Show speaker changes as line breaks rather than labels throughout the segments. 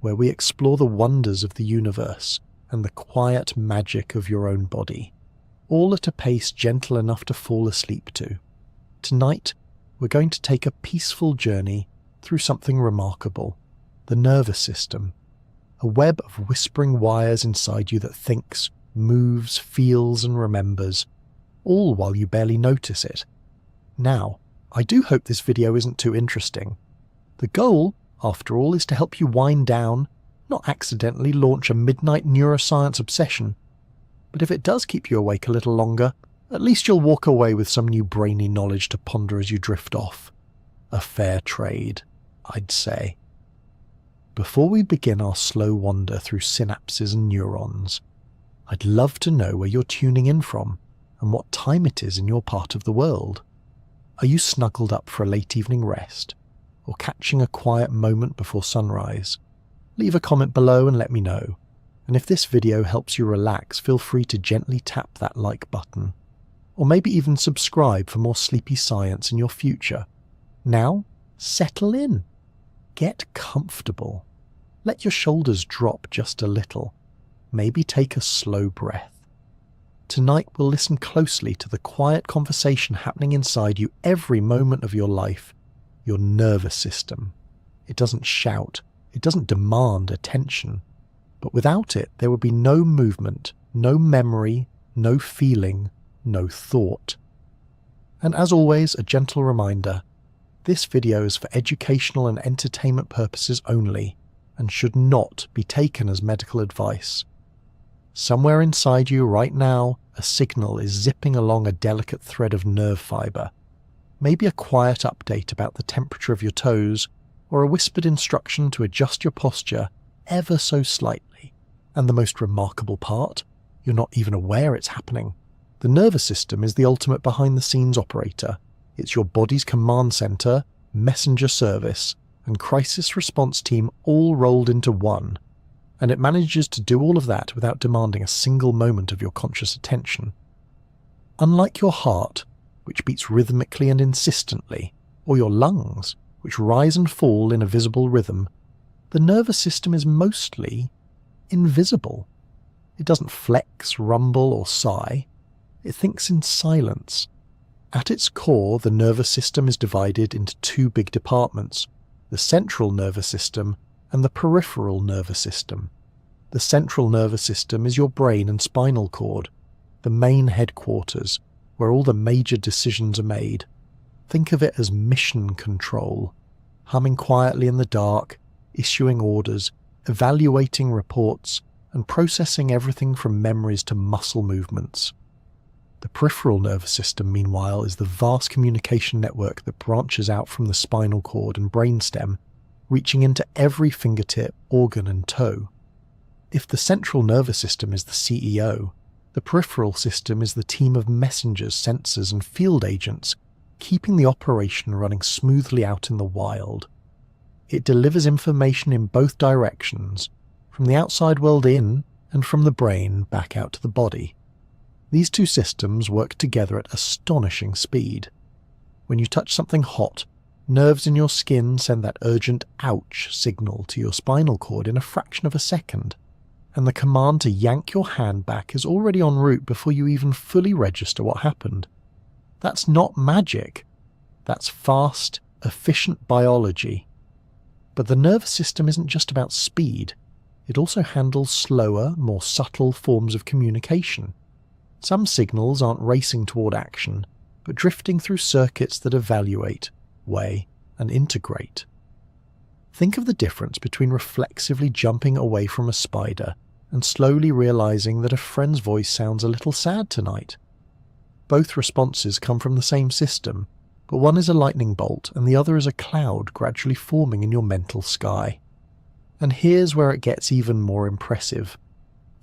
where we explore the wonders of the universe and the quiet magic of your own body, all at a pace gentle enough to fall asleep to. Tonight, we're going to take a peaceful journey through something remarkable, the nervous system, a web of whispering wires inside you that thinks, moves, feels and remembers, all while you barely notice it. Now, I do hope this video isn't too interesting. The goal, after all, is to help you wind down, not accidentally launch a midnight neuroscience obsession. But if it does keep you awake a little longer, at least you'll walk away with some new brainy knowledge to ponder as you drift off. A fair trade, I'd say. Before we begin our slow wander through synapses and neurons, I'd love to know where you're tuning in from and what time it is in your part of the world. Are you snuggled up for a late evening rest, or catching a quiet moment before sunrise? Leave a comment below and let me know. And if this video helps you relax, feel free to gently tap that like button. Or maybe even subscribe for more sleepy science in your future. Now, settle in. Get comfortable. Let your shoulders drop just a little. Maybe take a slow breath. Tonight we'll listen closely to the quiet conversation happening inside you every moment of your life. Your nervous system. It doesn't shout. It doesn't demand attention. But without it, there would be no movement, no memory, no feeling, no thought. And as always, a gentle reminder, this video is for educational and entertainment purposes only, and should not be taken as medical advice. Somewhere inside you right now, a signal is zipping along a delicate thread of nerve fibre. Maybe a quiet update about the temperature of your toes, or a whispered instruction to adjust your posture ever so slightly. And the most remarkable part, you're not even aware it's happening. The nervous system is the ultimate behind-the-scenes operator. It's your body's command center, messenger service, and crisis response team all rolled into one. And it manages to do all of that without demanding a single moment of your conscious attention. Unlike your heart, which beats rhythmically and insistently, or your lungs, which rise and fall in a visible rhythm, the nervous system is mostly invisible. It doesn't flex, rumble, or sigh. It thinks in silence. At its core, the nervous system is divided into two big departments, the central nervous system and the peripheral nervous system. The central nervous system is your brain and spinal cord, the main headquarters, where all the major decisions are made. Think of it as mission control, humming quietly in the dark, issuing orders, evaluating reports, and processing everything from memories to muscle movements. The peripheral nervous system, meanwhile, is the vast communication network that branches out from the spinal cord and brainstem, reaching into every fingertip, organ and toe. If the central nervous system is the CEO, the peripheral system is the team of messengers, sensors and field agents, keeping the operation running smoothly out in the wild. It delivers information in both directions, from the outside world in and from the brain back out to the body. These two systems work together at astonishing speed. When you touch something hot, nerves in your skin send that urgent ouch signal to your spinal cord in a fraction of a second, and the command to yank your hand back is already en route before you even fully register what happened. That's not magic. That's fast, efficient biology. But the nervous system isn't just about speed. It also handles slower, more subtle forms of communication. Some signals aren't racing toward action, but drifting through circuits that evaluate, weigh, and integrate. Think of the difference between reflexively jumping away from a spider and slowly realizing that a friend's voice sounds a little sad tonight. Both responses come from the same system, but one is a lightning bolt and the other is a cloud gradually forming in your mental sky. And here's where it gets even more impressive.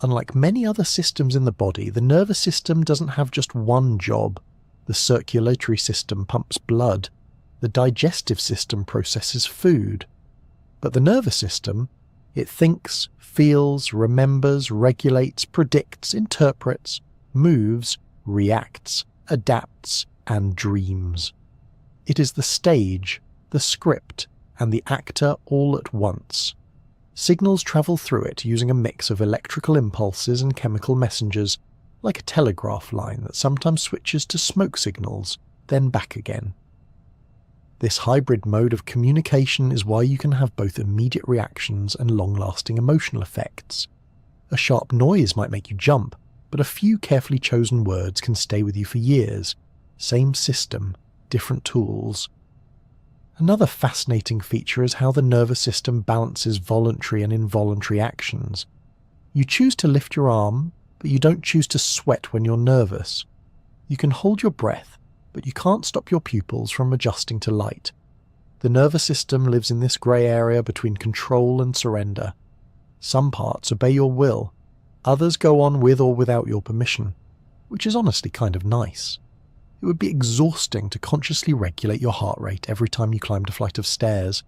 Unlike many other systems in the body, the nervous system doesn't have just one job. The circulatory system pumps blood. The digestive system processes food. But the nervous system, it thinks, feels, remembers, regulates, predicts, interprets, moves, reacts, adapts, and dreams. It is the stage, the script, and the actor all at once. Signals travel through it using a mix of electrical impulses and chemical messengers, like a telegraph line that sometimes switches to smoke signals, then back again. This hybrid mode of communication is why you can have both immediate reactions and long-lasting emotional effects. A sharp noise might make you jump, but a few carefully chosen words can stay with you for years. Same system, different tools. Another fascinating feature is how the nervous system balances voluntary and involuntary actions. You choose to lift your arm, but you don't choose to sweat when you're nervous. You can hold your breath, but you can't stop your pupils from adjusting to light. The nervous system lives in this grey area between control and surrender. Some parts obey your will, others go on with or without your permission, which is honestly kind of nice. It would be exhausting to consciously regulate your heart rate every time you climbed a flight of stairs.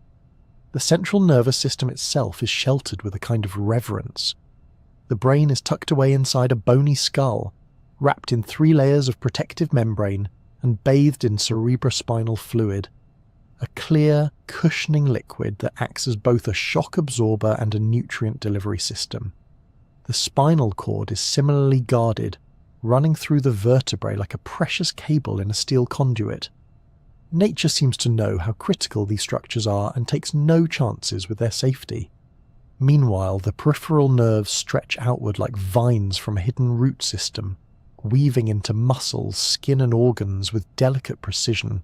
The central nervous system itself is sheltered with a kind of reverence. The brain is tucked away inside a bony skull, wrapped in 3 layers of protective membrane and bathed in cerebrospinal fluid, a clear, cushioning liquid that acts as both a shock absorber and a nutrient delivery system. The spinal cord is similarly guarded, running through the vertebrae like a precious cable in a steel conduit. Nature seems to know how critical these structures are and takes no chances with their safety. Meanwhile, the peripheral nerves stretch outward like vines from a hidden root system, weaving into muscles, skin and organs with delicate precision.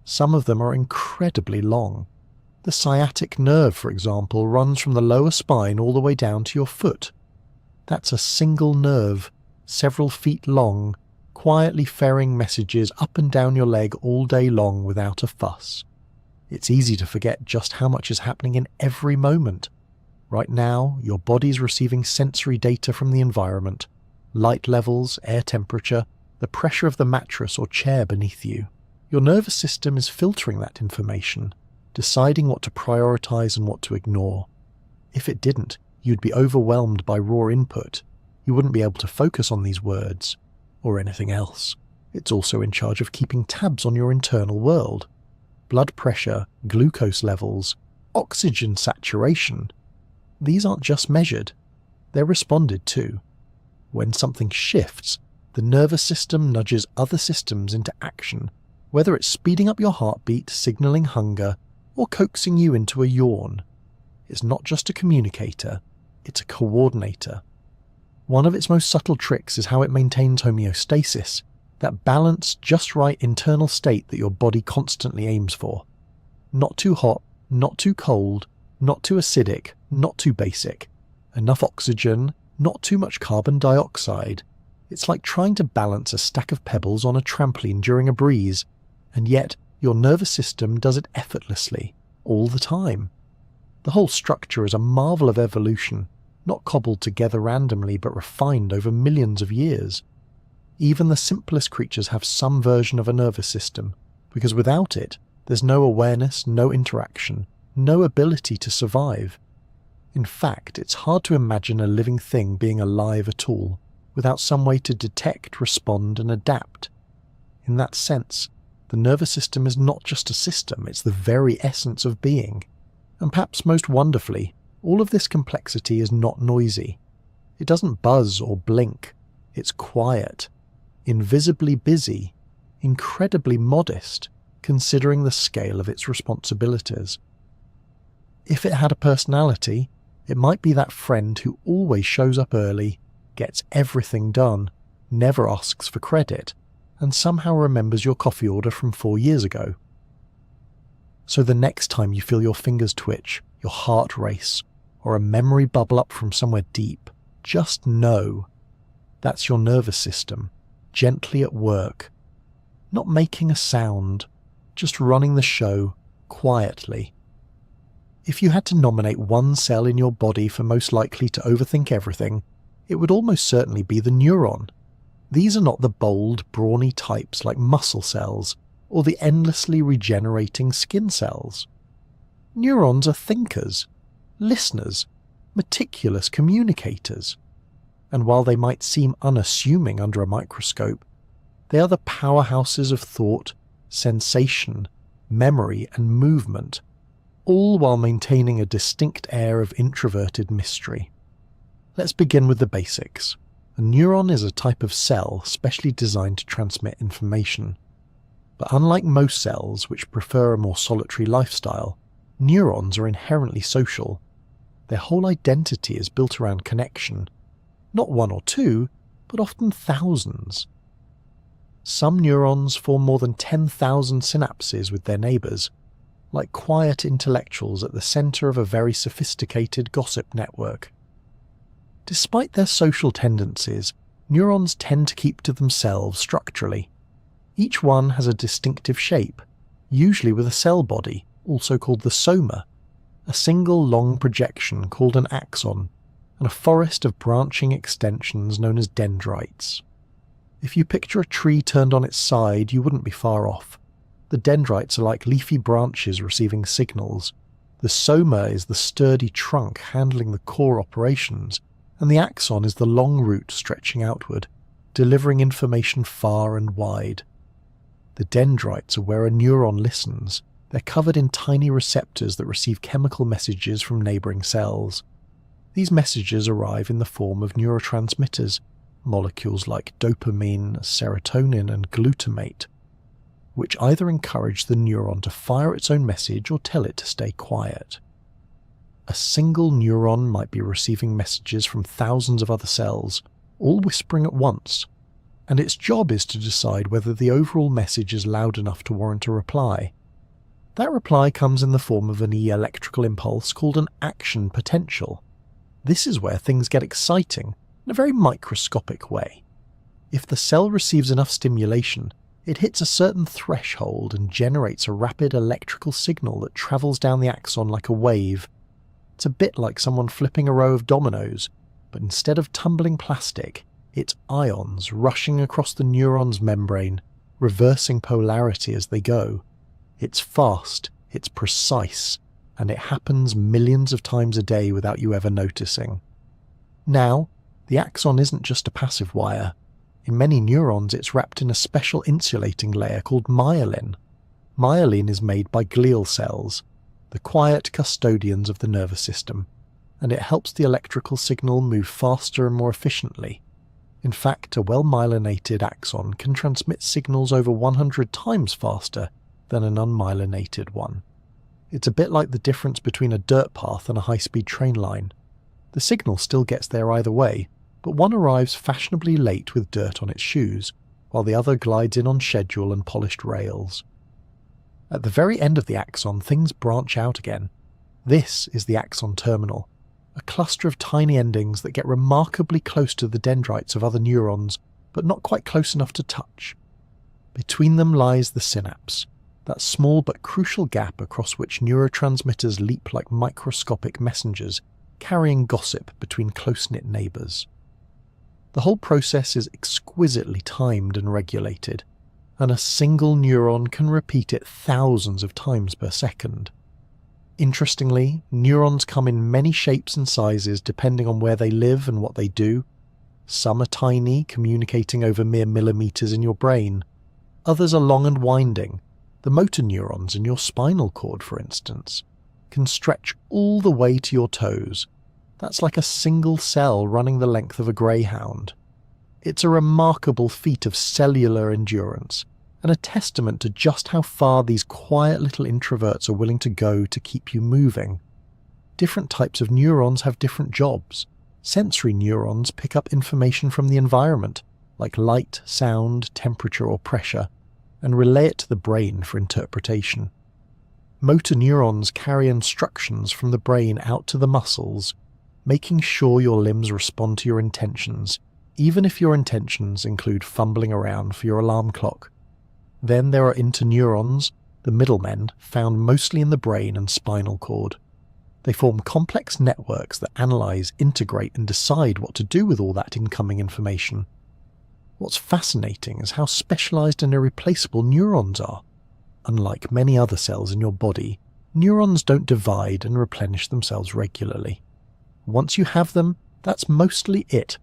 Some of them are incredibly long. The sciatic nerve, for example, runs from the lower spine all the way down to your foot. That's a single nerve, several feet long, quietly ferrying messages up and down your leg all day long without a fuss. It's easy to forget just how much is happening in every moment. Right now, your body's receiving sensory data from the environment, light levels, air temperature, the pressure of the mattress or chair beneath you. Your nervous system is filtering that information, deciding what to prioritize and what to ignore. If it didn't, you'd be overwhelmed by raw input. You wouldn't be able to focus on these words, or anything else. It's also in charge of keeping tabs on your internal world. Blood pressure, glucose levels, oxygen saturation. These aren't just measured, they're responded to. When something shifts, the nervous system nudges other systems into action, whether it's speeding up your heartbeat, signaling hunger, or coaxing you into a yawn. It's not just a communicator, it's a coordinator. One of its most subtle tricks is how it maintains homeostasis, that balanced, just right internal state that your body constantly aims for. Not too hot, not too cold, not too acidic, not too basic. Enough oxygen, not too much carbon dioxide. It's like trying to balance a stack of pebbles on a trampoline during a breeze, and yet your nervous system does it effortlessly, all the time. The whole structure is a marvel of evolution, not cobbled together randomly but refined over millions of years. Even the simplest creatures have some version of a nervous system, because without it, there's no awareness, no interaction, no ability to survive. In fact, it's hard to imagine a living thing being alive at all, without some way to detect, respond, and adapt. In that sense, the nervous system is not just a system, it's the very essence of being. And perhaps most wonderfully, all of this complexity is not noisy. It doesn't buzz or blink. It's quiet, invisibly busy, incredibly modest, considering the scale of its responsibilities. If it had a personality, it might be that friend who always shows up early, gets everything done, never asks for credit, and somehow remembers your coffee order from 4 years ago. So the next time you feel your fingers twitch, your heart race, or a memory bubble up from somewhere deep, just know that's your nervous system, gently at work, not making a sound, just running the show quietly. If you had to nominate one cell in your body for most likely to overthink everything, it would almost certainly be the neuron. These are not the bold, brawny types like muscle cells or the endlessly regenerating skin cells. Neurons are thinkers, listeners, meticulous communicators. And while they might seem unassuming under a microscope, they are the powerhouses of thought, sensation, memory, and movement. all while maintaining a distinct air of introverted mystery. Let's begin with the basics. A neuron is a type of cell specially designed to transmit information. But unlike most cells, which prefer a more solitary lifestyle, neurons are inherently social. Their whole identity is built around connection. Not one or two, but often thousands. Some neurons form more than 10,000 synapses with their neighbours, like quiet intellectuals at the centre of a very sophisticated gossip network. Despite their social tendencies, neurons tend to keep to themselves structurally. Each one has a distinctive shape, usually with a cell body, also called the soma, a single long projection called an axon, and a forest of branching extensions known as dendrites. If you picture a tree turned on its side, you wouldn't be far off. The dendrites are like leafy branches receiving signals. The soma is the sturdy trunk handling the core operations, and the axon is the long root stretching outward, delivering information far and wide. The dendrites are where a neuron listens. They're covered in tiny receptors that receive chemical messages from neighbouring cells. These messages arrive in the form of neurotransmitters, molecules like dopamine, serotonin and glutamate, which either encourage the neuron to fire its own message or tell it to stay quiet. A single neuron might be receiving messages from thousands of other cells, all whispering at once, and its job is to decide whether the overall message is loud enough to warrant a reply. That reply comes in the form of an electrical impulse called an action potential. This is where things get exciting, in a very microscopic way. If the cell receives enough stimulation, it hits a certain threshold and generates a rapid electrical signal that travels down the axon like a wave. It's a bit like someone flipping a row of dominoes, but instead of tumbling plastic, it's ions rushing across the neuron's membrane, reversing polarity as they go. It's fast, it's precise, and it happens millions of times a day without you ever noticing. Now, the axon isn't just a passive wire. In many neurons, it's wrapped in a special insulating layer called myelin. Myelin is made by glial cells, the quiet custodians of the nervous system, and it helps the electrical signal move faster and more efficiently. In fact, a well-myelinated axon can transmit signals over 100 times faster than an unmyelinated one. It's a bit like the difference between a dirt path and a high-speed train line. The signal still gets there either way, but one arrives fashionably late with dirt on its shoes, while the other glides in on schedule and polished rails. At the very end of the axon, things branch out again. This is the axon terminal, a cluster of tiny endings that get remarkably close to the dendrites of other neurons, but not quite close enough to touch. Between them lies the synapse, that small but crucial gap across which neurotransmitters leap like microscopic messengers, carrying gossip between close-knit neighbours. The whole process is exquisitely timed and regulated, and a single neuron can repeat it thousands of times per second. Interestingly, neurons come in many shapes and sizes depending on where they live and what they do. Some are tiny, communicating over mere millimetres in your brain. Others are long and winding. The motor neurons in your spinal cord, for instance, can stretch all the way to your toes. That's like a single cell running the length of a greyhound. It's a remarkable feat of cellular endurance, and a testament to just how far these quiet little introverts are willing to go to keep you moving. Different types of neurons have different jobs. Sensory neurons pick up information from the environment, like light, sound, temperature or pressure, and relay it to the brain for interpretation. Motor neurons carry instructions from the brain out to the muscles, making sure your limbs respond to your intentions, even if your intentions include fumbling around for your alarm clock. Then there are interneurons, the middlemen, found mostly in the brain and spinal cord. They form complex networks that analyse, integrate and decide what to do with all that incoming information. What's fascinating is how specialised and irreplaceable neurons are. Unlike many other cells in your body, neurons don't divide and replenish themselves regularly. Once you have them, that's mostly it.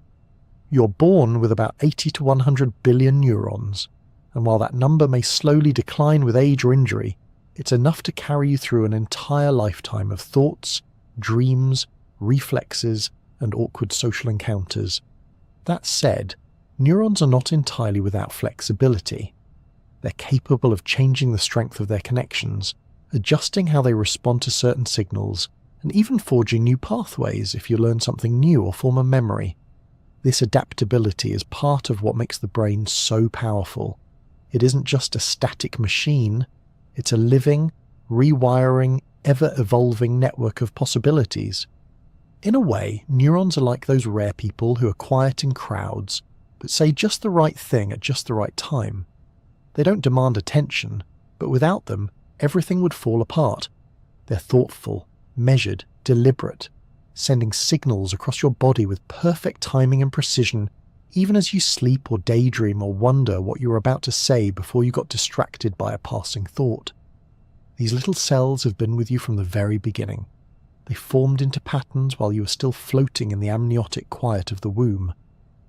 You're born with about 80 to 100 billion neurons, and while that number may slowly decline with age or injury, It's enough to carry you through an entire lifetime of thoughts, dreams, reflexes, and awkward social encounters. That said, neurons are not entirely without flexibility. They're capable of changing the strength of their connections, adjusting how they respond to certain signals, and even forging new pathways if you learn something new or form a memory. This adaptability is part of what makes the brain so powerful. It isn't just a static machine, it's a living, rewiring, ever-evolving network of possibilities. In a way, neurons are like those rare people who are quiet in crowds, but say just the right thing at just the right time. They don't demand attention, but without them, everything would fall apart. They're thoughtful, measured, deliberate, sending signals across your body with perfect timing and precision, even as you sleep or daydream or wonder what you were about to say before you got distracted by a passing thought. These little cells have been with you from the very beginning. They formed into patterns while you were still floating in the amniotic quiet of the womb.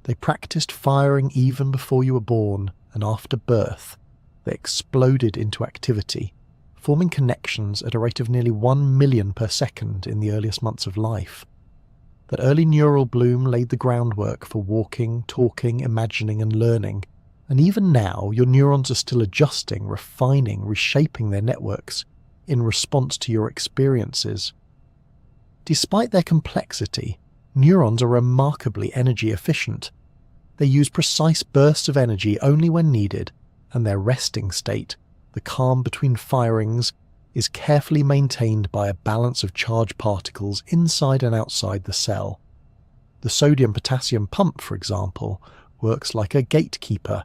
They practiced firing even before you were born, and after birth, they exploded into activity, forming connections at a rate of nearly 1 million per second in the earliest months of life. That early neural bloom laid the groundwork for walking, talking, imagining, and learning, and even now your neurons are still adjusting, refining, reshaping their networks in response to your experiences. Despite their complexity, neurons are remarkably energy efficient. They use precise bursts of energy only when needed, and their resting state, the calm between firings, is carefully maintained by a balance of charged particles inside and outside the cell. The sodium-potassium pump, for example, works like a gatekeeper,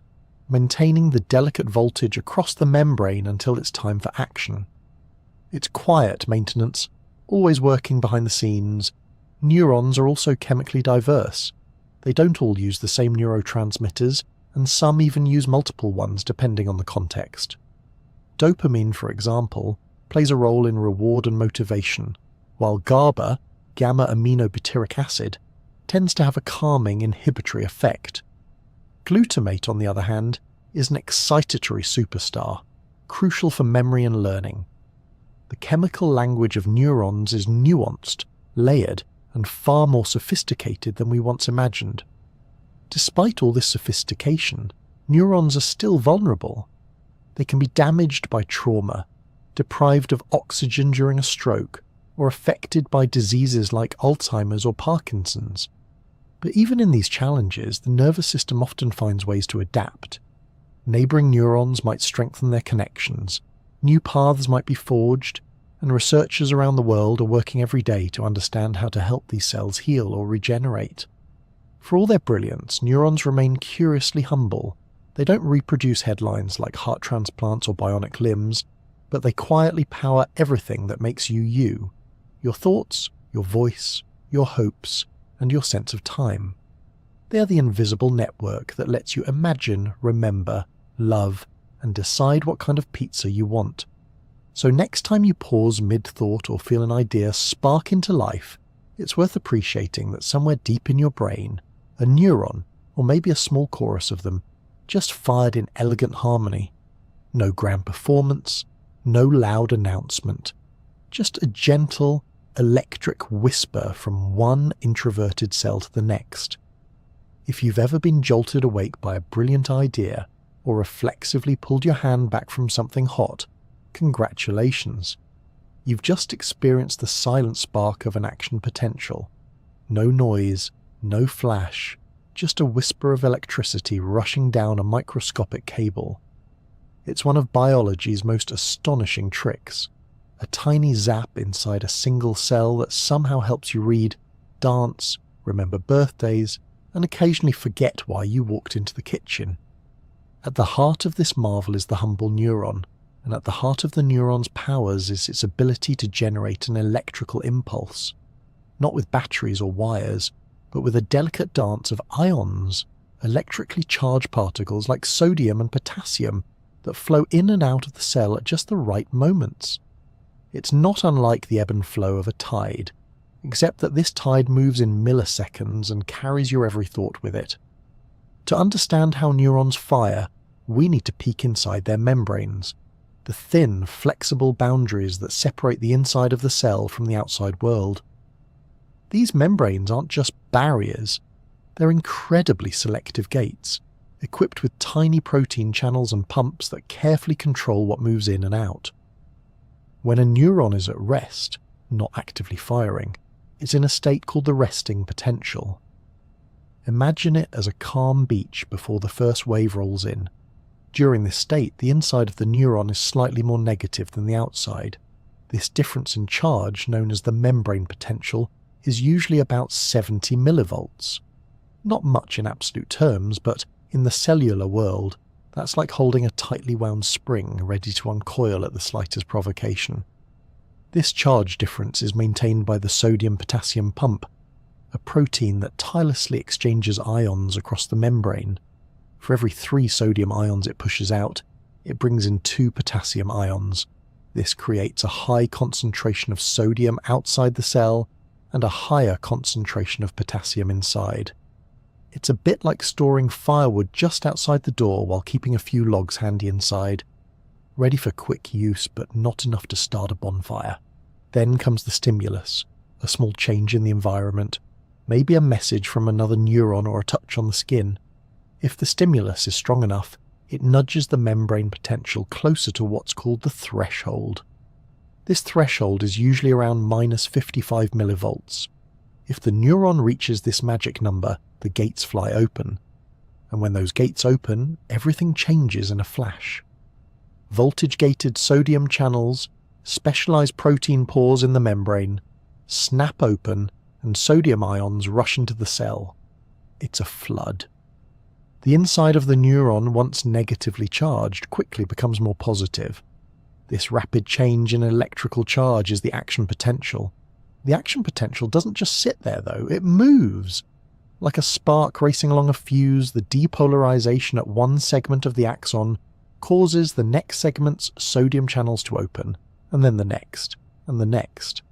maintaining the delicate voltage across the membrane until it's time for action. It's quiet maintenance, always working behind the scenes. Neurons are also chemically diverse. They don't all use the same neurotransmitters, and some even use multiple ones depending on the context. Dopamine, for example, plays a role in reward and motivation, while GABA, gamma-aminobutyric acid, tends to have a calming inhibitory effect. Glutamate, on the other hand, is an excitatory superstar, crucial for memory and learning. The chemical language of neurons is nuanced, layered, and far more sophisticated than we once imagined. Despite all this sophistication, neurons are still vulnerable. They can be damaged by trauma, deprived of oxygen during a stroke, or affected by diseases like Alzheimer's or Parkinson's. But even in these challenges, the nervous system often finds ways to adapt. Neighbouring neurons might strengthen their connections, new paths might be forged, and researchers around the world are working every day to understand how to help these cells heal or regenerate. For all their brilliance, neurons remain curiously humble. They don't reproduce headlines like heart transplants or bionic limbs, but they quietly power everything that makes you you. Your thoughts, your voice, your hopes, and your sense of time. They are the invisible network that lets you imagine, remember, love, and decide what kind of pizza you want. So next time you pause mid-thought or feel an idea spark into life, it's worth appreciating that somewhere deep in your brain, a neuron, or maybe a small chorus of them, just fired in elegant harmony. No grand performance, no loud announcement, just a gentle, electric whisper from one introverted cell to the next. If you've ever been jolted awake by a brilliant idea, or reflexively pulled your hand back from something hot, congratulations. You've just experienced the silent spark of an action potential. No noise, no flash, just a whisper of electricity rushing down a microscopic cable. It's one of biology's most astonishing tricks. A tiny zap inside a single cell that somehow helps you read, dance, remember birthdays, and occasionally forget why you walked into the kitchen. At the heart of this marvel is the humble neuron, and at the heart of the neuron's powers is its ability to generate an electrical impulse. Not with batteries or wires, but with a delicate dance of ions, electrically charged particles like sodium and potassium that flow in and out of the cell at just the right moments. It's not unlike the ebb and flow of a tide, except that this tide moves in milliseconds and carries your every thought with it. To understand how neurons fire, we need to peek inside their membranes. the thin, flexible boundaries that separate the inside of the cell from the outside world. These membranes aren't just barriers, they're incredibly selective gates, equipped with tiny protein channels and pumps that carefully control what moves in and out. When a neuron is at rest, not actively firing, it's in a state called the resting potential. Imagine it as a calm beach before the first wave rolls in. During this state, the inside of the neuron is slightly more negative than the outside. This difference in charge, known as the membrane potential, is usually about 70 millivolts. Not much in absolute terms, but in the cellular world, that's like holding a tightly wound spring ready to uncoil at the slightest provocation. This charge difference is maintained by the sodium-potassium pump, a protein that tirelessly exchanges ions across the membrane. For every 3 sodium ions it pushes out, it brings in 2 potassium ions. This creates a high concentration of sodium outside the cell and a higher concentration of potassium inside. It's a bit like storing firewood just outside the door while keeping a few logs handy inside, ready for quick use but not enough to start a bonfire. Then comes the stimulus, a small change in the environment, maybe a message from another neuron or a touch on the skin. If the stimulus is strong enough, it nudges the membrane potential closer to what's called the threshold. This threshold is usually around -55 millivolts. If the neuron reaches this magic number, the gates fly open. And when those gates open, everything changes in a flash. Voltage-gated sodium channels, specialized protein pores in the membrane, snap open, and sodium ions rush into the cell. It's a flood. The inside of the neuron, once negatively charged, quickly becomes more positive. This rapid change in electrical charge is the action potential. The action potential doesn't just sit there though, it moves. Like a spark racing along a fuse, the depolarization at one segment of the axon causes the next segment's sodium channels to open, and then the next, and the next.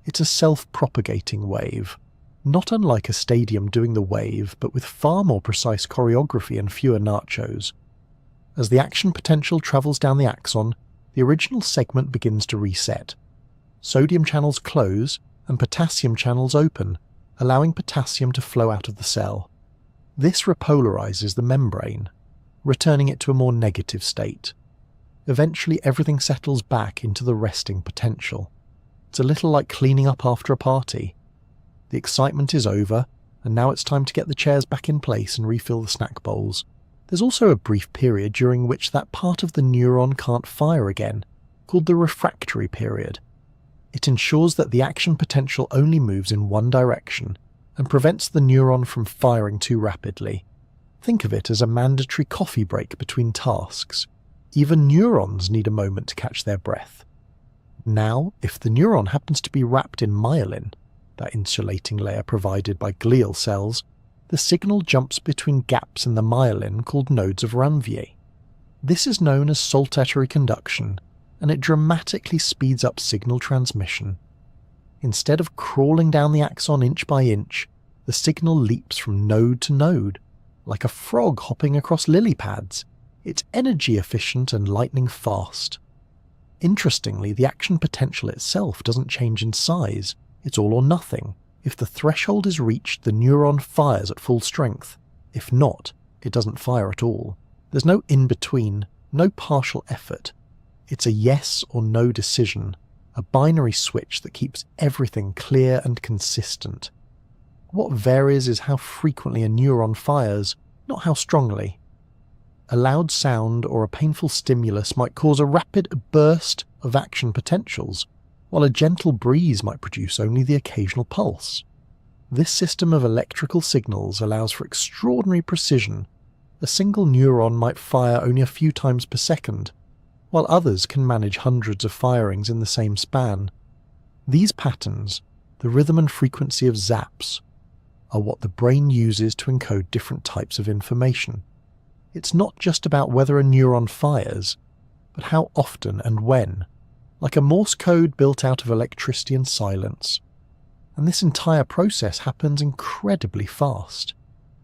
It's a self-propagating wave, not unlike a stadium doing the wave, but with far more precise choreography and fewer nachos. As the action potential travels down the axon, the original segment begins to reset. Sodium channels close and potassium channels open, allowing potassium to flow out of the cell. This repolarizes the membrane, returning it to a more negative state. Eventually everything settles back into the resting potential. It's a little like cleaning up after a party. The excitement is over, and now it's time to get the chairs back in place and refill the snack bowls. There's also a brief period during which that part of the neuron can't fire again, called the refractory period. It ensures that the action potential only moves in one direction and prevents the neuron from firing too rapidly. Think of it as a mandatory coffee break between tasks. Even neurons need a moment to catch their breath. Now, if the neuron happens to be wrapped in myelin, that insulating layer provided by glial cells, the signal jumps between gaps in the myelin called nodes of Ranvier. This is known as saltatory conduction, and it dramatically speeds up signal transmission. Instead of crawling down the axon inch by inch, the signal leaps from node to node, like a frog hopping across lily pads. It's energy efficient and lightning fast. Interestingly, the action potential itself doesn't change in size. It's all or nothing. If the threshold is reached, the neuron fires at full strength. If not, it doesn't fire at all. There's no in-between, no partial effort. It's a yes or no decision, a binary switch that keeps everything clear and consistent. What varies is how frequently a neuron fires, not how strongly. A loud sound or a painful stimulus might cause a rapid burst of action potentials, while a gentle breeze might produce only the occasional pulse. This system of electrical signals allows for extraordinary precision. A single neuron might fire only a few times per second, while others can manage hundreds of firings in the same span. These patterns, the rhythm and frequency of zaps, are what the brain uses to encode different types of information. It's not just about whether a neuron fires, but how often and when, like a Morse code built out of electricity and silence. And this entire process happens incredibly fast.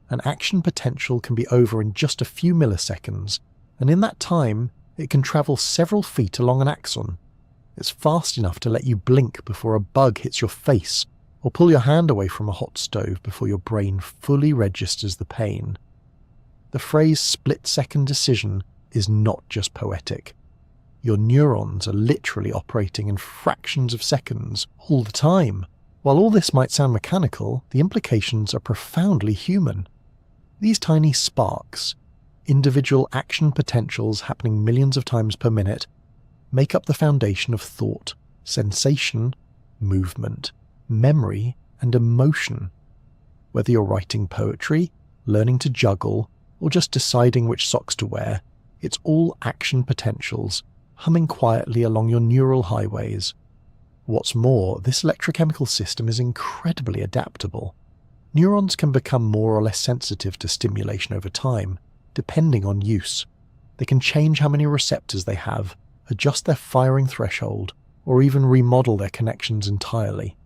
An action potential can be over in just a few milliseconds, and in that time, It can travel several feet along an axon. It's fast enough to let you blink before a bug hits your face, or pull your hand away from a hot stove before your brain fully registers the pain. The phrase split-second decision is not just poetic. Your neurons are literally operating in fractions of seconds all the time. While all this might sound mechanical, the implications are profoundly human. These tiny sparks, individual action potentials happening millions of times per minute, make up the foundation of thought, sensation, movement, memory, and emotion. Whether you're writing poetry, learning to juggle, or just deciding which socks to wear, it's all action potentials humming quietly along your neural highways. What's more, this electrochemical system is incredibly adaptable. Neurons can become more or less sensitive to stimulation over time, depending on use. They can change how many receptors they have, adjust their firing threshold, or even remodel their connections entirely.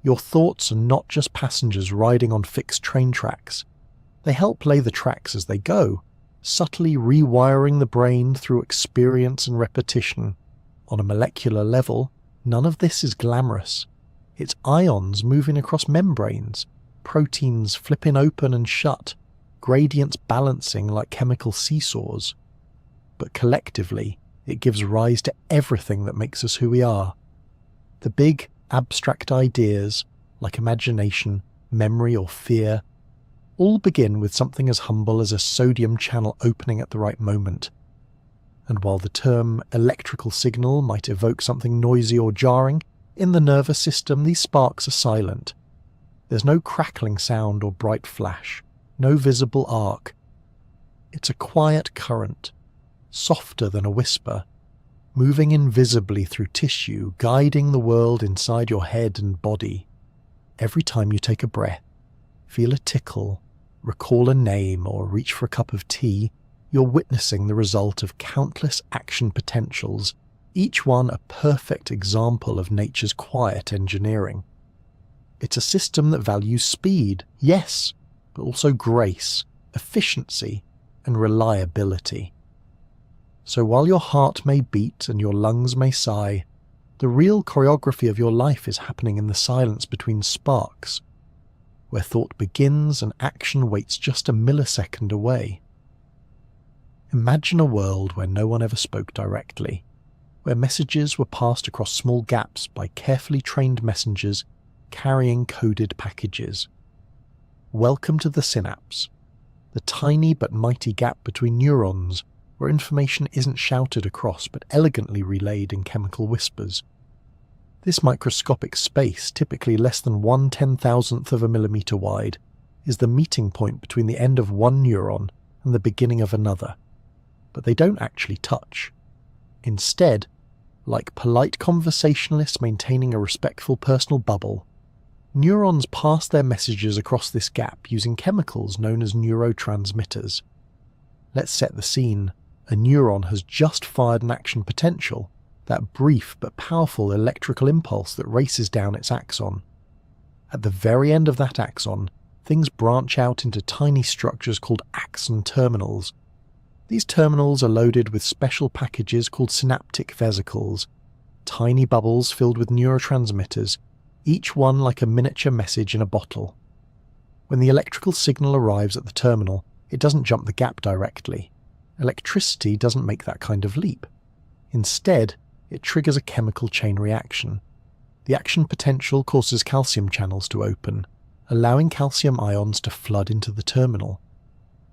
Your thoughts are not just passengers riding on fixed train tracks. They help lay the tracks as they go, subtly rewiring the brain through experience and repetition. On a molecular level, none of this is glamorous. It's ions moving across membranes, proteins flipping open and shut, gradients balancing like chemical seesaws. But collectively, it gives rise to everything that makes us who we are. The big, abstract ideas, like imagination, memory, or fear, all begin with something as humble as a sodium channel opening at the right moment. And while the term electrical signal might evoke something noisy or jarring, in the nervous system these sparks are silent. There's no crackling sound or bright flash, no visible arc. It's a quiet current, softer than a whisper, moving invisibly through tissue, guiding the world inside your head and body. Every time you take a breath, feel a tickle, recall a name, or reach for a cup of tea, you're witnessing the result of countless action potentials, each one a perfect example of nature's quiet engineering. It's a system that values speed, yes, but also grace, efficiency, and reliability. So while your heart may beat and your lungs may sigh, the real choreography of your life is happening in the silence between sparks, where thought begins and action waits just a millisecond away. Imagine a world where no one ever spoke directly, where messages were passed across small gaps by carefully trained messengers carrying coded packages. Welcome to the synapse, the tiny but mighty gap between neurons, where information isn't shouted across but elegantly relayed in chemical whispers. This microscopic space, typically less than 1/10,000th of a millimeter wide, is the meeting point between the end of one neuron and the beginning of another. But they don't actually touch. Instead, like polite conversationalists maintaining a respectful personal bubble, neurons pass their messages across this gap using chemicals known as neurotransmitters. Let's set the scene. A neuron has just fired an action potential, that brief but powerful electrical impulse that races down its axon. At the very end of that axon, things branch out into tiny structures called axon terminals. These terminals are loaded with special packages called synaptic vesicles, tiny bubbles filled with neurotransmitters, each one like a miniature message in a bottle. When the electrical signal arrives at the terminal, it doesn't jump the gap directly. Electricity doesn't make that kind of leap. Instead, it triggers a chemical chain reaction. The action potential causes calcium channels to open, allowing calcium ions to flood into the terminal.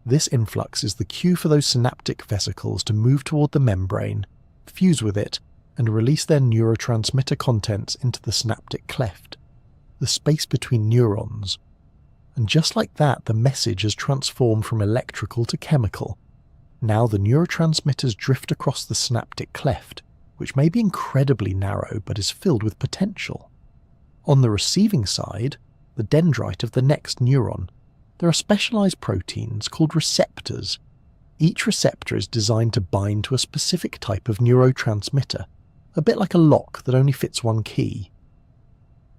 This influx is the cue for those synaptic vesicles to move toward the membrane, fuse with it, and release their neurotransmitter contents into the synaptic cleft, the space between neurons. And just like that, the message has transformed from electrical to chemical. Now the neurotransmitters drift across the synaptic cleft, which may be incredibly narrow but is filled with potential. On the receiving side, the dendrite of the next neuron, there are specialized proteins called receptors. Each receptor is designed to bind to a specific type of neurotransmitter, a bit like a lock that only fits one key.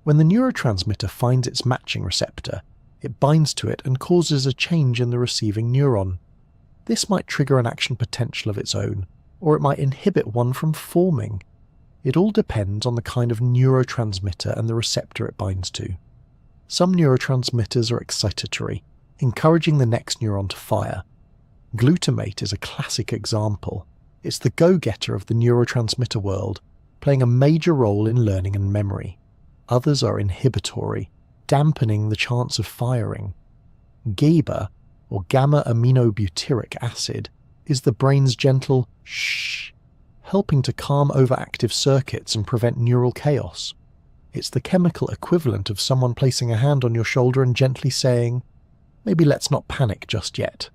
When the neurotransmitter finds its matching receptor, it binds to it and causes a change in the receiving neuron. This might trigger an action potential of its own, or it might inhibit one from forming. It all depends on the kind of neurotransmitter and the receptor it binds to. Some neurotransmitters are excitatory, encouraging the next neuron to fire. Glutamate is a classic example. It's the go-getter of the neurotransmitter world, playing a major role in learning and memory. Others are inhibitory, dampening the chance of firing. GABA, or gamma-aminobutyric acid, is the brain's gentle shh, helping to calm overactive circuits and prevent neural chaos. It's the chemical equivalent of someone placing a hand on your shoulder and gently saying, "Maybe let's not panic just yet."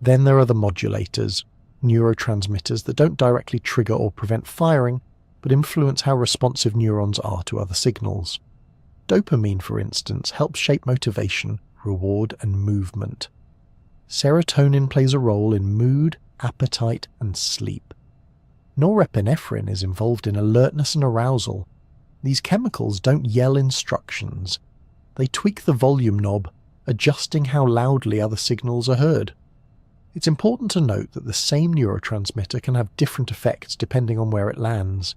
Then there are the modulators, neurotransmitters that don't directly trigger or prevent firing, but influence how responsive neurons are to other signals. Dopamine, for instance, helps shape motivation, reward, and movement. Serotonin plays a role in mood, appetite, and sleep. Norepinephrine is involved in alertness and arousal. These chemicals don't yell instructions. They tweak the volume knob, adjusting how loudly other signals are heard. It's important to note that the same neurotransmitter can have different effects depending on where it lands.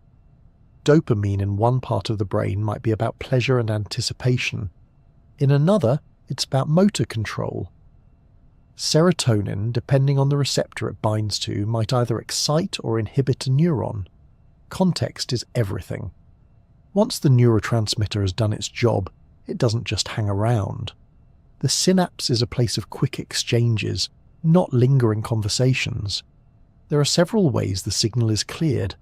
Dopamine in one part of the brain might be about pleasure and anticipation. In another, it's about motor control. Serotonin, depending on the receptor it binds to, might either excite or inhibit a neuron. Context is everything. Once the neurotransmitter has done its job, it doesn't just hang around. The synapse is a place of quick exchanges, not lingering conversations. There are several ways the signal is cleared.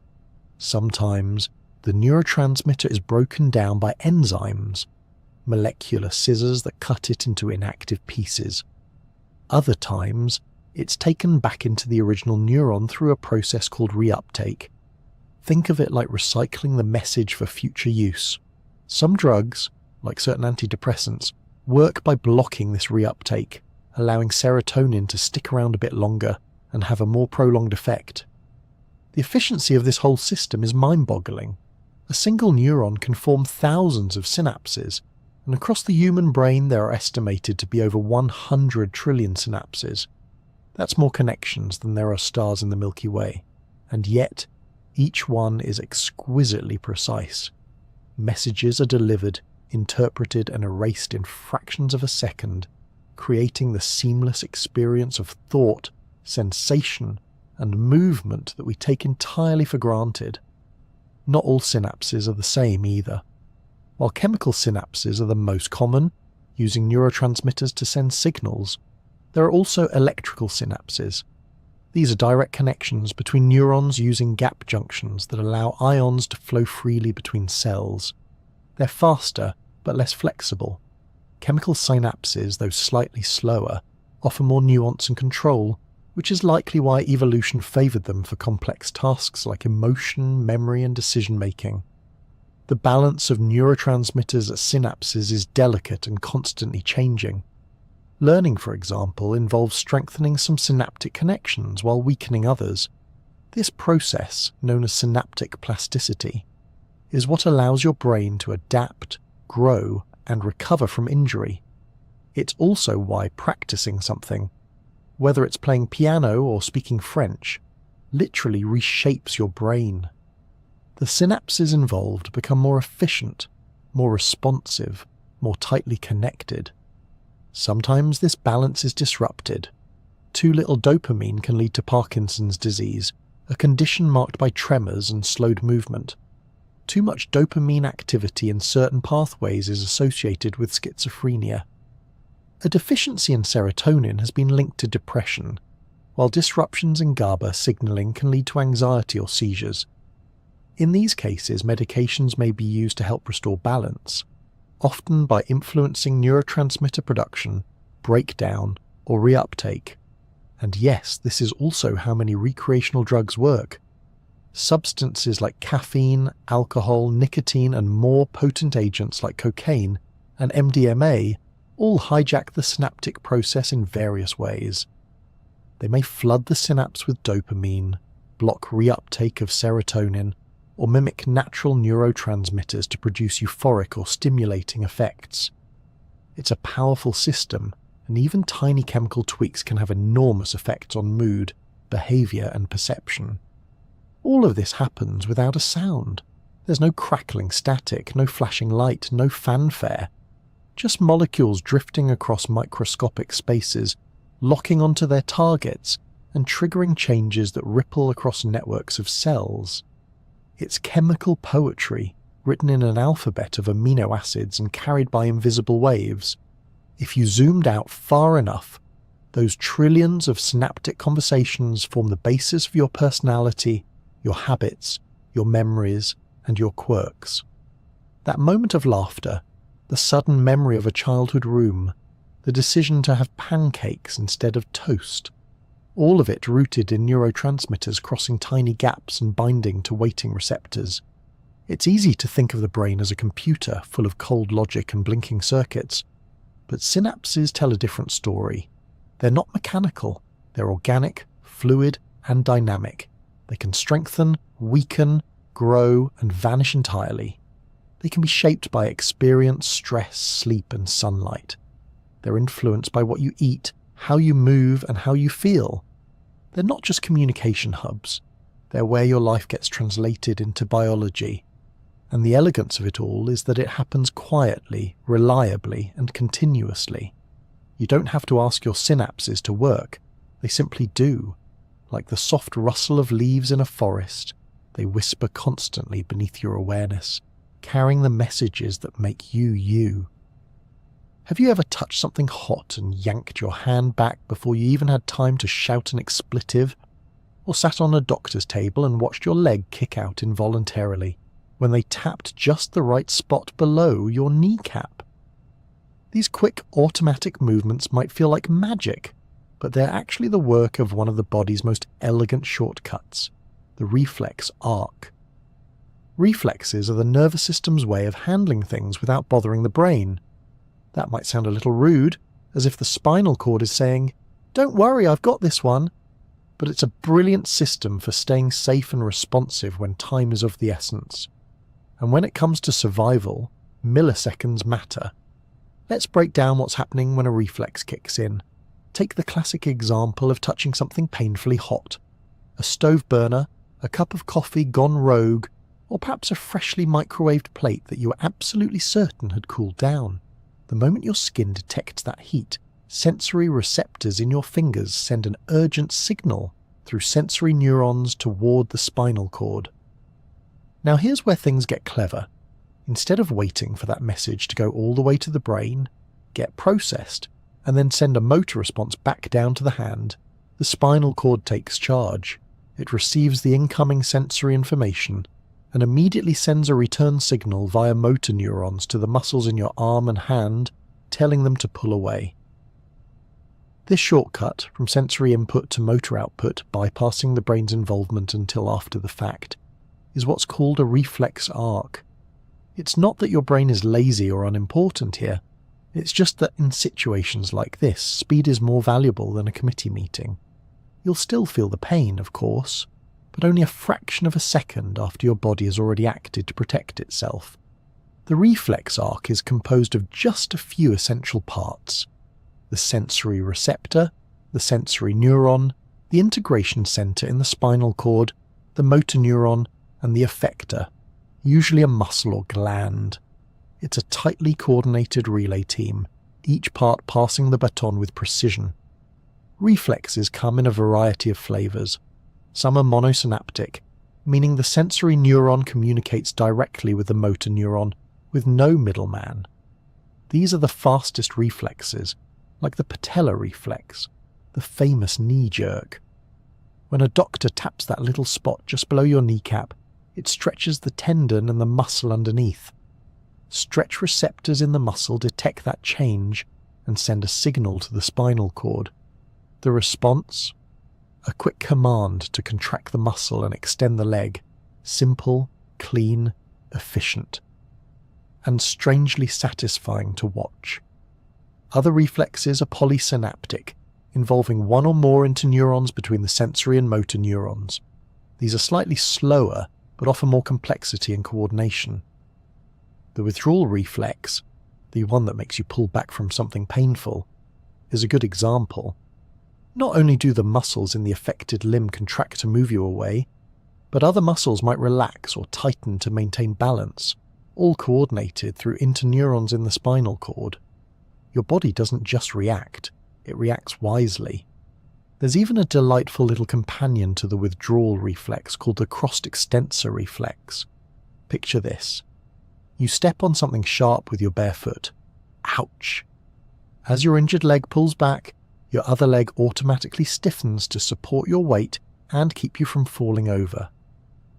Sometimes, the neurotransmitter is broken down by enzymes, molecular scissors that cut it into inactive pieces. Other times, it's taken back into the original neuron through a process called reuptake. Think of it like recycling the message for future use. Some drugs, like certain antidepressants, work by blocking this reuptake, allowing serotonin to stick around a bit longer and have a more prolonged effect. The efficiency of this whole system is mind-boggling. A single neuron can form thousands of synapses, and across the human brain there are estimated to be over 100 trillion synapses. That's more connections than there are stars in the Milky Way, and yet each one is exquisitely precise. Messages are delivered, interpreted and erased in fractions of a second, creating the seamless experience of thought, sensation, and movement that we take entirely for granted. Not all synapses are the same either. While chemical synapses are the most common, using neurotransmitters to send signals, there are also electrical synapses. These are direct connections between neurons using gap junctions that allow ions to flow freely between cells. They're faster, but less flexible. Chemical synapses, though slightly slower, offer more nuance and control, which is likely why evolution favoured them for complex tasks like emotion, memory and decision-making. The balance of neurotransmitters at synapses is delicate and constantly changing. Learning, for example, involves strengthening some synaptic connections while weakening others. This process, known as synaptic plasticity, is what allows your brain to adapt, grow, and recover from injury. It's also why practicing something, whether it's playing piano or speaking French, literally reshapes your brain. The synapses involved become more efficient, more responsive, more tightly connected. Sometimes this balance is disrupted. Too little dopamine can lead to Parkinson's disease, a condition marked by tremors and slowed movement. Too much dopamine activity in certain pathways is associated with schizophrenia. A deficiency in serotonin has been linked to depression, while disruptions in GABA signaling can lead to anxiety or seizures. In these cases, medications may be used to help restore balance, often by influencing neurotransmitter production, breakdown, or reuptake. And yes, this is also how many recreational drugs work. Substances like caffeine, alcohol, nicotine, and more potent agents like cocaine and MDMA all hijack the synaptic process in various ways. They may flood the synapse with dopamine, block reuptake of serotonin, or mimic natural neurotransmitters to produce euphoric or stimulating effects. It's a powerful system, and even tiny chemical tweaks can have enormous effects on mood, behavior, and perception. All of this happens without a sound. There's no crackling static, no flashing light, no fanfare. Just molecules drifting across microscopic spaces, locking onto their targets and triggering changes that ripple across networks of cells. It's chemical poetry, written in an alphabet of amino acids and carried by invisible waves. If you zoomed out far enough, those trillions of synaptic conversations form the basis of your personality, your habits, your memories, and your quirks. That moment of laughter, the sudden memory of a childhood room, the decision to have pancakes instead of toast, all of it rooted in neurotransmitters crossing tiny gaps and binding to waiting receptors. It's easy to think of the brain as a computer full of cold logic and blinking circuits, but synapses tell a different story. They're not mechanical, they're organic, fluid, and dynamic. They can strengthen, weaken, grow, and vanish entirely. They can be shaped by experience, stress, sleep, and sunlight. They're influenced by what you eat, how you move, and how you feel. They're not just communication hubs. They're where your life gets translated into biology. And the elegance of it all is that it happens quietly, reliably, and continuously. You don't have to ask your synapses to work. They simply do. Like the soft rustle of leaves in a forest, they whisper constantly beneath your awareness, carrying the messages that make you you. Have you ever touched something hot and yanked your hand back before you even had time to shout an expletive? Or sat on a doctor's table and watched your leg kick out involuntarily when they tapped just the right spot below your kneecap? These quick automatic movements might feel like magic, but they're actually the work of one of the body's most elegant shortcuts, the reflex arc. Reflexes are the nervous system's way of handling things without bothering the brain. That might sound a little rude, as if the spinal cord is saying, "Don't worry, I've got this one." But it's a brilliant system for staying safe and responsive when time is of the essence. And when it comes to survival, milliseconds matter. Let's break down what's happening when a reflex kicks in. Take the classic example of touching something painfully hot. A stove burner, a cup of coffee gone rogue, or perhaps a freshly microwaved plate that you were absolutely certain had cooled down. The moment your skin detects that heat, sensory receptors in your fingers send an urgent signal through sensory neurons toward the spinal cord. Now here's where things get clever. Instead of waiting for that message to go all the way to the brain, get processed, and then send a motor response back down to the hand, the spinal cord takes charge. It receives the incoming sensory information and immediately sends a return signal via motor neurons to the muscles in your arm and hand, telling them to pull away. This shortcut from sensory input to motor output, bypassing the brain's involvement until after the fact, is what's called a reflex arc. It's not that your brain is lazy or unimportant here. It's just that in situations like this, speed is more valuable than a committee meeting. You'll still feel the pain, of course, but only a fraction of a second after your body has already acted to protect itself. The reflex arc is composed of just a few essential parts: the sensory receptor, the sensory neuron, the integration center in the spinal cord, the motor neuron, and the effector, usually a muscle or gland. It's a tightly coordinated relay team, each part passing the baton with precision. Reflexes come in a variety of flavors. Some are monosynaptic, meaning the sensory neuron communicates directly with the motor neuron, with no middleman. These are the fastest reflexes, like the patella reflex, the famous knee jerk. When a doctor taps that little spot just below your kneecap, it stretches the tendon and the muscle underneath. Stretch receptors in the muscle detect that change and send a signal to the spinal cord. The response? A quick command to contract the muscle and extend the leg. Simple, clean, efficient. And strangely satisfying to watch. Other reflexes are polysynaptic, involving one or more interneurons between the sensory and motor neurons. These are slightly slower, but offer more complexity and coordination. The withdrawal reflex, the one that makes you pull back from something painful, is a good example. Not only do the muscles in the affected limb contract to move you away, but other muscles might relax or tighten to maintain balance, all coordinated through interneurons in the spinal cord. Your body doesn't just react, it reacts wisely. There's even a delightful little companion to the withdrawal reflex called the cross-extensor reflex. Picture this. You step on something sharp with your bare foot. Ouch! As your injured leg pulls back, your other leg automatically stiffens to support your weight and keep you from falling over.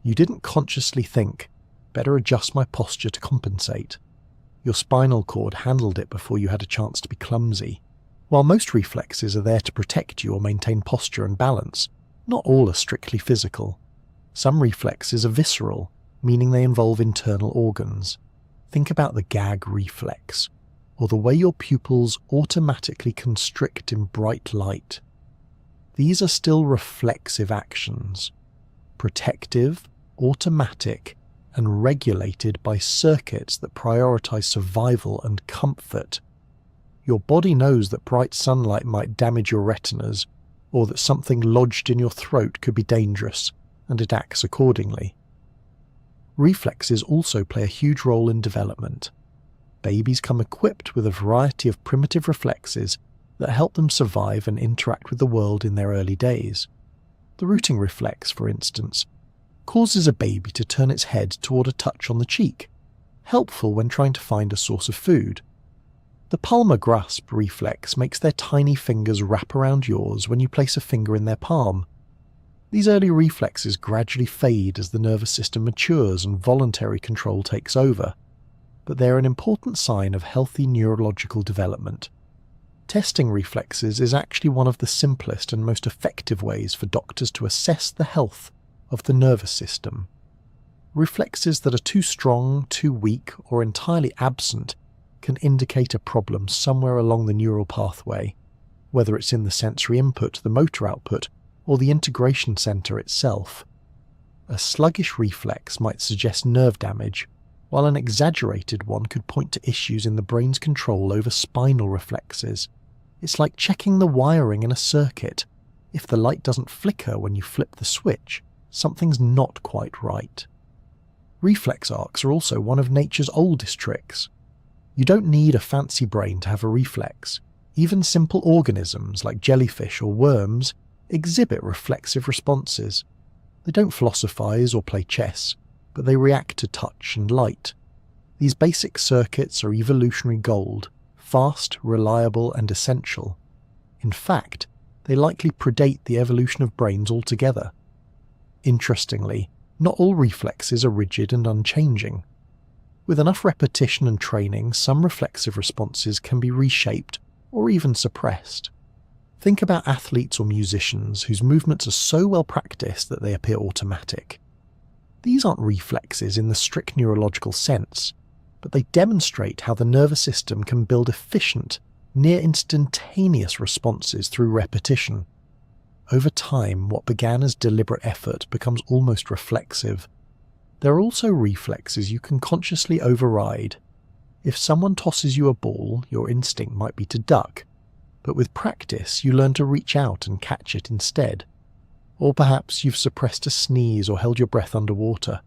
You didn't consciously think, better adjust my posture to compensate. Your spinal cord handled it before you had a chance to be clumsy. While most reflexes are there to protect you or maintain posture and balance, not all are strictly physical. Some reflexes are visceral, meaning they involve internal organs. Think about the gag reflex, or the way your pupils automatically constrict in bright light. These are still reflexive actions, protective, automatic, and regulated by circuits that prioritize survival and comfort. Your body knows that bright sunlight might damage your retinas, or that something lodged in your throat could be dangerous, and it acts accordingly. Reflexes also play a huge role in development. Babies come equipped with a variety of primitive reflexes that help them survive and interact with the world in their early days. The rooting reflex, for instance, causes a baby to turn its head toward a touch on the cheek, helpful when trying to find a source of food. The palmar grasp reflex makes their tiny fingers wrap around yours when you place a finger in their palm. These early reflexes gradually fade as the nervous system matures and voluntary control takes over, but they're an important sign of healthy neurological development. Testing reflexes is actually one of the simplest and most effective ways for doctors to assess the health of the nervous system. Reflexes that are too strong, too weak, or entirely absent can indicate a problem somewhere along the neural pathway, whether it's in the sensory input, the motor output, or the integration center itself. A sluggish reflex might suggest nerve damage, while an exaggerated one could point to issues in the brain's control over spinal reflexes. It's like checking the wiring in a circuit. If the light doesn't flicker when you flip the switch, something's not quite right. Reflex arcs are also one of nature's oldest tricks. You don't need a fancy brain to have a reflex. Even simple organisms like jellyfish or worms exhibit reflexive responses. They don't philosophize or play chess, but they react to touch and light. These basic circuits are evolutionary gold, fast, reliable, and essential. In fact, they likely predate the evolution of brains altogether. Interestingly, not all reflexes are rigid and unchanging. With enough repetition and training, some reflexive responses can be reshaped or even suppressed. Think about athletes or musicians whose movements are so well practiced that they appear automatic. These aren't reflexes in the strict neurological sense, but they demonstrate how the nervous system can build efficient, near instantaneous responses through repetition. Over time, what began as deliberate effort becomes almost reflexive. There are also reflexes you can consciously override. If someone tosses you a ball, your instinct might be to duck, but with practice you learn to reach out and catch it instead. Or perhaps you've suppressed a sneeze or held your breath underwater.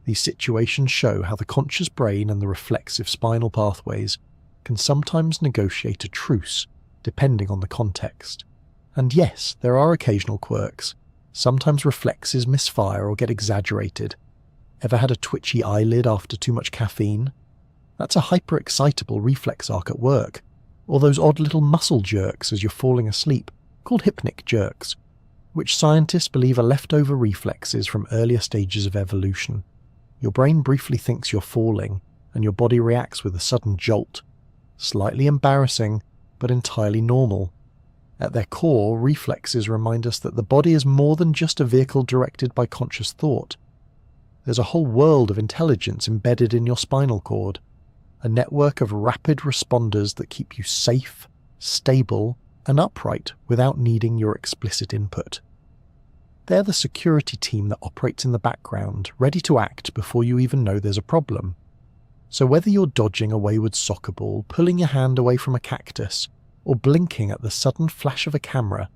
These situations show how the conscious brain and the reflexive spinal pathways can sometimes negotiate a truce, depending on the context. And yes, there are occasional quirks. Sometimes reflexes misfire or get exaggerated. Ever had a twitchy eyelid after too much caffeine? That's a hyperexcitable reflex arc at work, or those odd little muscle jerks as you're falling asleep, called hypnic jerks, which scientists believe are leftover reflexes from earlier stages of evolution. Your brain briefly thinks you're falling, and your body reacts with a sudden jolt. Slightly embarrassing, but entirely normal. At their core, reflexes remind us that the body is more than just a vehicle directed by conscious thought. There's a whole world of intelligence embedded in your spinal cord, a network of rapid responders that keep you safe, stable, and upright without needing your explicit input. They're the security team that operates in the background, ready to act before you even know there's a problem. So whether you're dodging a wayward soccer ball, pulling your hand away from a cactus, or blinking at the sudden flash of a camera,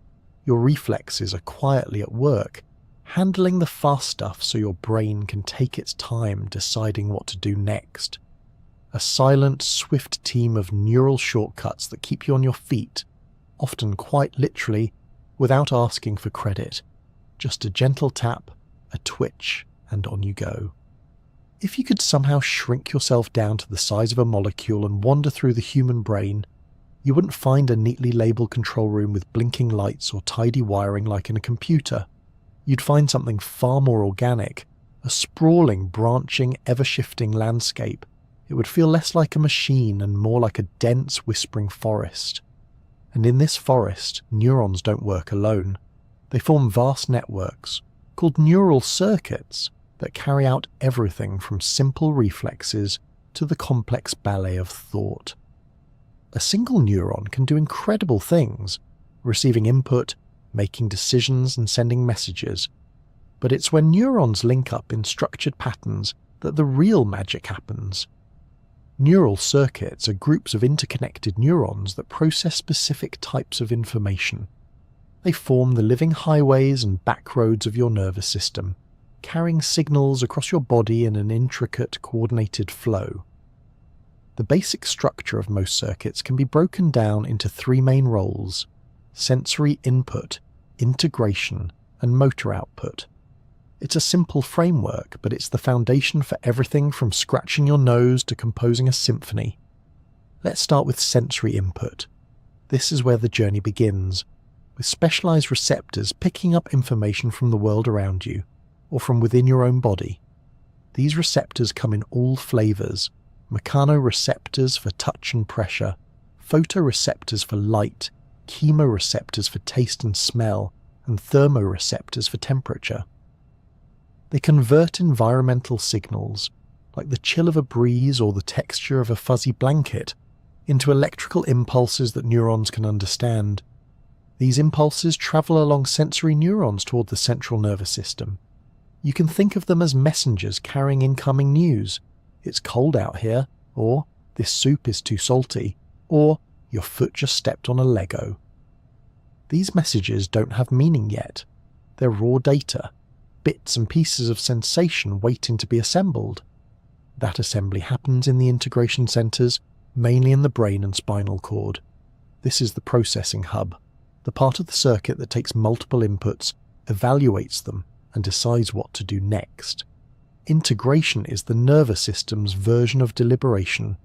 your reflexes are quietly at work, handling the fast stuff so your brain can take its time deciding what to do next. A silent, swift team of neural shortcuts that keep you on your feet, often quite literally, without asking for credit. Just a gentle tap, a twitch, and on you go. If you could somehow shrink yourself down to the size of a molecule and wander through the human brain, you wouldn't find a neatly labelled control room with blinking lights or tidy wiring like in a computer. You'd find something far more organic, a sprawling, branching, ever-shifting landscape. It would feel less like a machine and more like a dense, whispering forest. And in this forest, neurons don't work alone. They form vast networks, called neural circuits, that carry out everything from simple reflexes to the complex ballet of thought. A single neuron can do incredible things, receiving input, making decisions and sending messages. But it's when neurons link up in structured patterns that the real magic happens. Neural circuits are groups of interconnected neurons that process specific types of information. They form the living highways and backroads of your nervous system, carrying signals across your body in an intricate, coordinated flow. The basic structure of most circuits can be broken down into three main roles: sensory input, integration, and motor output. It's a simple framework, but it's the foundation for everything from scratching your nose to composing a symphony. Let's start with sensory input. This is where the journey begins, with specialized receptors picking up information from the world around you, or from within your own body. These receptors come in all flavors: mechanoreceptors for touch and pressure, photoreceptors for light, chemoreceptors for taste and smell, and thermoreceptors for temperature. They convert environmental signals, like the chill of a breeze or the texture of a fuzzy blanket, into electrical impulses that neurons can understand. These impulses travel along sensory neurons toward the central nervous system. You can think of them as messengers carrying incoming news. It's cold out here, or this soup is too salty, or your foot just stepped on a Lego. These messages don't have meaning yet. They're raw data, bits and pieces of sensation waiting to be assembled. That assembly happens in the integration centers, mainly in the brain and spinal cord. This is the processing hub, the part of the circuit that takes multiple inputs, evaluates them, and decides what to do next. Integration is the nervous system's version of deliberation.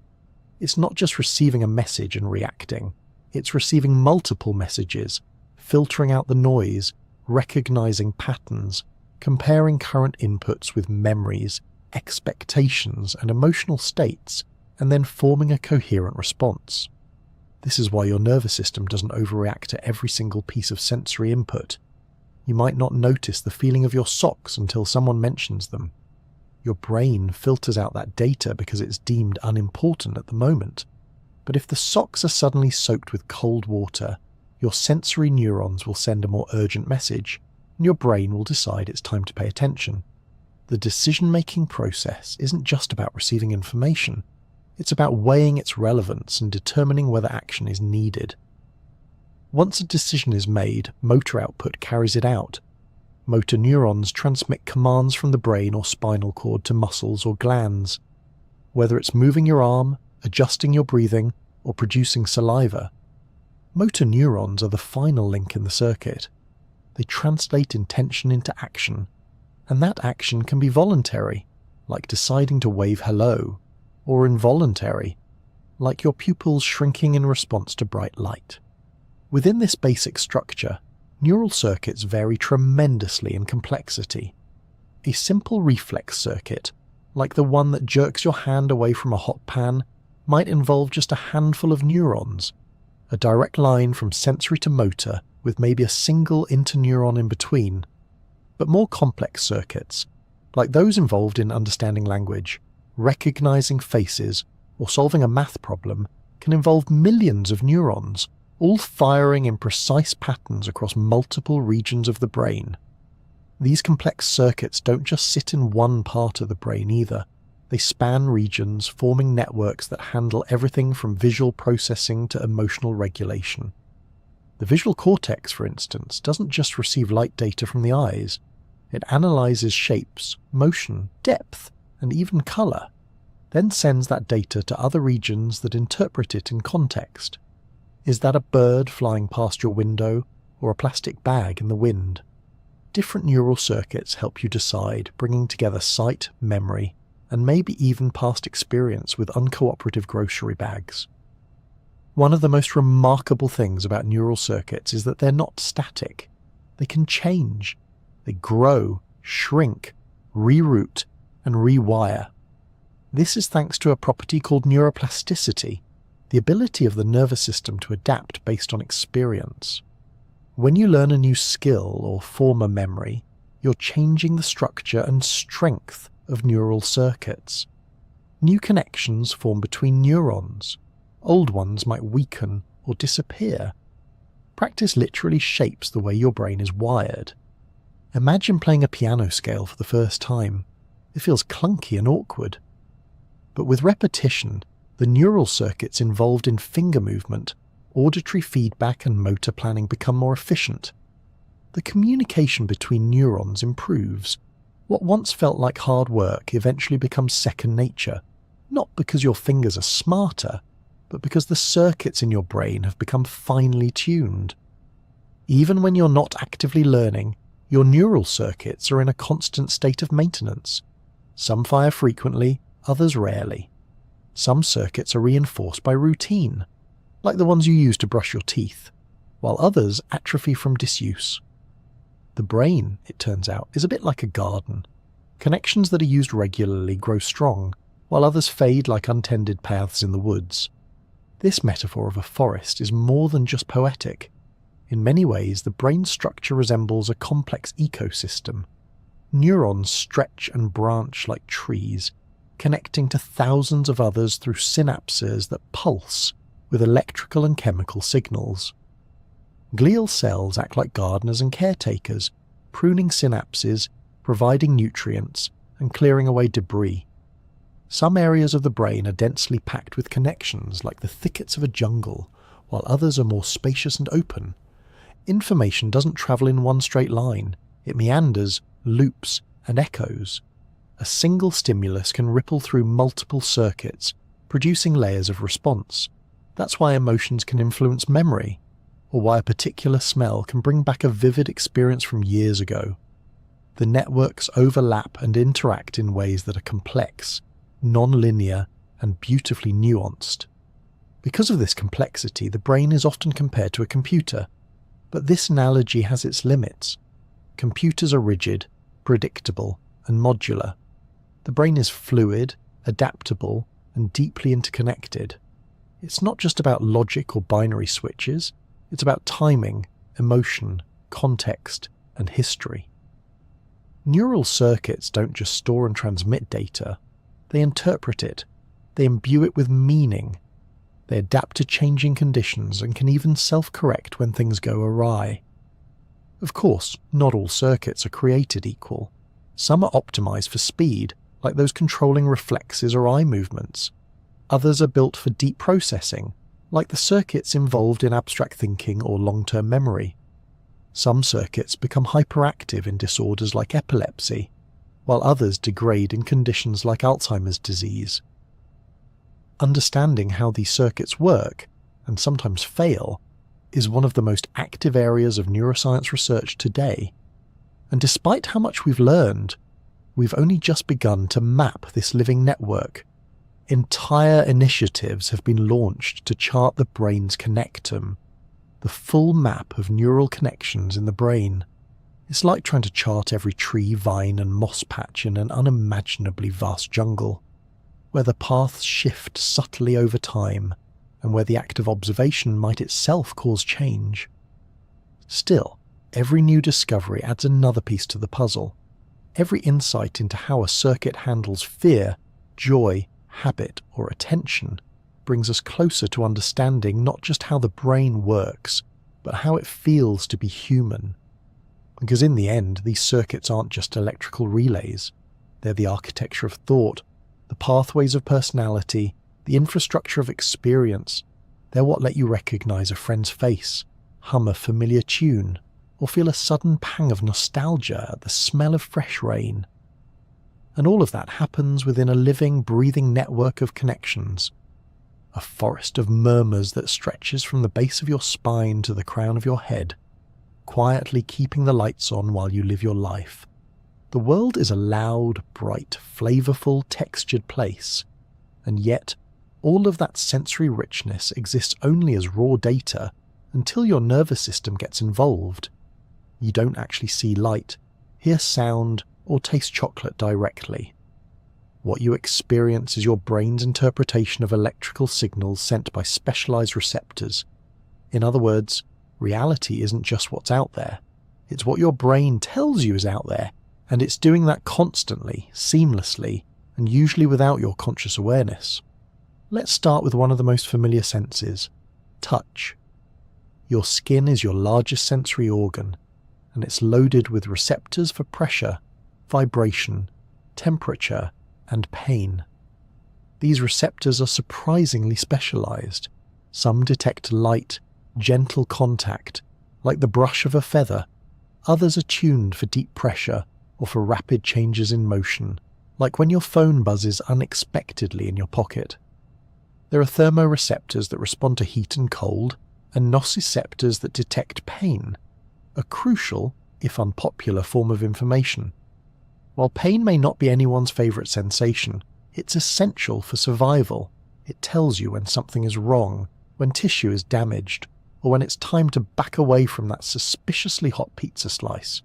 It's not just receiving a message and reacting. It's receiving multiple messages, filtering out the noise, recognizing patterns, comparing current inputs with memories, expectations, and emotional states, and then forming a coherent response. This is why your nervous system doesn't overreact to every single piece of sensory input. You might not notice the feeling of your socks until someone mentions them. Your brain filters out that data because it's deemed unimportant at the moment. But if the socks are suddenly soaked with cold water, your sensory neurons will send a more urgent message, and your brain will decide it's time to pay attention. The decision-making process isn't just about receiving information. It's about weighing its relevance and determining whether action is needed. Once a decision is made, motor output carries it out. Motor neurons transmit commands from the brain or spinal cord to muscles or glands. Whether it's moving your arm, adjusting your breathing, or producing saliva, motor neurons are the final link in the circuit. They translate intention into action, and that action can be voluntary, like deciding to wave hello, or involuntary, like your pupils shrinking in response to bright light. Within this basic structure, neural circuits vary tremendously in complexity. A simple reflex circuit, like the one that jerks your hand away from a hot pan, might involve just a handful of neurons, a direct line from sensory to motor with maybe a single interneuron in between. But more complex circuits, like those involved in understanding language, recognizing faces, or solving a math problem, can involve millions of neurons, all firing in precise patterns across multiple regions of the brain. These complex circuits don't just sit in one part of the brain either. They span regions, forming networks that handle everything from visual processing to emotional regulation. The visual cortex, for instance, doesn't just receive light data from the eyes. It analyzes shapes, motion, depth, and even color, then sends that data to other regions that interpret it in context. Is that a bird flying past your window or a plastic bag in the wind? Different neural circuits help you decide, bringing together sight, memory, and maybe even past experience with uncooperative grocery bags. One of the most remarkable things about neural circuits is that they're not static. They can change. They grow, shrink, reroute, and rewire. This is thanks to a property called neuroplasticity, the ability of the nervous system to adapt based on experience. When you learn a new skill or form a memory, you're changing the structure and strength of neural circuits. New connections form between neurons. Old ones might weaken or disappear. Practice literally shapes the way your brain is wired. Imagine playing a piano scale for the first time. It feels clunky and awkward. But with repetition, the neural circuits involved in finger movement, auditory feedback, and motor planning become more efficient. The communication between neurons improves. What once felt like hard work eventually becomes second nature, not because your fingers are smarter, but because the circuits in your brain have become finely tuned. Even when you're not actively learning, your neural circuits are in a constant state of maintenance. Some fire frequently, others rarely. Some circuits are reinforced by routine, like the ones you use to brush your teeth, while others atrophy from disuse. The brain, it turns out, is a bit like a garden. Connections that are used regularly grow strong, while others fade like untended paths in the woods. This metaphor of a forest is more than just poetic. In many ways, the brain's structure resembles a complex ecosystem. Neurons stretch and branch like trees, connecting to thousands of others through synapses that pulse with electrical and chemical signals. Glial cells act like gardeners and caretakers, pruning synapses, providing nutrients, and clearing away debris. Some areas of the brain are densely packed with connections like the thickets of a jungle, while others are more spacious and open. Information doesn't travel in one straight line. It meanders, loops, and echoes. A single stimulus can ripple through multiple circuits, producing layers of response. That's why emotions can influence memory, or why a particular smell can bring back a vivid experience from years ago. The networks overlap and interact in ways that are complex, non-linear, and beautifully nuanced. Because of this complexity, the brain is often compared to a computer, but this analogy has its limits. Computers are rigid, predictable, and modular. The brain is fluid, adaptable, and deeply interconnected. It's not just about logic or binary switches, it's about timing, emotion, context, and history. Neural circuits don't just store and transmit data, they interpret it, they imbue it with meaning, they adapt to changing conditions and can even self-correct when things go awry. Of course, not all circuits are created equal. Some are optimized for speed, like those controlling reflexes or eye movements. Others are built for deep processing, like the circuits involved in abstract thinking or long-term memory. Some circuits become hyperactive in disorders like epilepsy, while others degrade in conditions like Alzheimer's disease. Understanding how these circuits work, and sometimes fail, is one of the most active areas of neuroscience research today. And despite how much we've learned, we've only just begun to map this living network. Entire initiatives have been launched to chart the brain's connectome, the full map of neural connections in the brain. It's like trying to chart every tree, vine, and moss patch in an unimaginably vast jungle, where the paths shift subtly over time, and where the act of observation might itself cause change. Still, every new discovery adds another piece to the puzzle. Every insight into how a circuit handles fear, joy, habit, or attention brings us closer to understanding not just how the brain works, but how it feels to be human. Because in the end, these circuits aren't just electrical relays. They're the architecture of thought, the pathways of personality, the infrastructure of experience. They're what let you recognize a friend's face, hum a familiar tune, or feel a sudden pang of nostalgia at the smell of fresh rain. And all of that happens within a living, breathing network of connections. A forest of murmurs that stretches from the base of your spine to the crown of your head, quietly keeping the lights on while you live your life. The world is a loud, bright, flavorful, textured place, and yet all of that sensory richness exists only as raw data until your nervous system gets involved. You don't actually see light, hear sound, or taste chocolate directly. What you experience is your brain's interpretation of electrical signals sent by specialized receptors. In other words, reality isn't just what's out there, it's what your brain tells you is out there, and it's doing that constantly, seamlessly, and usually without your conscious awareness. Let's start with one of the most familiar senses, touch. Your skin is your largest sensory organ, and it's loaded with receptors for pressure, vibration, temperature, and pain. These receptors are surprisingly specialized. Some detect light, gentle contact, like the brush of a feather. Others are tuned for deep pressure or for rapid changes in motion, like when your phone buzzes unexpectedly in your pocket. There are thermoreceptors that respond to heat and cold, and nociceptors that detect pain, a crucial, if unpopular, form of information. While pain may not be anyone's favourite sensation, it's essential for survival. It tells you when something is wrong, when tissue is damaged, or when it's time to back away from that suspiciously hot pizza slice.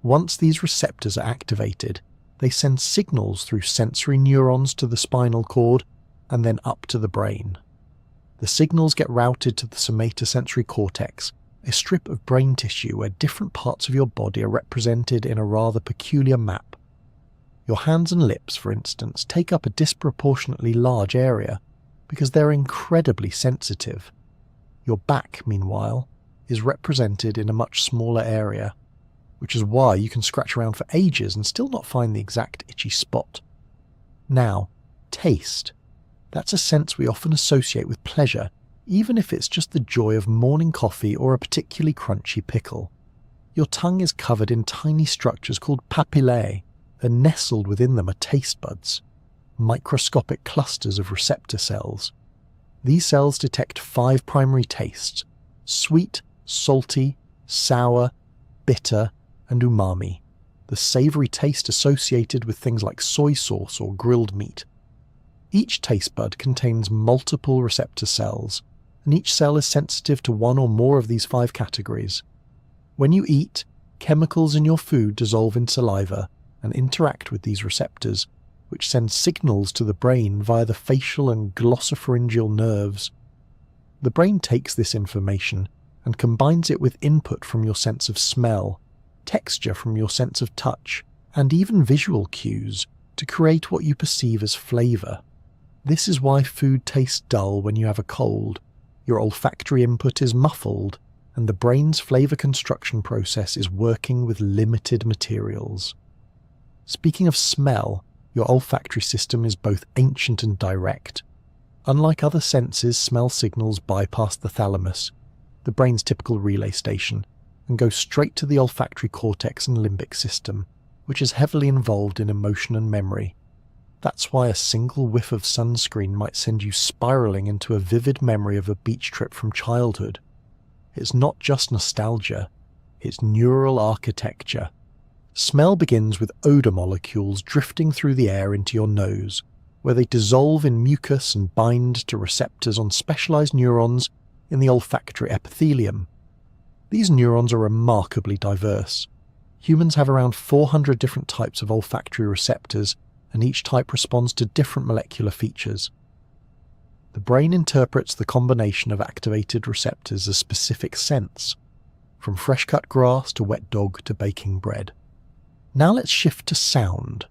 Once these receptors are activated, they send signals through sensory neurons to the spinal cord and then up to the brain. The signals get routed to the somatosensory cortex, a strip of brain tissue where different parts of your body are represented in a rather peculiar map. Your hands and lips, for instance, take up a disproportionately large area because they're incredibly sensitive. Your back, meanwhile, is represented in a much smaller area, which is why you can scratch around for ages and still not find the exact itchy spot. Now, taste. That's a sense we often associate with pleasure, even if it's just the joy of morning coffee or a particularly crunchy pickle. Your tongue is covered in tiny structures called papillae, and nestled within them are taste buds, microscopic clusters of receptor cells. These cells detect 5 primary tastes: sweet, salty, sour, bitter, and umami, the savoury taste associated with things like soy sauce or grilled meat. Each taste bud contains multiple receptor cells, and each cell is sensitive to one or more of these 5 categories. When you eat, chemicals in your food dissolve in saliva and interact with these receptors, which send signals to the brain via the facial and glossopharyngeal nerves. The brain takes this information and combines it with input from your sense of smell, texture from your sense of touch, and even visual cues to create what you perceive as flavour. This is why food tastes dull when you have a cold. Your olfactory input is muffled, and the brain's flavour construction process is working with limited materials. Speaking of smell, your olfactory system is both ancient and direct. Unlike other senses, smell signals bypass the thalamus, the brain's typical relay station, and go straight to the olfactory cortex and limbic system, which is heavily involved in emotion and memory. That's why a single whiff of sunscreen might send you spiralling into a vivid memory of a beach trip from childhood. It's not just nostalgia, it's neural architecture. Smell begins with odour molecules drifting through the air into your nose, where they dissolve in mucus and bind to receptors on specialised neurons in the olfactory epithelium. These neurons are remarkably diverse. Humans have around 400 different types of olfactory receptors, and each type responds to different molecular features. The brain interprets the combination of activated receptors as specific scents, from fresh-cut grass to wet dog to baking bread. Now let's shift to sound.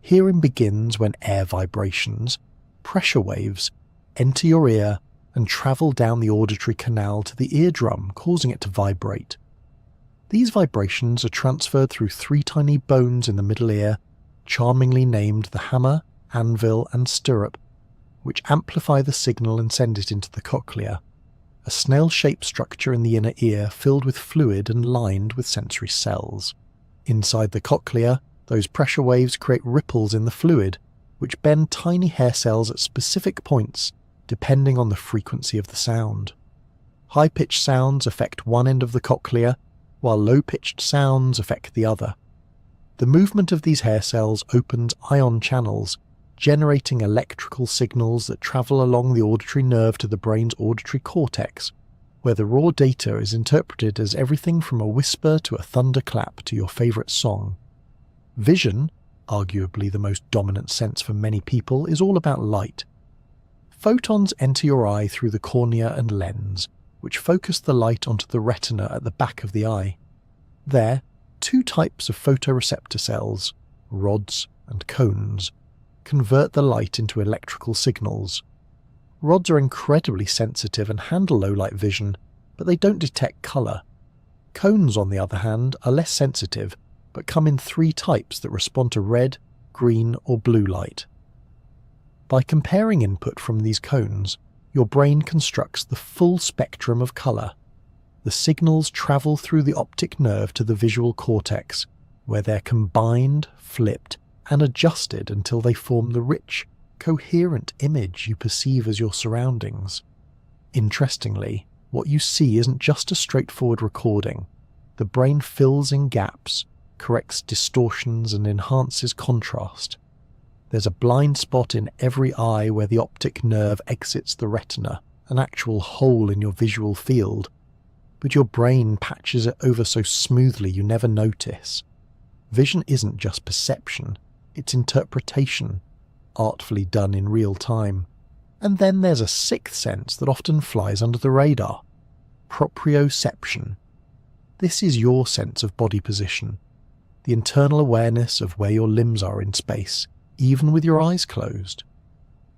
Hearing begins when air vibrations, pressure waves, enter your ear and travel down the auditory canal to the eardrum, causing it to vibrate. These vibrations are transferred through 3 tiny bones in the middle ear, charmingly named the hammer, anvil, and stirrup, which amplify the signal and send it into the cochlea. a snail-shaped structure in the inner ear filled with fluid and lined with sensory cells. Inside the cochlea, those pressure waves create ripples in the fluid, which bend tiny hair cells at specific points depending on the frequency of the sound. High-pitched sounds affect one end of the cochlea, while low-pitched sounds affect the other. The movement of these hair cells opens ion channels, generating electrical signals that travel along the auditory nerve to the brain's auditory cortex, where the raw data is interpreted as everything from a whisper to a thunderclap to your favourite song. Vision, arguably the most dominant sense for many people, is all about light. Photons enter your eye through the cornea and lens, which focus the light onto the retina at the back of the eye. There, two types of photoreceptor cells, rods and cones, convert the light into electrical signals. Rods are incredibly sensitive and handle low-light vision, but they don't detect colour. Cones, on the other hand, are less sensitive, but come in three types that respond to red, green or blue light. By comparing input from these cones, your brain constructs the full spectrum of colour. The signals travel through the optic nerve to the visual cortex, where they're combined, flipped, and adjusted until they form the rich, coherent image you perceive as your surroundings. Interestingly, what you see isn't just a straightforward recording. The brain fills in gaps, corrects distortions, and enhances contrast. There's a blind spot in every eye where the optic nerve exits the retina, an actual hole in your visual field, but your brain patches it over so smoothly you never notice. Vision isn't just perception, it's interpretation, artfully done in real time. And then there's a sixth sense that often flies under the radar: proprioception. This is your sense of body position, the internal awareness of where your limbs are in space, even with your eyes closed.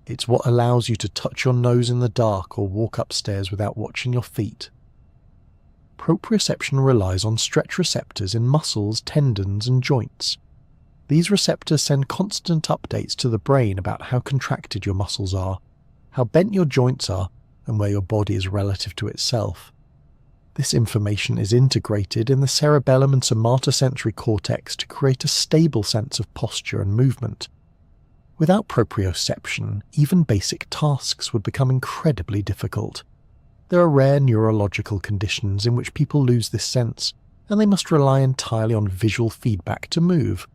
It's what allows you to touch your nose in the dark or walk upstairs without watching your feet. Proprioception relies on stretch receptors in muscles, tendons, and joints. These receptors send constant updates to the brain about how contracted your muscles are, how bent your joints are, and where your body is relative to itself. This information is integrated in the cerebellum and somatosensory cortex to create a stable sense of posture and movement. Without proprioception, even basic tasks would become incredibly difficult. There are rare neurological conditions in which people lose this sense, and they must rely entirely on visual feedback to move,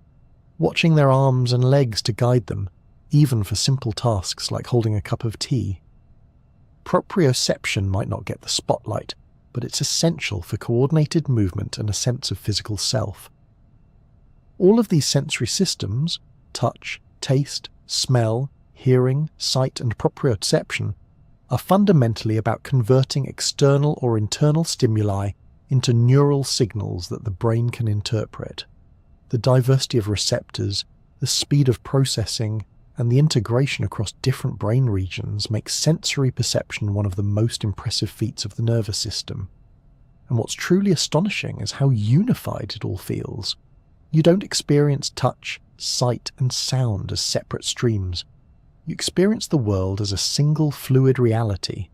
watching their arms and legs to guide them, even for simple tasks like holding a cup of tea. Proprioception might not get the spotlight, but it's essential for coordinated movement and a sense of physical self. All of these sensory systems, touch, taste, smell, hearing, sight, and proprioception, are fundamentally about converting external or internal stimuli into neural signals that the brain can interpret. The diversity of receptors, the speed of processing, and the integration across different brain regions makes sensory perception one of the most impressive feats of the nervous system. And what's truly astonishing is how unified it all feels. You don't experience touch, sight, and sound as separate streams. You experience the world as a single fluid reality.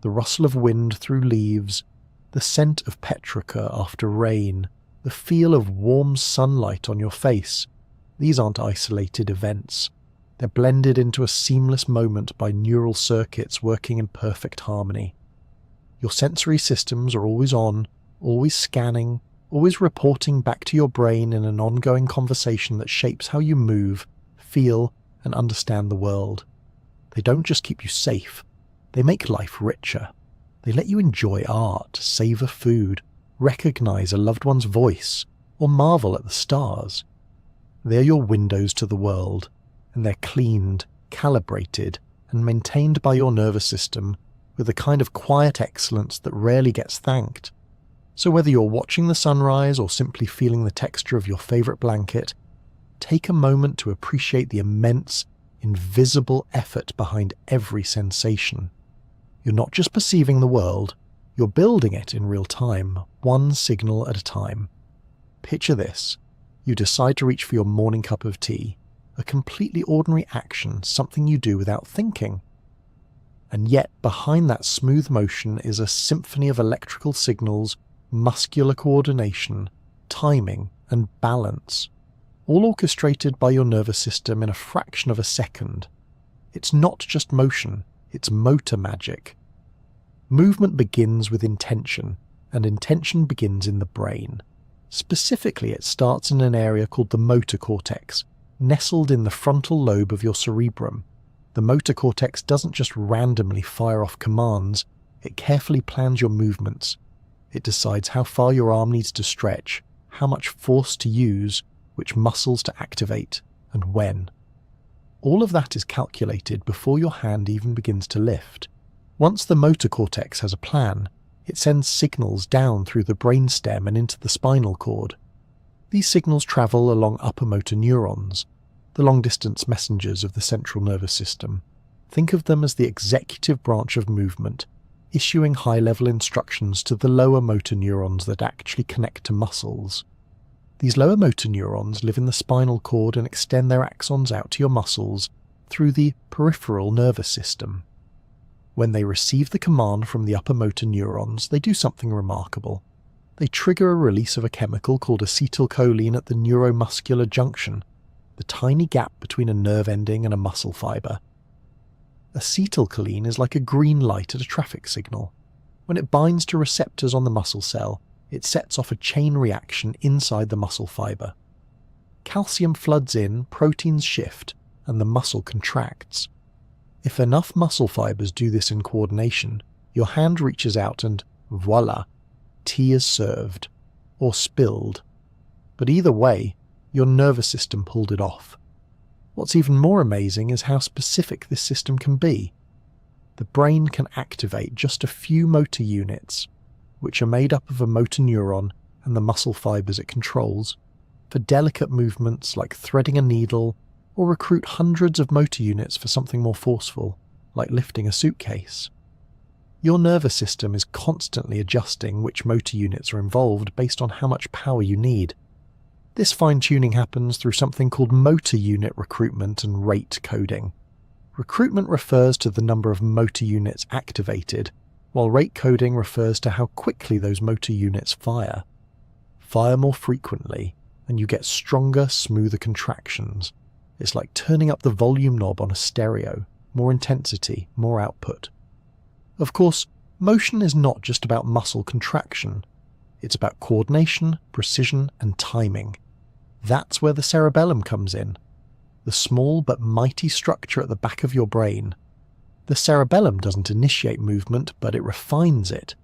The rustle of wind through leaves, the scent of petrichor after rain, the feel of warm sunlight on your face. These aren't isolated events. They're blended into a seamless moment by neural circuits working in perfect harmony. Your sensory systems are always on, always scanning, always reporting back to your brain in an ongoing conversation that shapes how you move, feel, and understand the world. They don't just keep you safe, they make life richer. They let you enjoy art, savour food, recognise a loved one's voice, or marvel at the stars. They're your windows to the world, and they're cleaned, calibrated, and maintained by your nervous system with a kind of quiet excellence that rarely gets thanked. So whether you're watching the sunrise or simply feeling the texture of your favourite blanket, take a moment to appreciate the immense, invisible effort behind every sensation. You're not just perceiving the world, you're building it in real time, one signal at a time. Picture this. You decide to reach for your morning cup of tea, a completely ordinary action, something you do without thinking. And yet behind that smooth motion is a symphony of electrical signals, muscular coordination, timing, and balance, all orchestrated by your nervous system in a fraction of a second. It's not just motion, it's motor magic. Movement begins with intention, and intention begins in the brain. Specifically, it starts in an area called the motor cortex, nestled in the frontal lobe of your cerebrum. The motor cortex doesn't just randomly fire off commands, it carefully plans your movements. It decides how far your arm needs to stretch, how much force to use, which muscles to activate, and when. All of that is calculated before your hand even begins to lift. Once the motor cortex has a plan, it sends signals down through the brainstem and into the spinal cord. These signals travel along upper motor neurons, the long-distance messengers of the central nervous system. Think of them as the executive branch of movement, issuing high-level instructions to the lower motor neurons that actually connect to muscles. These lower motor neurons live in the spinal cord and extend their axons out to your muscles through the peripheral nervous system. When they receive the command from the upper motor neurons, they do something remarkable. They trigger a release of a chemical called acetylcholine at the neuromuscular junction, the tiny gap between a nerve ending and a muscle fibre. Acetylcholine is like a green light at a traffic signal. When it binds to receptors on the muscle cell, it sets off a chain reaction inside the muscle fibre. Calcium floods in, proteins shift, and the muscle contracts. If enough muscle fibres do this in coordination, your hand reaches out and voila, tea is served, or spilled. But either way, your nervous system pulled it off. What's even more amazing is how specific this system can be. The brain can activate just a few motor units, which are made up of a motor neuron and the muscle fibres it controls, for delicate movements like threading a needle, or recruit hundreds of motor units for something more forceful, like lifting a suitcase. Your nervous system is constantly adjusting which motor units are involved based on how much power you need. This fine-tuning happens through something called motor unit recruitment and rate coding. Recruitment refers to the number of motor units activated, while rate coding refers to how quickly those motor units fire. Fire more frequently, and you get stronger, smoother contractions. It's like turning up the volume knob on a stereo, more intensity, more output. Of course, motion is not just about muscle contraction. It's about coordination, precision, and timing. That's where the cerebellum comes in, the small but mighty structure at the back of your brain. The cerebellum doesn't initiate movement, but it refines it.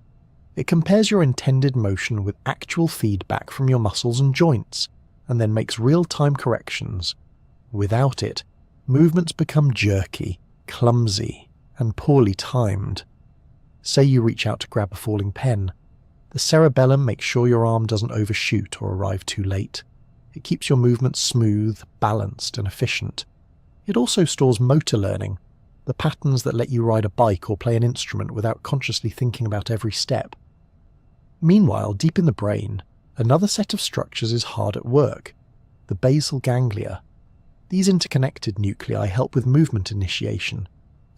It compares your intended motion with actual feedback from your muscles and joints, and then makes real-time corrections. Without it, movements become jerky, clumsy, and poorly timed. Say you reach out to grab a falling pen. The cerebellum makes sure your arm doesn't overshoot or arrive too late. It keeps your movements smooth, balanced, and efficient. It also stores motor learning, the patterns that let you ride a bike or play an instrument without consciously thinking about every step. Meanwhile, deep in the brain, another set of structures is hard at work, the basal ganglia. These interconnected nuclei help with movement initiation,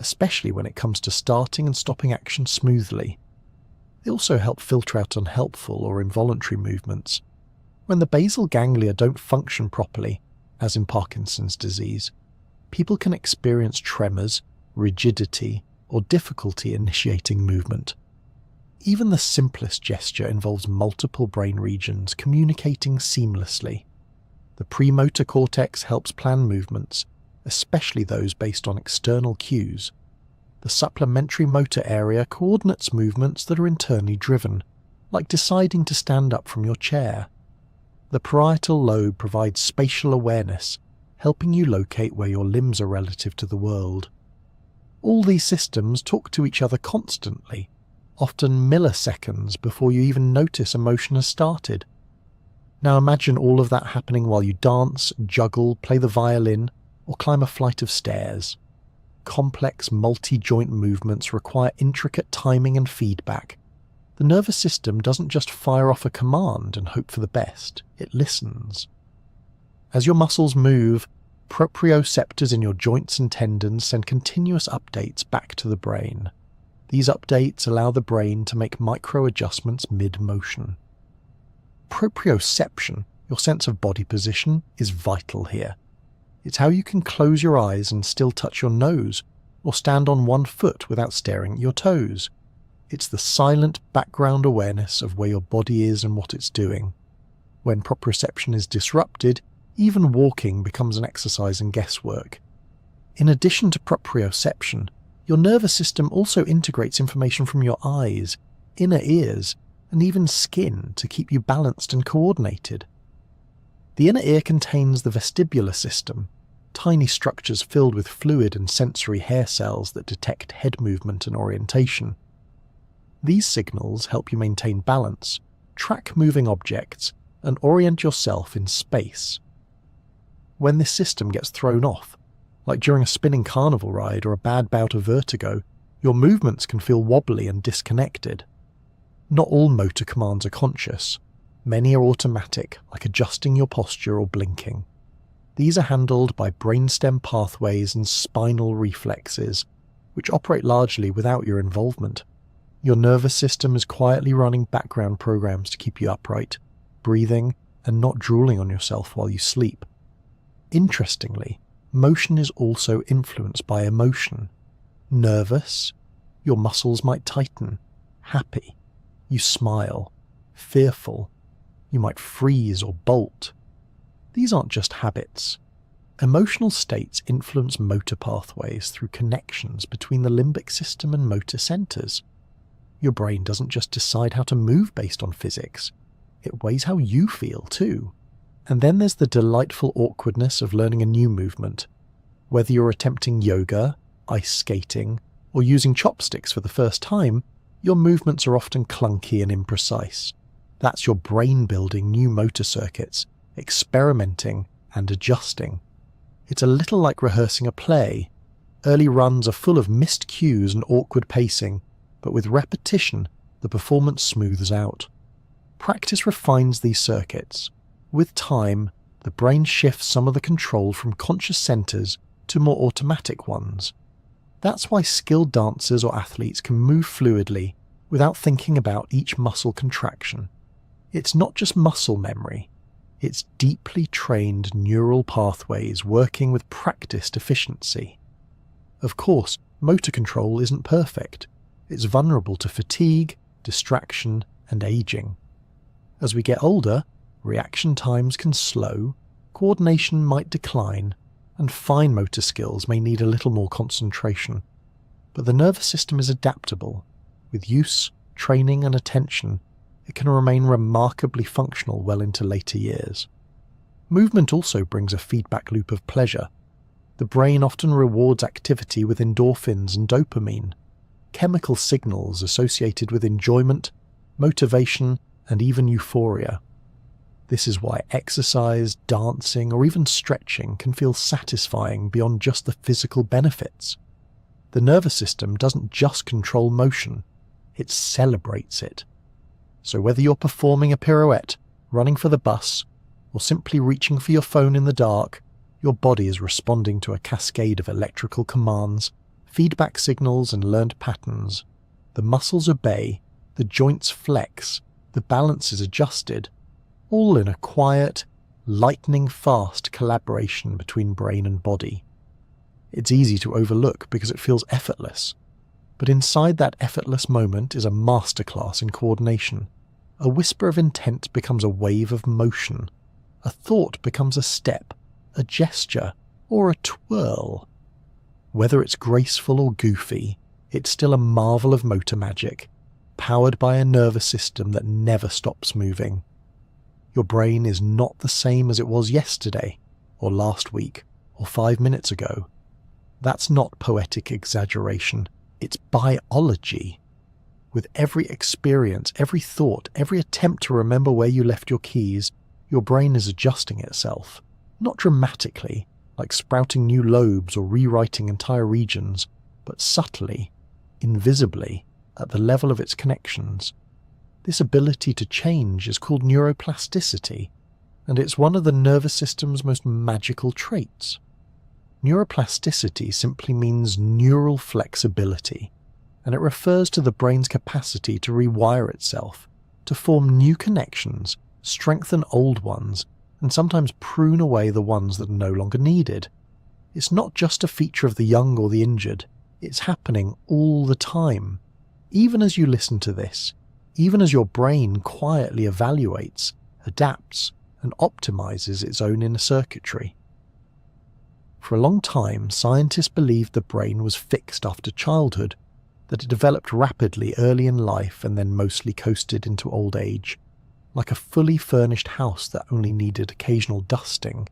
especially when it comes to starting and stopping action smoothly. They also help filter out unhelpful or involuntary movements. When the basal ganglia don't function properly, as in Parkinson's disease, people can experience tremors, rigidity, or difficulty initiating movement. Even the simplest gesture involves multiple brain regions communicating seamlessly. The premotor cortex helps plan movements, especially those based on external cues. The supplementary motor area coordinates movements that are internally driven, like deciding to stand up from your chair. The parietal lobe provides spatial awareness, helping you locate where your limbs are relative to the world. All these systems talk to each other constantly, often milliseconds before you even notice a motion has started. Now imagine all of that happening while you dance, juggle, play the violin, or climb a flight of stairs. Complex multi-joint movements require intricate timing and feedback. The nervous system doesn't just fire off a command and hope for the best, it listens. As your muscles move, Proprioceptors in your joints and tendons send continuous updates back to the brain. These updates allow the brain to make micro-adjustments mid-motion. Proprioception, your sense of body position, is vital here. It's how you can close your eyes and still touch your nose, or stand on one foot without staring at your toes. It's the silent background awareness of where your body is and what it's doing. When proprioception is disrupted, even walking becomes an exercise in guesswork. In addition to proprioception, your nervous system also integrates information from your eyes, inner ears, and even skin to keep you balanced and coordinated. The inner ear contains the vestibular system, tiny structures filled with fluid and sensory hair cells that detect head movement and orientation. These signals help you maintain balance, track moving objects, and orient yourself in space. When this system gets thrown off, like during a spinning carnival ride or a bad bout of vertigo, your movements can feel wobbly and disconnected. Not all motor commands are conscious. Many are automatic, like adjusting your posture or blinking. These are handled by brainstem pathways and spinal reflexes, which operate largely without your involvement. Your nervous system is quietly running background programs to keep you upright, breathing, and not drooling on yourself while you sleep. Interestingly, motion is also influenced by emotion. Nervous, your muscles might tighten. Happy, you smile. Fearful, you might freeze or bolt. These aren't just habits. Emotional states influence motor pathways through connections between the limbic system and motor centers. Your brain doesn't just decide how to move based on physics. It weighs how you feel too. And then there's the delightful awkwardness of learning a new movement. Whether you're attempting yoga, ice skating, or using chopsticks for the first time, your movements are often clunky and imprecise. That's your brain building new motor circuits, experimenting and adjusting. It's a little like rehearsing a play. Early runs are full of missed cues and awkward pacing, but with repetition, the performance smooths out. Practice refines these circuits. With time, the brain shifts some of the control from conscious centers to more automatic ones. That's why skilled dancers or athletes can move fluidly without thinking about each muscle contraction. It's not just muscle memory. It's deeply trained neural pathways working with practiced efficiency. Of course, motor control isn't perfect. It's vulnerable to fatigue, distraction, and aging. As we get older, reaction times can slow, coordination might decline, and fine motor skills may need a little more concentration. But the nervous system is adaptable. With use, training, and attention, it can remain remarkably functional well into later years. Movement also brings a feedback loop of pleasure. The brain often rewards activity with endorphins and dopamine, chemical signals associated with enjoyment, motivation, and even euphoria. This is why exercise, dancing, or even stretching can feel satisfying beyond just the physical benefits. The nervous system doesn't just control motion, it celebrates it. So whether you're performing a pirouette, running for the bus, or simply reaching for your phone in the dark, your body is responding to a cascade of electrical commands, feedback signals, and learned patterns. The muscles obey, the joints flex, the balance is adjusted, all in a quiet, lightning-fast collaboration between brain and body. It's easy to overlook because it feels effortless, but inside that effortless moment is a masterclass in coordination. A whisper of intent becomes a wave of motion. A thought becomes a step, a gesture, or a twirl. Whether it's graceful or goofy, it's still a marvel of motor magic, powered by a nervous system that never stops moving. Your brain is not the same as it was yesterday, or last week, or 5 minutes ago. That's not poetic exaggeration, it's biology. With every experience, every thought, every attempt to remember where you left your keys, your brain is adjusting itself. Not dramatically, like sprouting new lobes or rewriting entire regions, but subtly, invisibly, at the level of its connections. This ability to change is called neuroplasticity, and it's one of the nervous system's most magical traits. Neuroplasticity simply means neural flexibility, and it refers to the brain's capacity to rewire itself, to form new connections, strengthen old ones, and sometimes prune away the ones that are no longer needed. It's not just a feature of the young or the injured, it's happening all the time. Even as you listen to this, even as your brain quietly evaluates, adapts, and optimizes its own inner circuitry. For a long time, scientists believed the brain was fixed after childhood, that it developed rapidly early in life and then mostly coasted into old age, like a fully furnished house that only needed occasional dusting.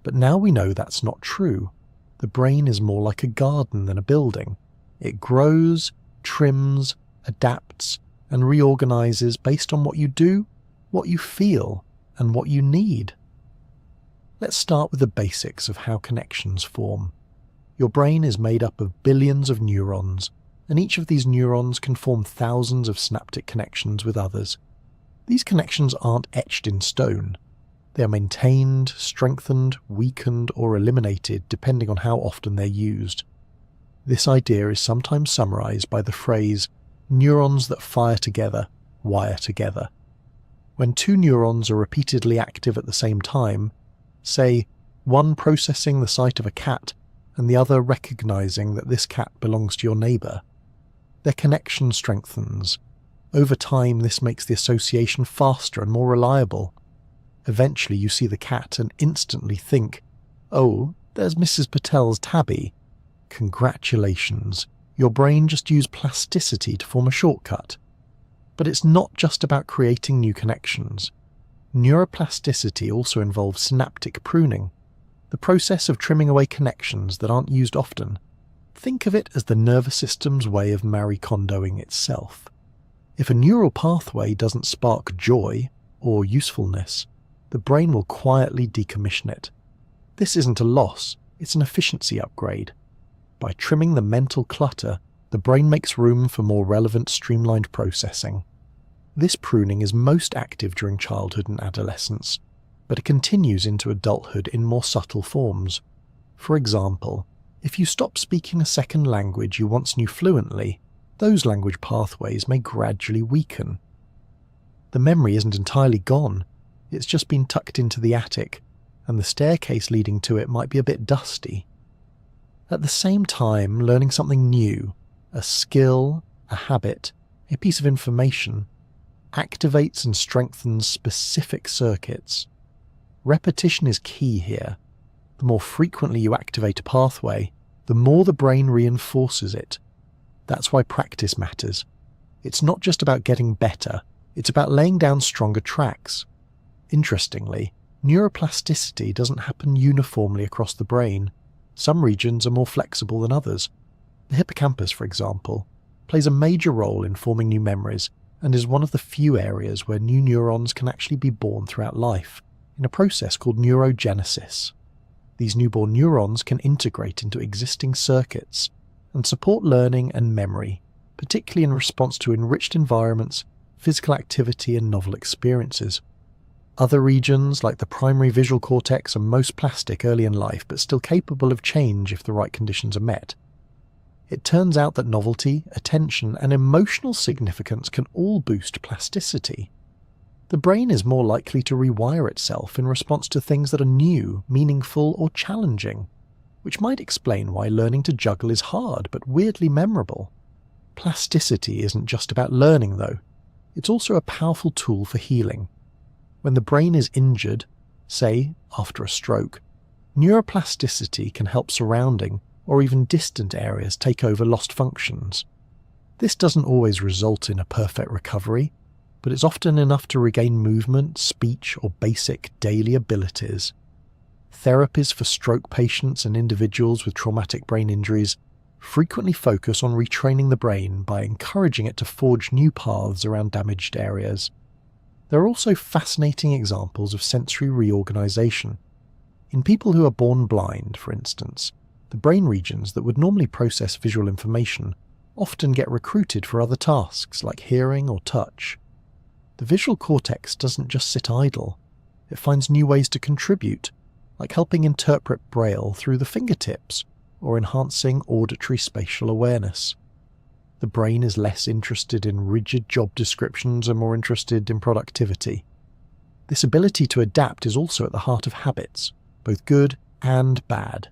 But now we know that's not true. The brain is more like a garden than a building. It grows, trims, adapts, and reorganizes based on what you do, what you feel, and what you need. Let's start with the basics of how connections form. Your brain is made up of billions of neurons, and each of these neurons can form thousands of synaptic connections with others. These connections aren't etched in stone. They are maintained, strengthened, weakened, or eliminated depending on how often they're used. This idea is sometimes summarized by the phrase, neurons that fire together, wire together. When two neurons are repeatedly active at the same time, say, one processing the sight of a cat and the other recognizing that this cat belongs to your neighbor, their connection strengthens. Over time, this makes the association faster and more reliable. Eventually, you see the cat and instantly think, oh, there's Mrs. Patel's tabby. Congratulations, your brain just used plasticity to form a shortcut. But it's not just about creating new connections. Neuroplasticity also involves synaptic pruning, the process of trimming away connections that aren't used often. Think of it as the nervous system's way of Marie Kondoing itself. If a neural pathway doesn't spark joy or usefulness, the brain will quietly decommission it. This isn't a loss, it's an efficiency upgrade. By trimming the mental clutter, the brain makes room for more relevant, streamlined processing. This pruning is most active during childhood and adolescence, but it continues into adulthood in more subtle forms. For example, if you stop speaking a second language you once knew fluently, those language pathways may gradually weaken. The memory isn't entirely gone, it's just been tucked into the attic, and the staircase leading to it might be a bit dusty. At the same time, learning something new, a skill, a habit, a piece of information, activates and strengthens specific circuits. Repetition is key here. The more frequently you activate a pathway, the more the brain reinforces it. That's why practice matters. It's not just about getting better, it's about laying down stronger tracks. Interestingly, neuroplasticity doesn't happen uniformly across the brain. Some regions are more flexible than others. The hippocampus, for example, plays a major role in forming new memories and is one of the few areas where new neurons can actually be born throughout life, in a process called neurogenesis. These newborn neurons can integrate into existing circuits and support learning and memory, particularly in response to enriched environments, physical activity, and novel experiences. Other regions, like the primary visual cortex, are most plastic early in life but still capable of change if the right conditions are met. It turns out that novelty, attention, and emotional significance can all boost plasticity. The brain is more likely to rewire itself in response to things that are new, meaningful, or challenging, which might explain why learning to juggle is hard but weirdly memorable. Plasticity isn't just about learning, though. It's also a powerful tool for healing. When the brain is injured, say, after a stroke, neuroplasticity can help surrounding or even distant areas take over lost functions. This doesn't always result in a perfect recovery, but it's often enough to regain movement, speech, or basic daily abilities. Therapies for stroke patients and individuals with traumatic brain injuries frequently focus on retraining the brain by encouraging it to forge new paths around damaged areas. There are also fascinating examples of sensory reorganization. In people who are born blind, for instance, the brain regions that would normally process visual information often get recruited for other tasks like hearing or touch. The visual cortex doesn't just sit idle, it finds new ways to contribute, like helping interpret Braille through the fingertips or enhancing auditory spatial awareness. The brain is less interested in rigid job descriptions and more interested in productivity. This ability to adapt is also at the heart of habits, both good and bad.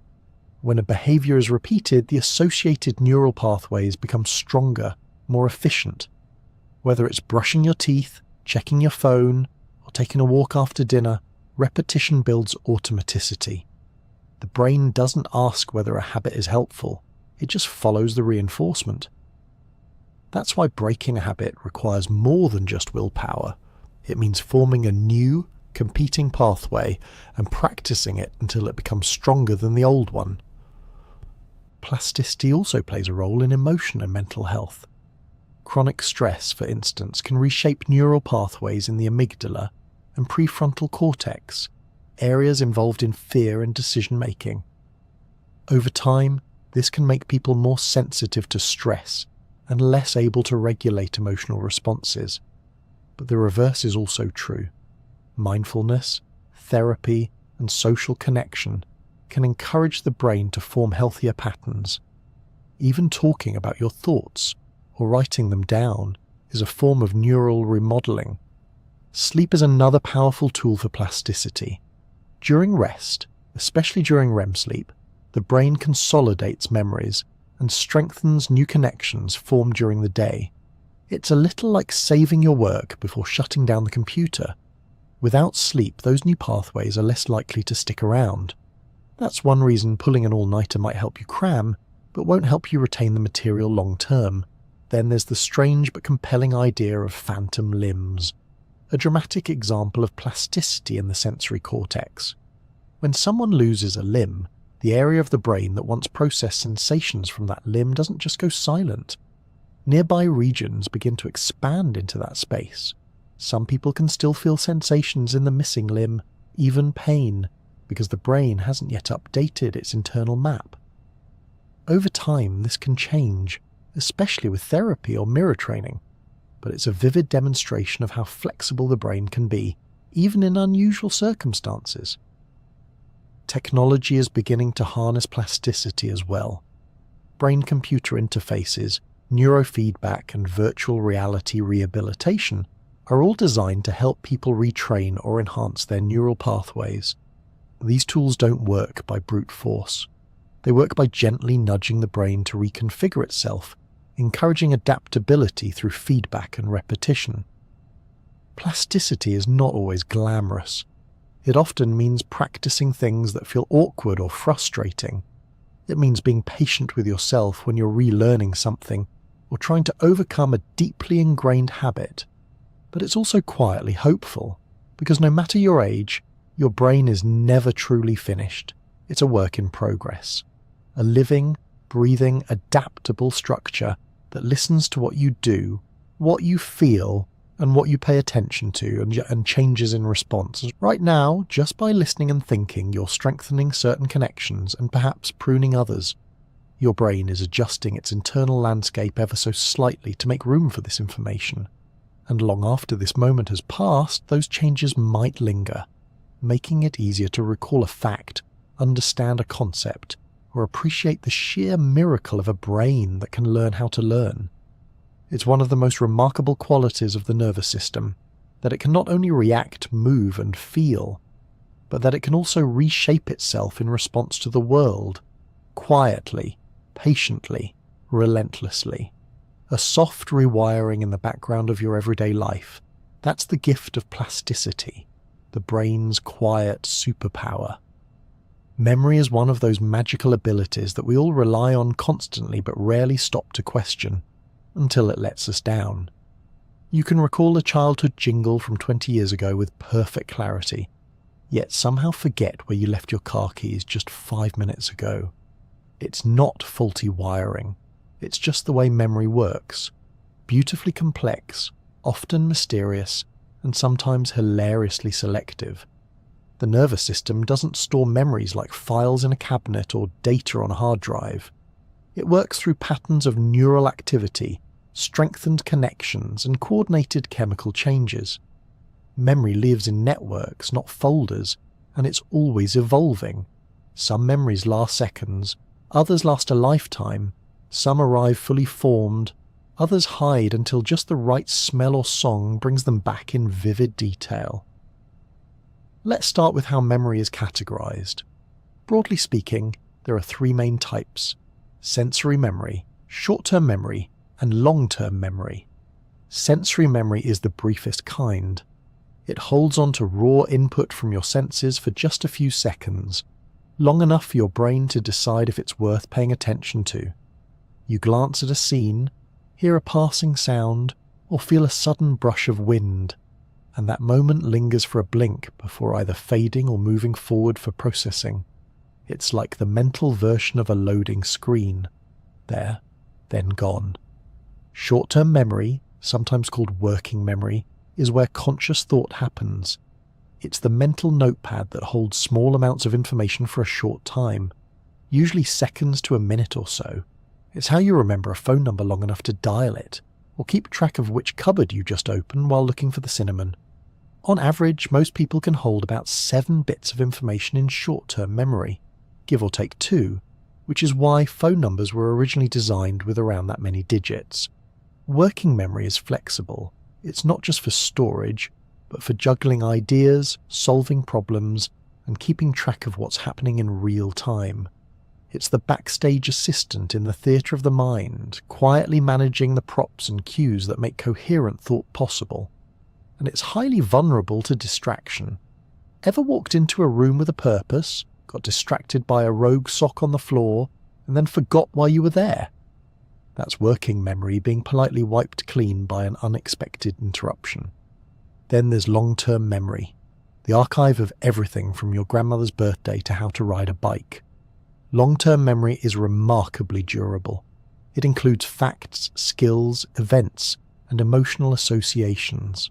When a behavior is repeated, the associated neural pathways become stronger, more efficient. Whether it's brushing your teeth, checking your phone, or taking a walk after dinner, repetition builds automaticity. The brain doesn't ask whether a habit is helpful, it just follows the reinforcement. That's why breaking a habit requires more than just willpower. It means forming a new, competing pathway and practicing it until it becomes stronger than the old one. Plasticity also plays a role in emotion and mental health. Chronic stress, for instance, can reshape neural pathways in the amygdala and prefrontal cortex, areas involved in fear and decision-making. Over time, this can make people more sensitive to stress and less able to regulate emotional responses. But the reverse is also true. Mindfulness, therapy, and social connection can encourage the brain to form healthier patterns. Even talking about your thoughts or writing them down is a form of neural remodeling. Sleep is another powerful tool for plasticity. During rest, especially during REM sleep, the brain consolidates memories and strengthens new connections formed during the day. It's a little like saving your work before shutting down the computer. Without sleep, those new pathways are less likely to stick around. That's one reason pulling an all-nighter might help you cram, but won't help you retain the material long-term. Then there's the strange but compelling idea of phantom limbs, a dramatic example of plasticity in the sensory cortex. When someone loses a limb, the area of the brain that once processed sensations from that limb doesn't just go silent. Nearby regions begin to expand into that space. Some people can still feel sensations in the missing limb, even pain, because the brain hasn't yet updated its internal map. Over time, this can change, especially with therapy or mirror training, but it's a vivid demonstration of how flexible the brain can be, even in unusual circumstances. Technology is beginning to harness plasticity as well. Brain-computer interfaces, neurofeedback, and virtual reality rehabilitation are all designed to help people retrain or enhance their neural pathways. These tools don't work by brute force. They work by gently nudging the brain to reconfigure itself, encouraging adaptability through feedback and repetition. Plasticity is not always glamorous. It often means practicing things that feel awkward or frustrating. It means being patient with yourself when you're relearning something or trying to overcome a deeply ingrained habit. But it's also quietly hopeful, because no matter your age, your brain is never truly finished. It's a work in progress. A living, breathing, adaptable structure that listens to what you do, what you feel, and what you pay attention to, and changes in response. Right now, just by listening and thinking, you're strengthening certain connections and perhaps pruning others. Your brain is adjusting its internal landscape ever so slightly to make room for this information. And long after this moment has passed, those changes might linger, making it easier to recall a fact, understand a concept, or appreciate the sheer miracle of a brain that can learn how to learn. It's one of the most remarkable qualities of the nervous system, that it can not only react, move, and feel, but that it can also reshape itself in response to the world, quietly, patiently, relentlessly. A soft rewiring in the background of your everyday life. That's the gift of plasticity, the brain's quiet superpower. Memory is one of those magical abilities that we all rely on constantly but rarely stop to question, until it lets us down. You can recall a childhood jingle from 20 years ago with perfect clarity, yet somehow forget where you left your car keys just 5 minutes ago. It's not faulty wiring. It's just the way memory works. Beautifully complex, often mysterious, and sometimes hilariously selective. The nervous system doesn't store memories like files in a cabinet or data on a hard drive. It works through patterns of neural activity, strengthened connections, and coordinated chemical changes. Memory lives in networks, not folders, and it's always evolving. Some memories last seconds, others last a lifetime, some arrive fully formed, others hide until just the right smell or song brings them back in vivid detail. Let's start with how memory is categorized. Broadly speaking, there are three main types: sensory memory, short-term memory, and long-term memory. Sensory memory is the briefest kind. It holds on to raw input from your senses for just a few seconds, long enough for your brain to decide if it's worth paying attention to. You glance at a scene, hear a passing sound, or feel a sudden brush of wind, and that moment lingers for a blink before either fading or moving forward for processing. It's like the mental version of a loading screen. There, then gone. Short-term memory, sometimes called working memory, is where conscious thought happens. It's the mental notepad that holds small amounts of information for a short time, usually seconds to a minute or so. It's how you remember a phone number long enough to dial it, or keep track of which cupboard you just opened while looking for the cinnamon. On average, most people can hold about 7 bits of information in short-term memory, give or take 2, which is why phone numbers were originally designed with around that many digits. Working memory is flexible. It's not just for storage, but for juggling ideas, solving problems, and keeping track of what's happening in real time. It's the backstage assistant in the theatre of the mind, quietly managing the props and cues that make coherent thought possible. And it's highly vulnerable to distraction. Ever walked into a room with a purpose, got distracted by a rogue sock on the floor, and then forgot why you were there? That's working memory being politely wiped clean by an unexpected interruption. Then there's long-term memory, the archive of everything from your grandmother's birthday to how to ride a bike. Long-term memory is remarkably durable. It includes facts, skills, events, and emotional associations.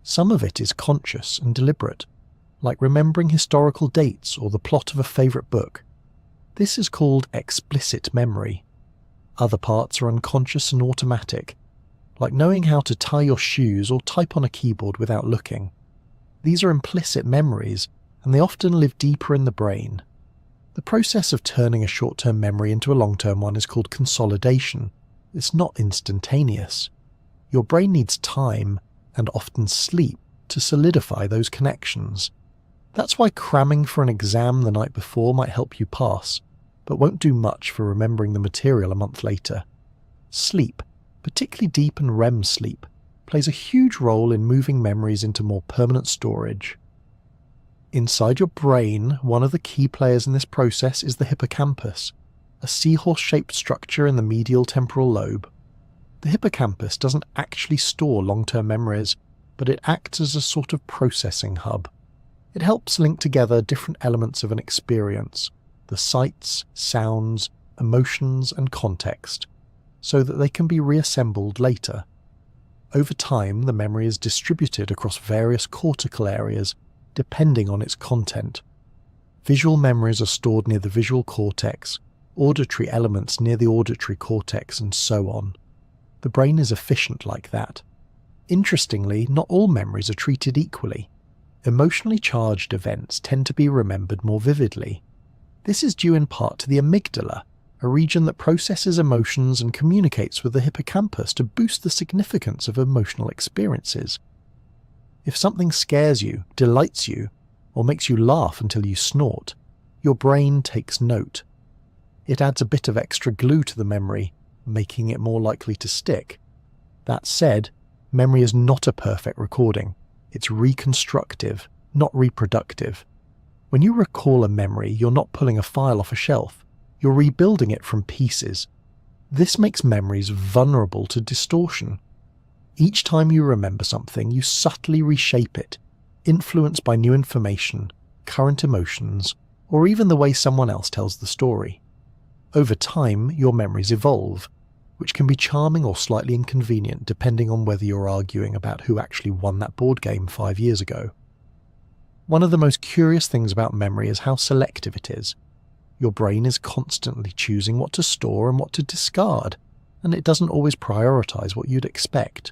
Some of it is conscious and deliberate, like remembering historical dates or the plot of a favourite book. This is called explicit memory. Other parts are unconscious and automatic, like knowing how to tie your shoes or type on a keyboard without looking. These are implicit memories, and they often live deeper in the brain. The process of turning a short-term memory into a long-term one is called consolidation. It's not instantaneous. Your brain needs time, and often sleep, to solidify those connections. That's why cramming for an exam the night before might help you pass, but won't do much for remembering the material a month later. Sleep, particularly deep and REM sleep, plays a huge role in moving memories into more permanent storage. Inside your brain, one of the key players in this process is the hippocampus, a seahorse-shaped structure in the medial temporal lobe. The hippocampus doesn't actually store long-term memories, but it acts as a sort of processing hub. It helps link together different elements of an experience, the sights, sounds, emotions, and context, so that they can be reassembled later. Over time, the memory is distributed across various cortical areas, depending on its content. Visual memories are stored near the visual cortex, auditory elements near the auditory cortex, and so on. The brain is efficient like that. Interestingly, not all memories are treated equally. Emotionally charged events tend to be remembered more vividly. This is due in part to the amygdala, a region that processes emotions and communicates with the hippocampus to boost the significance of emotional experiences. If something scares you, delights you, or makes you laugh until you snort, your brain takes note. It adds a bit of extra glue to the memory, making it more likely to stick. That said, memory is not a perfect recording. It's reconstructive, not reproductive. When you recall a memory, you're not pulling a file off a shelf. You're rebuilding it from pieces. This makes memories vulnerable to distortion. Each time you remember something, you subtly reshape it, influenced by new information, current emotions, or even the way someone else tells the story. Over time, your memories evolve, which can be charming or slightly inconvenient depending on whether you're arguing about who actually won that board game 5 years ago. One of the most curious things about memory is how selective it is. Your brain is constantly choosing what to store and what to discard, and it doesn't always prioritize what you'd expect.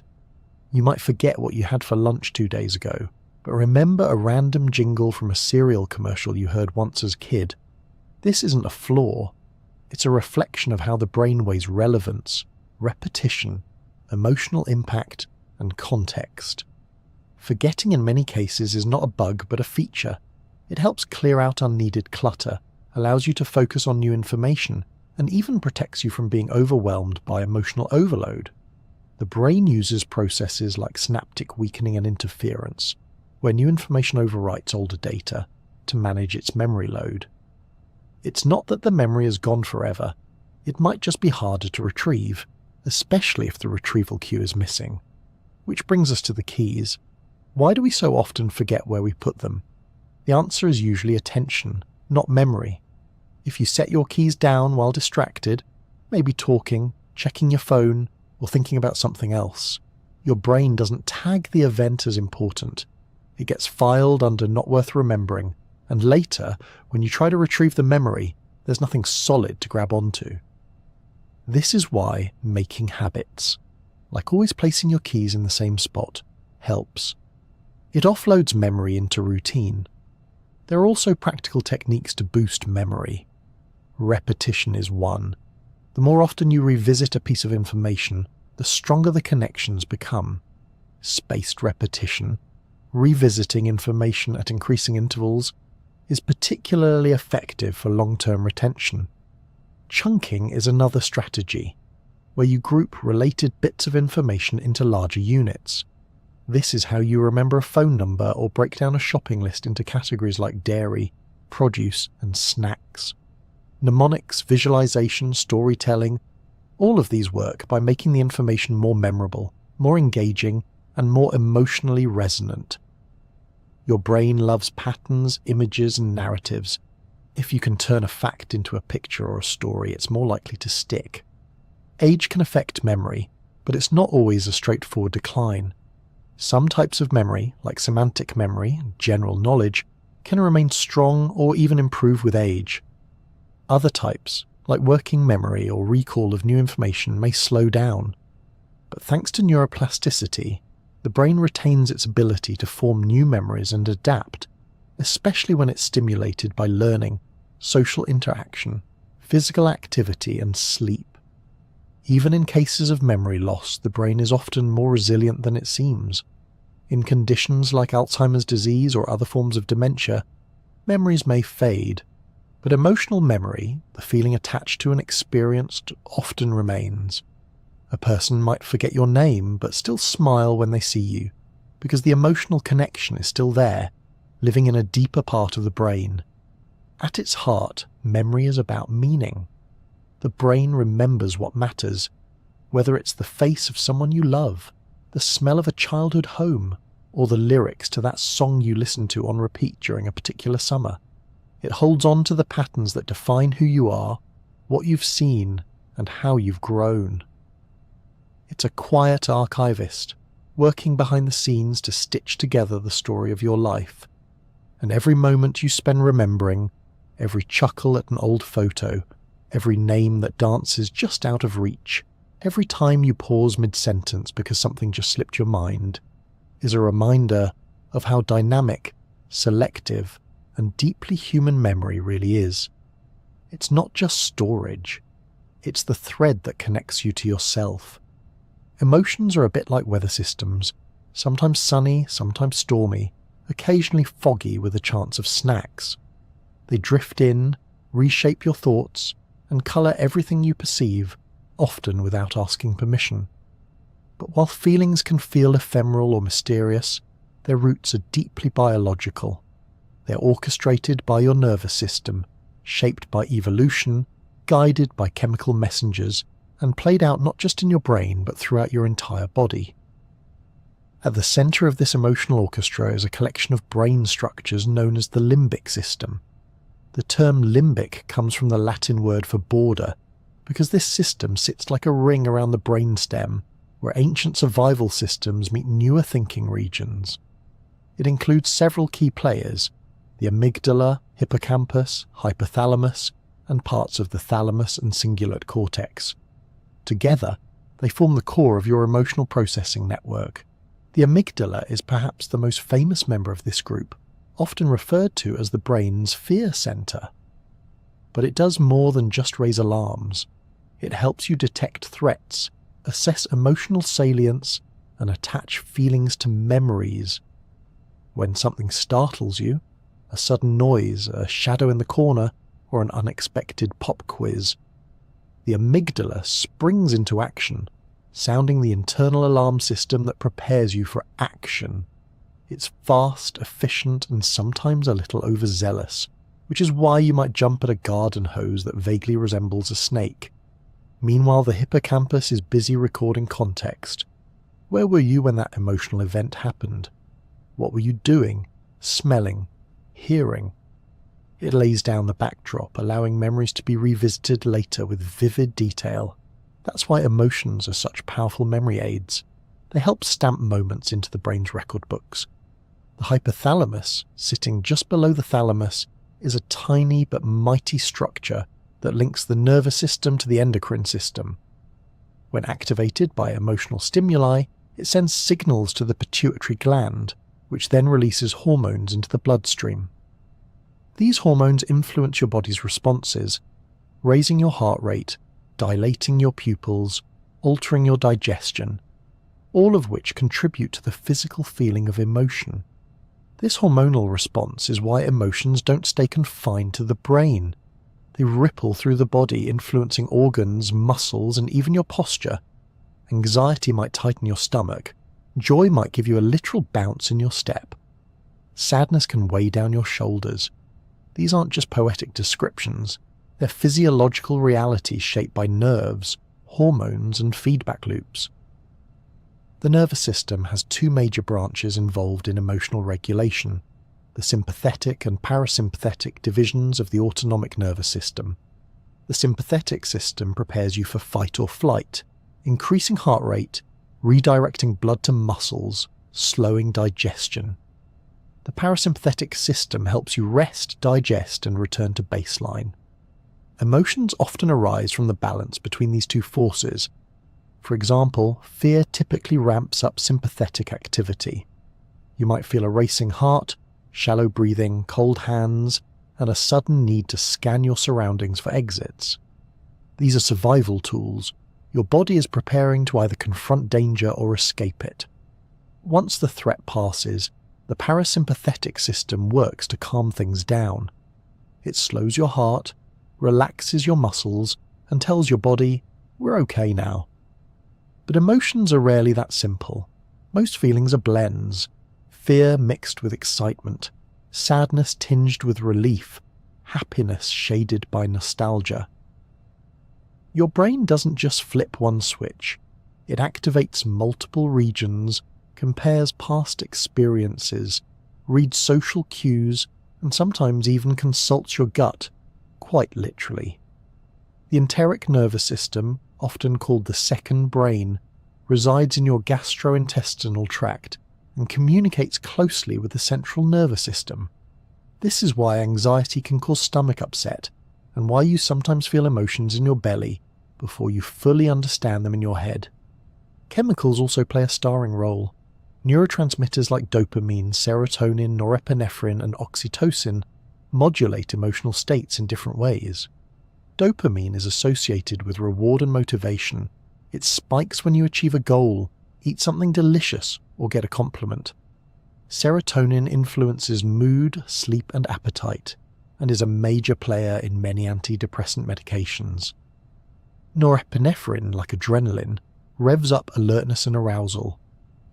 You might forget what you had for lunch 2 days ago, but remember a random jingle from a cereal commercial you heard once as a kid. This isn't a flaw. It's a reflection of how the brain weighs relevance, repetition, emotional impact, and context. Forgetting in many cases is not a bug but a feature. It helps clear out unneeded clutter, allows you to focus on new information, and even protects you from being overwhelmed by emotional overload. The brain uses processes like synaptic weakening and interference, where new information overwrites older data, to manage its memory load. It's not that the memory is gone forever. It might just be harder to retrieve, especially if the retrieval cue is missing. Which brings us to the keys. Why do we so often forget where we put them? The answer is usually attention, not memory. If you set your keys down while distracted, maybe talking, checking your phone, or thinking about something else, your brain doesn't tag the event as important. It gets filed under not worth remembering, and later, when you try to retrieve the memory, there's nothing solid to grab onto. This is why making habits, like always placing your keys in the same spot, helps. It offloads memory into routine. There are also practical techniques to boost memory. Repetition is one. The more often you revisit a piece of information, the stronger the connections become. Spaced repetition, revisiting information at increasing intervals, is particularly effective for long-term retention. Chunking is another strategy, where you group related bits of information into larger units. This is how you remember a phone number or break down a shopping list into categories like dairy, produce, and snacks. Mnemonics, visualization, storytelling, all of these work by making the information more memorable, more engaging, and more emotionally resonant. Your brain loves patterns, images, and narratives. If you can turn a fact into a picture or a story, it's more likely to stick. Age can affect memory, but it's not always a straightforward decline. Some types of memory, like semantic memory and general knowledge, can remain strong or even improve with age. Other types, like working memory or recall of new information, may slow down. But thanks to neuroplasticity, the brain retains its ability to form new memories and adapt, especially when it's stimulated by learning, social interaction, physical activity, and sleep. Even in cases of memory loss, the brain is often more resilient than it seems. In conditions like Alzheimer's disease or other forms of dementia, memories may fade, but emotional memory, the feeling attached to an experience, often remains. A person might forget your name but still smile when they see you, because the emotional connection is still there, living in a deeper part of the brain. At its heart, memory is about meaning. The brain remembers what matters, whether it's the face of someone you love, the smell of a childhood home, or the lyrics to that song you listened to on repeat during a particular summer. It holds on to the patterns that define who you are, what you've seen, and how you've grown. It's a quiet archivist, working behind the scenes to stitch together the story of your life. And every moment you spend remembering, every chuckle at an old photo, every name that dances just out of reach, every time you pause mid-sentence because something just slipped your mind, is a reminder of how dynamic, selective, and deeply human memory really is. It's not just storage. It's the thread that connects you to yourself. Emotions are a bit like weather systems, sometimes sunny, sometimes stormy, occasionally foggy with a chance of snacks. They drift in, reshape your thoughts, and colour everything you perceive, often without asking permission. But while feelings can feel ephemeral or mysterious, their roots are deeply biological. They're orchestrated by your nervous system, shaped by evolution, guided by chemical messengers, and played out not just in your brain but throughout your entire body. At the centre of this emotional orchestra is a collection of brain structures known as the limbic system. The term limbic comes from the Latin word for border, because this system sits like a ring around the brainstem, where ancient survival systems meet newer thinking regions. It includes several key players: the amygdala, hippocampus, hypothalamus, and parts of the thalamus and cingulate cortex. Together, they form the core of your emotional processing network. The amygdala is perhaps the most famous member of this group, often referred to as the brain's fear center. But it does more than just raise alarms. It helps you detect threats, assess emotional salience, and attach feelings to memories. When something startles you, a sudden noise, a shadow in the corner, or an unexpected pop quiz, the amygdala springs into action, sounding the internal alarm system that prepares you for action. It's fast, efficient, and sometimes a little overzealous, which is why you might jump at a garden hose that vaguely resembles a snake. Meanwhile, the hippocampus is busy recording context. Where were you when that emotional event happened? What were you doing, smelling, hearing? It lays down the backdrop, allowing memories to be revisited later with vivid detail. That's why emotions are such powerful memory aids. They help stamp moments into the brain's record books. The hypothalamus, sitting just below the thalamus, is a tiny but mighty structure that links the nervous system to the endocrine system. When activated by emotional stimuli, it sends signals to the pituitary gland, which then releases hormones into the bloodstream. These hormones influence your body's responses, raising your heart rate, dilating your pupils, altering your digestion, all of which contribute to the physical feeling of emotion. This hormonal response is why emotions don't stay confined to the brain. They ripple through the body, influencing organs, muscles, and even your posture. Anxiety might tighten your stomach. Joy might give you a literal bounce in your step. Sadness can weigh down your shoulders. These aren't just poetic descriptions. They're physiological realities shaped by nerves, hormones, and feedback loops. The nervous system has two major branches involved in emotional regulation: the sympathetic and parasympathetic divisions of the autonomic nervous system. The sympathetic system prepares you for fight or flight, increasing heart rate, redirecting blood to muscles, slowing digestion. The parasympathetic system helps you rest, digest, and return to baseline. Emotions often arise from the balance between these two forces. For example, fear typically ramps up sympathetic activity. You might feel a racing heart, shallow breathing, cold hands, and a sudden need to scan your surroundings for exits. These are survival tools. Your body is preparing to either confront danger or escape it. Once the threat passes, the parasympathetic system works to calm things down. It slows your heart, relaxes your muscles, and tells your body, "We're okay now." But emotions are rarely that simple. Most feelings are blends: fear mixed with excitement, sadness tinged with relief, happiness shaded by nostalgia. Your brain doesn't just flip one switch. It activates multiple regions, compares past experiences, reads social cues, and sometimes even consults your gut, quite literally. The enteric nervous system, often called the second brain, resides in your gastrointestinal tract and communicates closely with the central nervous system. This is why anxiety can cause stomach upset, and why you sometimes feel emotions in your belly before you fully understand them in your head. Chemicals also play a starring role. Neurotransmitters like dopamine, serotonin, norepinephrine, and oxytocin modulate emotional states in different ways. Dopamine is associated with reward and motivation. It spikes when you achieve a goal, eat something delicious, or get a compliment. Serotonin influences mood, sleep, and appetite, and is a major player in many antidepressant medications. Norepinephrine, like adrenaline, revs up alertness and arousal.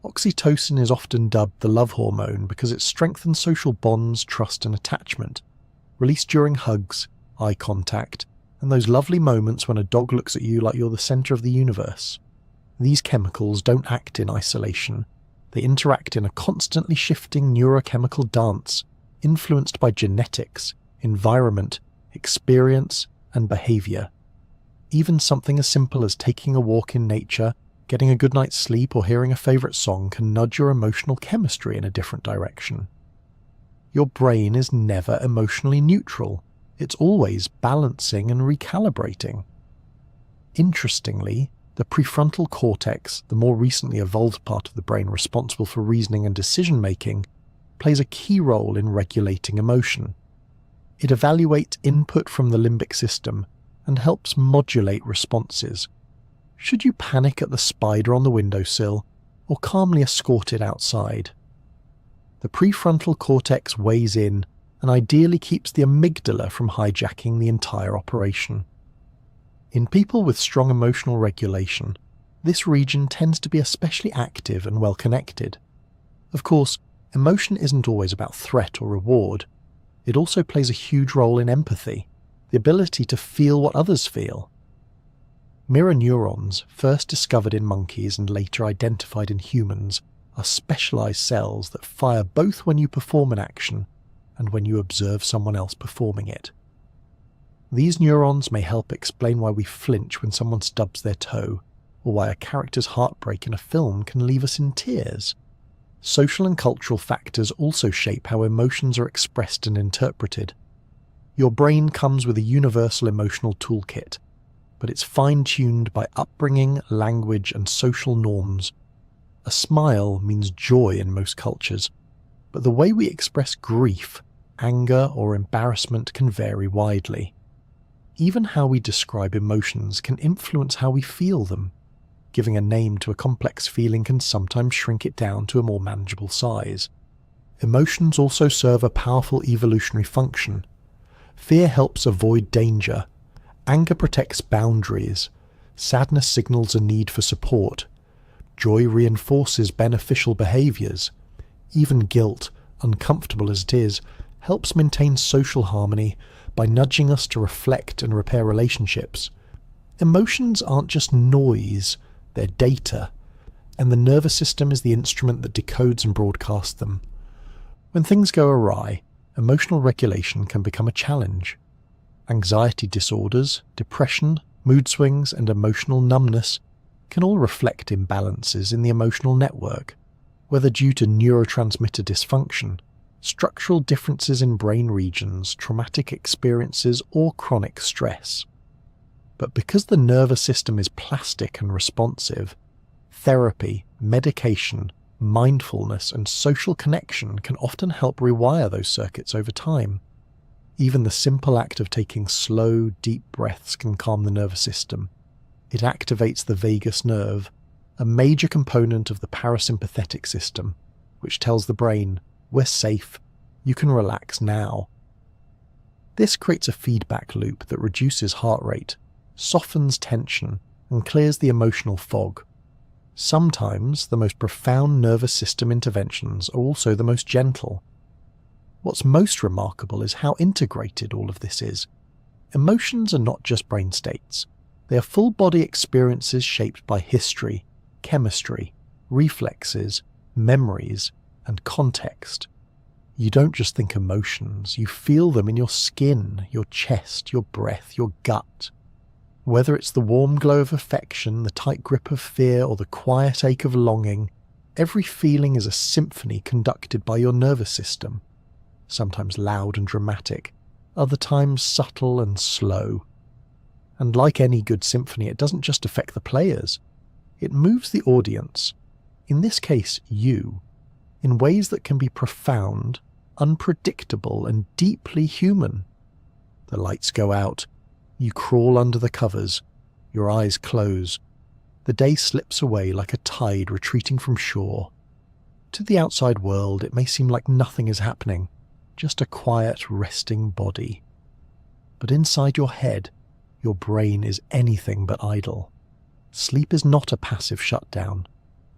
Oxytocin is often dubbed the love hormone because it strengthens social bonds, trust, and attachment, released during hugs, eye contact, and those lovely moments when a dog looks at you like you're the center of the universe. These chemicals don't act in isolation. They interact in a constantly shifting neurochemical dance, influenced by genetics, environment, experience, and behavior. Even something as simple as taking a walk in nature, getting a good night's sleep, or hearing a favorite song can nudge your emotional chemistry in a different direction. Your brain is never emotionally neutral. It's always balancing and recalibrating. Interestingly, the The prefrontal cortex, the more recently evolved part of the brain responsible for reasoning and decision-making, plays a key role in regulating emotion. It evaluates input from the limbic system and helps modulate responses. Should you panic at the spider on the windowsill or calmly escort it outside? The prefrontal cortex weighs in and ideally keeps the amygdala from hijacking the entire operation. In people with strong emotional regulation, this region tends to be especially active and well connected. Of course, emotion isn't always about threat or reward. It also plays a huge role in empathy, the ability to feel what others feel. Mirror neurons, first discovered in monkeys and later identified in humans, are specialized cells that fire both when you perform an action and when you observe someone else performing it. These neurons may help explain why we flinch when someone stubs their toe, or why a character's heartbreak in a film can leave us in tears. Social and cultural factors also shape how emotions are expressed and interpreted. Your brain comes with a universal emotional toolkit, but it's fine-tuned by upbringing, language, and social norms. A smile means joy in most cultures, but the way we express grief, anger, or embarrassment can vary widely. Even how we describe emotions can influence how we feel them. Giving a name to a complex feeling can sometimes shrink it down to a more manageable size. Emotions also serve a powerful evolutionary function. Fear helps avoid danger. Anger protects boundaries. Sadness signals a need for support. Joy reinforces beneficial behaviors. Even guilt, uncomfortable as it is, helps maintain social harmony by nudging us to reflect and repair relationships. Emotions aren't just noise, they're data, and the nervous system is the instrument that decodes and broadcasts them. When things go awry, emotional regulation can become a challenge. Anxiety disorders, depression, mood swings, and emotional numbness can all reflect imbalances in the emotional network, whether due to neurotransmitter dysfunction, structural differences in brain regions, traumatic experiences, or chronic stress. But because the nervous system is plastic and responsive, therapy, medication, mindfulness, and social connection can often help rewire those circuits over time. Even the simple act of taking slow, deep breaths can calm the nervous system. It activates the vagus nerve, a major component of the parasympathetic system, which tells the brain, "We're safe, you can relax now." This creates a feedback loop that reduces heart rate, softens tension, and clears the emotional fog. Sometimes the most profound nervous system interventions are also the most gentle. What's most remarkable is how integrated all of this is. Emotions are not just brain states. They are full-body experiences shaped by history, chemistry, reflexes, memories, and context. You don't just think emotions, you feel them in your skin, your chest, your breath, your gut. Whether it's the warm glow of affection, the tight grip of fear, or the quiet ache of longing, every feeling is a symphony conducted by your nervous system. Sometimes loud and dramatic, other times subtle and slow. And like any good symphony, it doesn't just affect the players. It moves the audience, in this case you, in ways that can be profound, unpredictable, and deeply human. The lights go out, you crawl under the covers, your eyes close. The day slips away like a tide retreating from shore. To the outside world, it may seem like nothing is happening, just a quiet, resting body. But inside your head, your brain is anything but idle. Sleep is not a passive shutdown.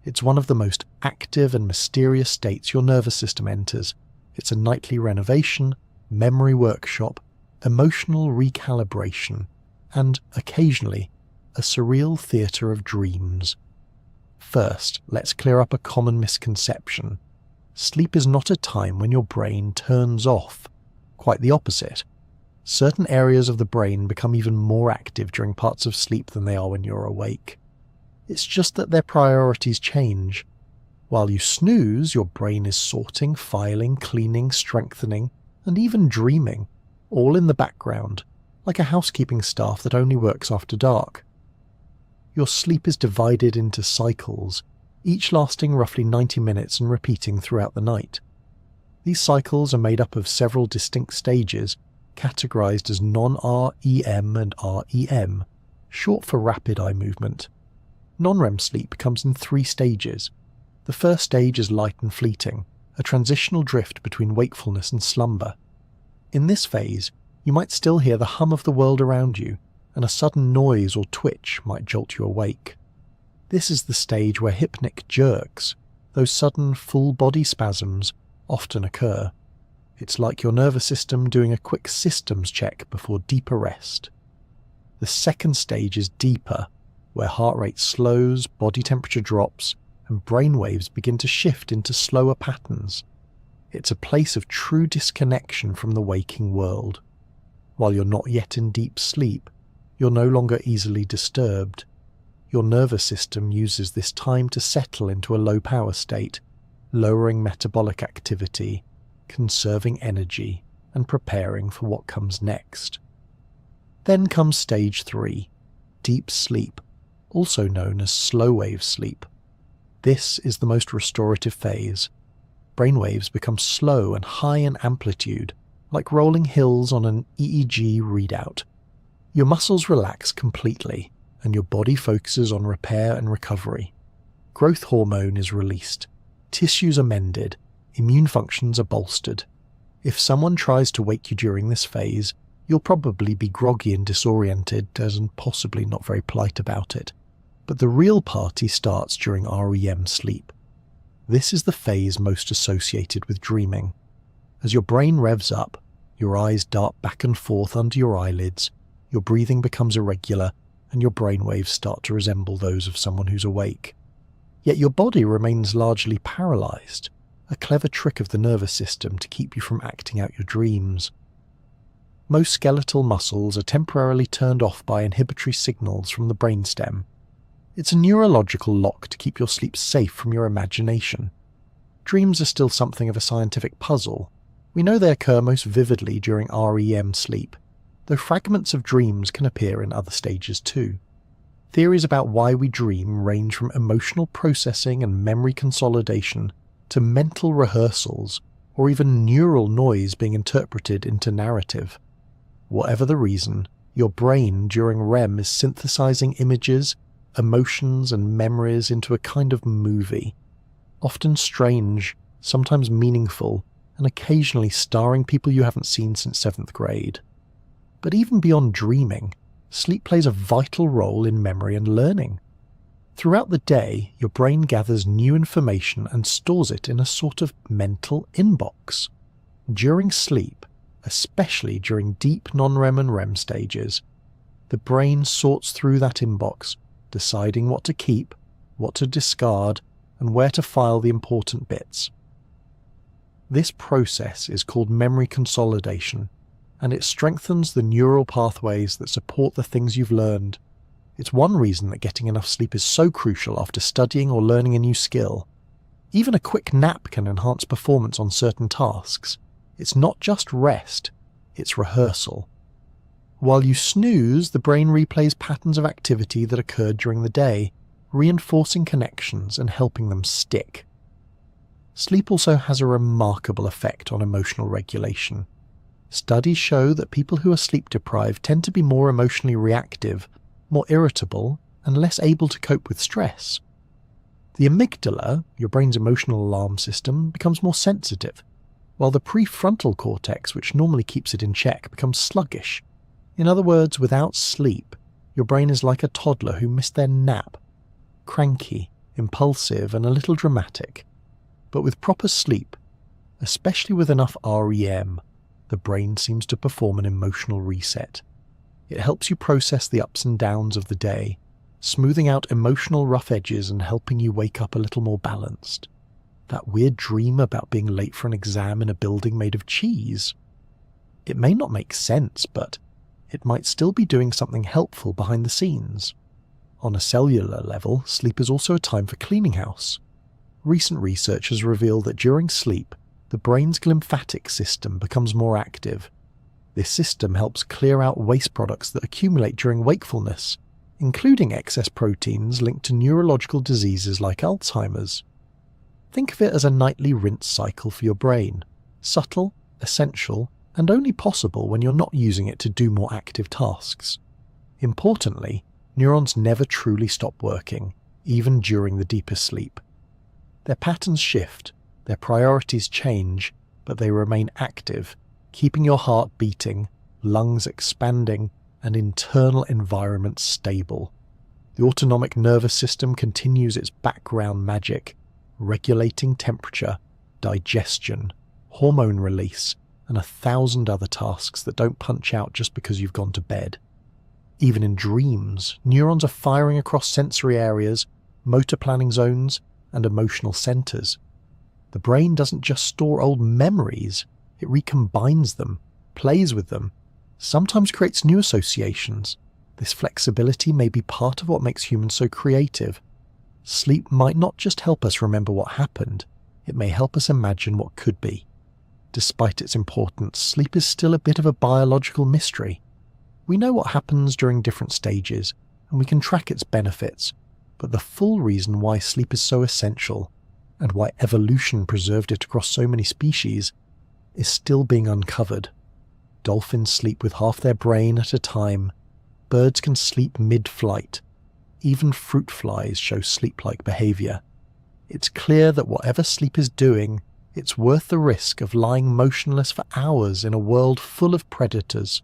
It's one of the most active and mysterious states your nervous system enters. It's a nightly renovation, memory workshop, emotional recalibration, and, occasionally, a surreal theatre of dreams. First, let's clear up a common misconception. Sleep is not a time when your brain turns off. Quite the opposite. Certain areas of the brain become even more active during parts of sleep than they are when you're awake. It's just that their priorities change. While you snooze, your brain is sorting, filing, cleaning, strengthening, and even dreaming, all in the background, like a housekeeping staff that only works after dark. your sleep is divided into cycles, each lasting roughly 90 minutes and repeating throughout the night. These cycles are made up of several distinct stages, categorized as non-REM and REM, short for rapid eye movement. Non-REM sleep comes in 3 stages. The first stage is light and fleeting, a transitional drift between wakefulness and slumber. In this phase, you might still hear the hum of the world around you, and a sudden noise or twitch might jolt you awake. This is the stage where hypnic jerks, those sudden full-body spasms, often occur. It's like your nervous system doing a quick systems check before deeper rest. The second stage is deeper, where heart rate slows, body temperature drops, and brain waves begin to shift into slower patterns. It's a place of true disconnection from the waking world. While you're not yet in deep sleep, you're no longer easily disturbed. Your nervous system uses this time to settle into a low-power state, lowering metabolic activity, conserving energy, and preparing for what comes next. Then comes stage 3, deep sleep, also known as slow-wave sleep. This is the most restorative phase. Brainwaves become slow and high in amplitude, like rolling hills on an EEG readout. Your muscles relax completely, and your body focuses on repair and recovery. Growth hormone is released, tissues are mended, immune functions are bolstered. If someone tries to wake you during this phase, you'll probably be groggy and disoriented and possibly not very polite about it. But the real party starts during REM sleep. This is the phase most associated with dreaming. As your brain revs up, your eyes dart back and forth under your eyelids, your breathing becomes irregular, and your brainwaves start to resemble those of someone who's awake. Yet your body remains largely paralyzed, a clever trick of the nervous system to keep you from acting out your dreams. Most skeletal muscles are temporarily turned off by inhibitory signals from the brainstem. It's a neurological lock to keep your sleep safe from your imagination. Dreams are still something of a scientific puzzle. We know they occur most vividly during REM sleep, though fragments of dreams can appear in other stages too. Theories about why we dream range from emotional processing and memory consolidation to mental rehearsals, or even neural noise being interpreted into narrative. Whatever the reason, your brain during REM is synthesizing images, emotions and memories into a kind of movie, often strange, sometimes meaningful, and occasionally starring people you haven't seen since 7th grade. But even beyond dreaming, sleep plays a vital role in memory and learning. Throughout the day, your brain gathers new information and stores it in a sort of mental inbox. During sleep, especially during deep non-REM and REM stages, the brain sorts through that inbox, deciding what to keep, what to discard, and where to file the important bits. This process is called memory consolidation, and it strengthens the neural pathways that support the things you've learned. It's one reason that getting enough sleep is so crucial after studying or learning a new skill. Even a quick nap can enhance performance on certain tasks. It's not just rest, it's rehearsal. While you snooze, the brain replays patterns of activity that occurred during the day, reinforcing connections and helping them stick. Sleep also has a remarkable effect on emotional regulation. Studies show that people who are sleep-deprived tend to be more emotionally reactive, more irritable, and less able to cope with stress. The amygdala, your brain's emotional alarm system, becomes more sensitive, while the prefrontal cortex, which normally keeps it in check, becomes sluggish. In other words, without sleep, your brain is like a toddler who missed their nap, cranky, impulsive, and a little dramatic. But with proper sleep, especially with enough REM, the brain seems to perform an emotional reset. It helps you process the ups and downs of the day, smoothing out emotional rough edges and helping you wake up a little more balanced. That weird dream about being late for an exam in a building made of cheese. It may not make sense, but it might still be doing something helpful behind the scenes. On a cellular level, sleep is also a time for cleaning house. Recent research has revealed that during sleep, the brain's glymphatic system becomes more active. This system helps clear out waste products that accumulate during wakefulness, including excess proteins linked to neurological diseases like Alzheimer's. Think of it as a nightly rinse cycle for your brain, subtle, essential, and only possible when you're not using it to do more active tasks. Importantly, neurons never truly stop working, even during the deepest sleep. Their patterns shift, their priorities change, but they remain active, keeping your heart beating, lungs expanding, and internal environment stable. The autonomic nervous system continues its background magic, regulating temperature, digestion, hormone release, and 1,000 other tasks that don't punch out just because you've gone to bed. Even in dreams, neurons are firing across sensory areas, motor planning zones, and emotional centers. The brain doesn't just store old memories, it recombines them, plays with them, sometimes creates new associations. This flexibility may be part of what makes humans so creative. Sleep might not just help us remember what happened, it may help us imagine what could be. Despite its importance, sleep is still a bit of a biological mystery. We know what happens during different stages, and we can track its benefits, but the full reason why sleep is so essential, and why evolution preserved it across so many species, is still being uncovered. Dolphins sleep with half their brain at a time. Birds can sleep mid-flight. Even fruit flies show sleep-like behavior. It's clear that whatever sleep is doing, it's worth the risk of lying motionless for hours in a world full of predators.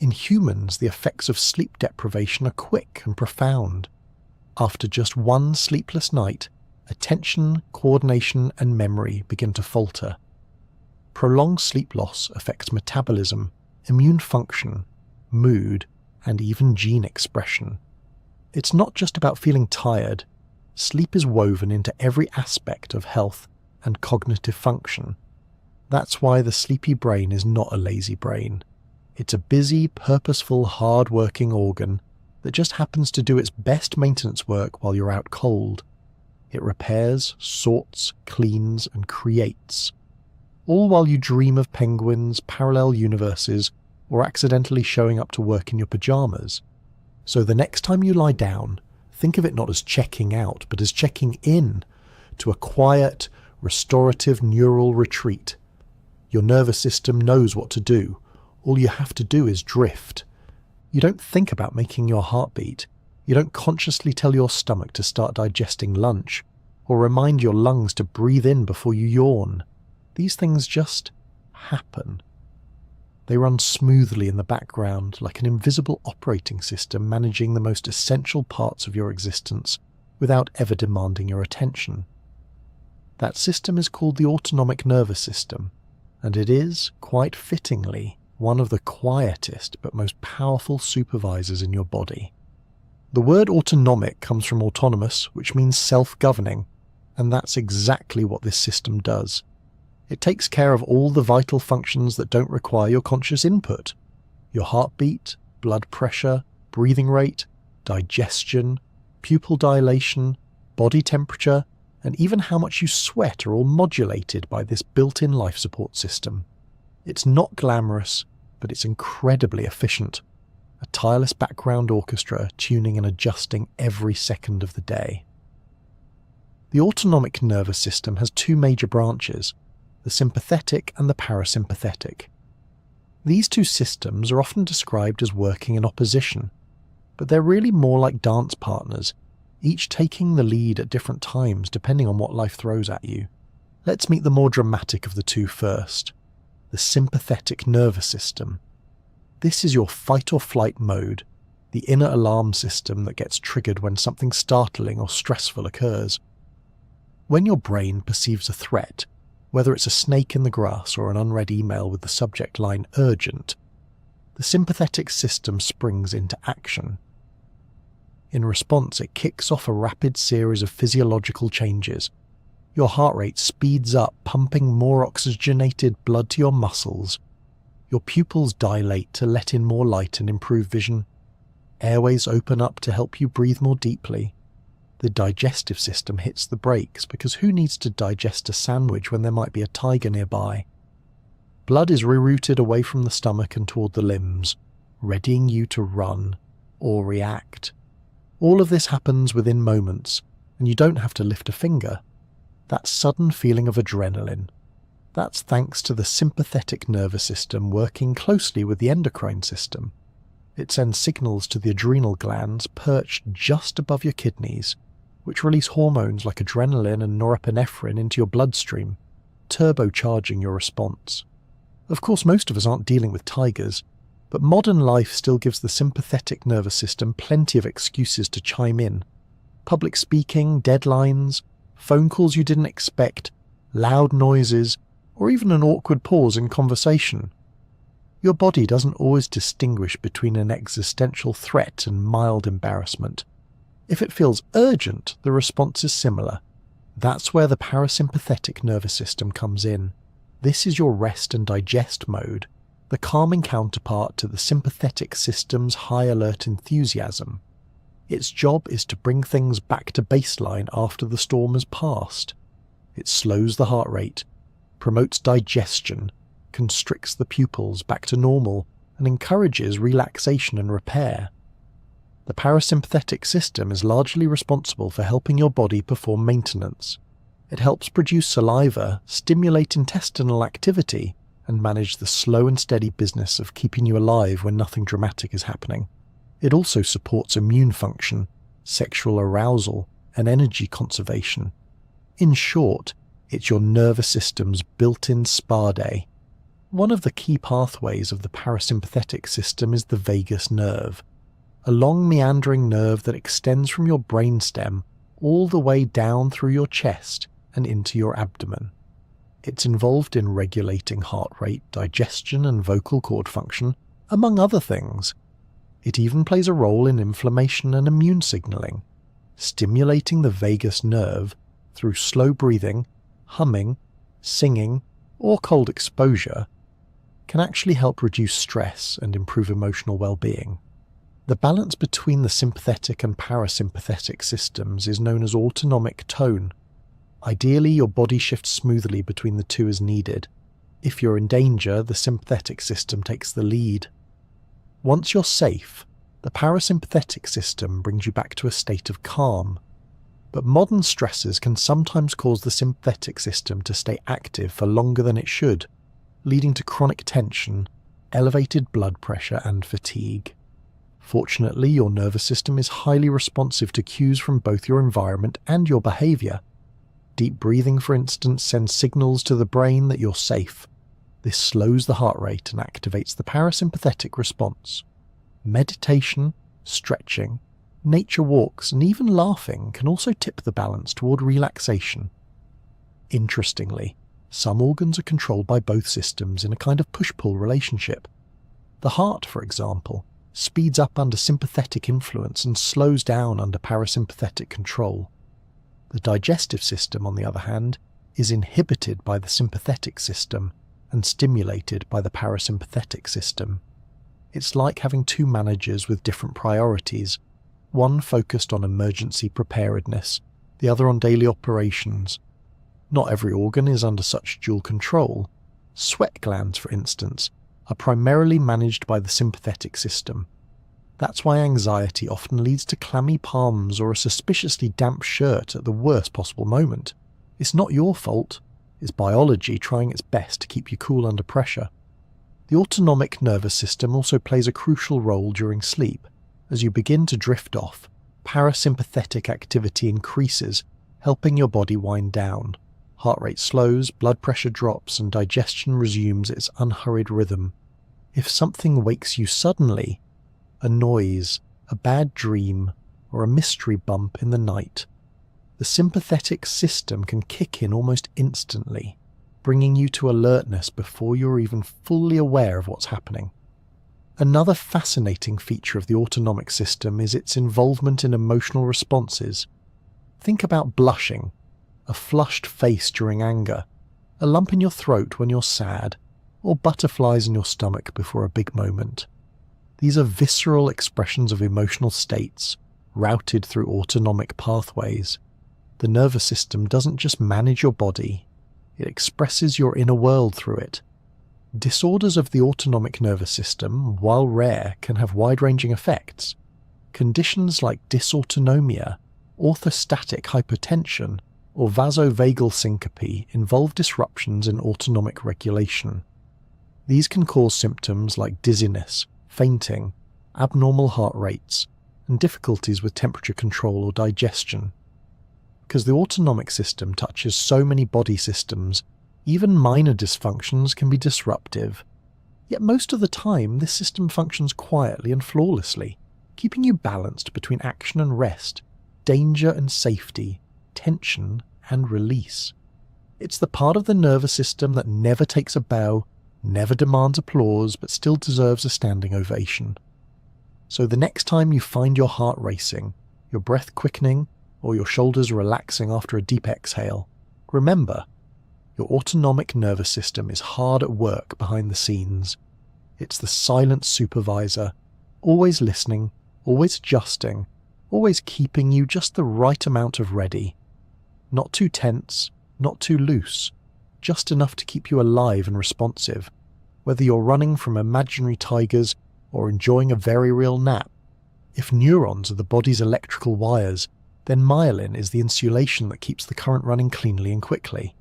In humans, the effects of sleep deprivation are quick and profound. After just one sleepless night, attention, coordination, and memory begin to falter. Prolonged sleep loss affects metabolism, immune function, mood, and even gene expression. It's not just about feeling tired. Sleep is woven into every aspect of health and cognitive function. That's why the sleepy brain is not a lazy brain. It's a busy, purposeful, hard-working organ that just happens to do its best maintenance work while you're out cold. It repairs, sorts, cleans, and creates. All while you dream of penguins, parallel universes, or accidentally showing up to work in your pajamas. So the next time you lie down, think of it not as checking out, but as checking in to a quiet, restorative neural retreat. Your nervous system knows what to do. All you have to do is drift. You don't think about making your heart beat. You don't consciously tell your stomach to start digesting lunch, or remind your lungs to breathe in before you yawn. These things just happen. They run smoothly in the background, like an invisible operating system managing the most essential parts of your existence without ever demanding your attention. That system is called the autonomic nervous system, and it is, quite fittingly, one of the quietest but most powerful supervisors in your body. The word autonomic comes from autonomous, which means self-governing, and that's exactly what this system does. It takes care of all the vital functions that don't require your conscious input. Your heartbeat, blood pressure, breathing rate, digestion, pupil dilation, body temperature, and even how much you sweat are all modulated by this built-in life support system. It's not glamorous, but it's incredibly efficient. A tireless background orchestra tuning and adjusting every second of the day. The autonomic nervous system has two major branches, the sympathetic and the parasympathetic. These two systems are often described as working in opposition, but they're really more like dance partners, each taking the lead at different times depending on what life throws at you. Let's meet the more dramatic of the two first, the sympathetic nervous system. This is your fight or flight mode, the inner alarm system that gets triggered when something startling or stressful occurs. When your brain perceives a threat, whether it's a snake in the grass or an unread email with the subject line urgent, the sympathetic system springs into action. In response, it kicks off a rapid series of physiological changes. Your heart rate speeds up, pumping more oxygenated blood to your muscles. Your pupils dilate to let in more light and improve vision. Airways open up to help you breathe more deeply. The digestive system hits the brakes because who needs to digest a sandwich when there might be a tiger nearby? Blood is rerouted away from the stomach and toward the limbs, readying you to run or react. All of this happens within moments, and you don't have to lift a finger. That sudden feeling of adrenaline, that's thanks to the sympathetic nervous system working closely with the endocrine system. It sends signals to the adrenal glands perched just above your kidneys, which release hormones like adrenaline and norepinephrine into your bloodstream, turbocharging your response. Of course, most of us aren't dealing with tigers, but modern life still gives the sympathetic nervous system plenty of excuses to chime in. Public speaking, deadlines, phone calls you didn't expect, loud noises, or even an awkward pause in conversation. Your body doesn't always distinguish between an existential threat and mild embarrassment. If it feels urgent, the response is similar. That's where the parasympathetic nervous system comes in. This is your rest and digest mode, the calming counterpart to the sympathetic system's high alert enthusiasm. Its job is to bring things back to baseline after the storm has passed. It slows the heart rate, promotes digestion, constricts the pupils back to normal, and encourages relaxation and repair. The parasympathetic system is largely responsible for helping your body perform maintenance. It helps produce saliva, stimulate intestinal activity, and manage the slow and steady business of keeping you alive when nothing dramatic is happening. It also supports immune function, sexual arousal, and energy conservation. In short, it's your nervous system's built-in spa day. One of the key pathways of the parasympathetic system is the vagus nerve, a long meandering nerve that extends from your brainstem all the way down through your chest and into your abdomen. It's involved in regulating heart rate, digestion, and vocal cord function, among other things. It even plays a role in inflammation and immune signaling. Stimulating the vagus nerve through slow breathing, humming, singing, or cold exposure can actually help reduce stress and improve emotional well-being. The balance between the sympathetic and parasympathetic systems is known as autonomic tone. Ideally, your body shifts smoothly between the two as needed. If you're in danger, the sympathetic system takes the lead. Once you're safe, the parasympathetic system brings you back to a state of calm. But modern stresses can sometimes cause the sympathetic system to stay active for longer than it should, leading to chronic tension, elevated blood pressure, and fatigue. Fortunately, your nervous system is highly responsive to cues from both your environment and your behavior. Deep breathing, for instance, sends signals to the brain that you're safe. This slows the heart rate and activates the parasympathetic response. Meditation, stretching, nature walks, and even laughing can also tip the balance toward relaxation. Interestingly, some organs are controlled by both systems in a kind of push-pull relationship. The heart, for example, speeds up under sympathetic influence and slows down under parasympathetic control. The digestive system, on the other hand, is inhibited by the sympathetic system and stimulated by the parasympathetic system. It's like having two managers with different priorities, one focused on emergency preparedness, the other on daily operations. Not every organ is under such dual control. Sweat glands, for instance, are primarily managed by the sympathetic system. That's why anxiety often leads to clammy palms or a suspiciously damp shirt at the worst possible moment. It's not your fault. It's biology trying its best to keep you cool under pressure. The autonomic nervous system also plays a crucial role during sleep. As you begin to drift off, parasympathetic activity increases, helping your body wind down. Heart rate slows, blood pressure drops, and digestion resumes its unhurried rhythm. If something wakes you suddenly, a noise, a bad dream, or a mystery bump in the night, the sympathetic system can kick in almost instantly, bringing you to alertness before you're even fully aware of what's happening. Another fascinating feature of the autonomic system is its involvement in emotional responses. Think about blushing, a flushed face during anger, a lump in your throat when you're sad, or butterflies in your stomach before a big moment. These are visceral expressions of emotional states, routed through autonomic pathways. The nervous system doesn't just manage your body, it expresses your inner world through it. Disorders of the autonomic nervous system, while rare, can have wide-ranging effects. Conditions like dysautonomia, orthostatic hypotension, or vasovagal syncope involve disruptions in autonomic regulation. These can cause symptoms like dizziness, fainting, abnormal heart rates, and difficulties with temperature control or digestion. Because the autonomic system touches so many body systems, even minor dysfunctions can be disruptive. Yet most of the time, this system functions quietly and flawlessly, keeping you balanced between action and rest, danger and safety, tension and release. It's the part of the nervous system that never takes a bow, never demands applause, but still deserves a standing ovation. So the next time you find your heart racing, your breath quickening, or your shoulders relaxing after a deep exhale, remember, your autonomic nervous system is hard at work behind the scenes. It's the silent supervisor, always listening, always adjusting, always keeping you just the right amount of ready. Not too tense, not too loose, just enough to keep you alive and responsive, whether you're running from imaginary tigers or enjoying a very real nap. If neurons are the body's electrical wires, then myelin is the insulation that keeps the current running cleanly and quickly.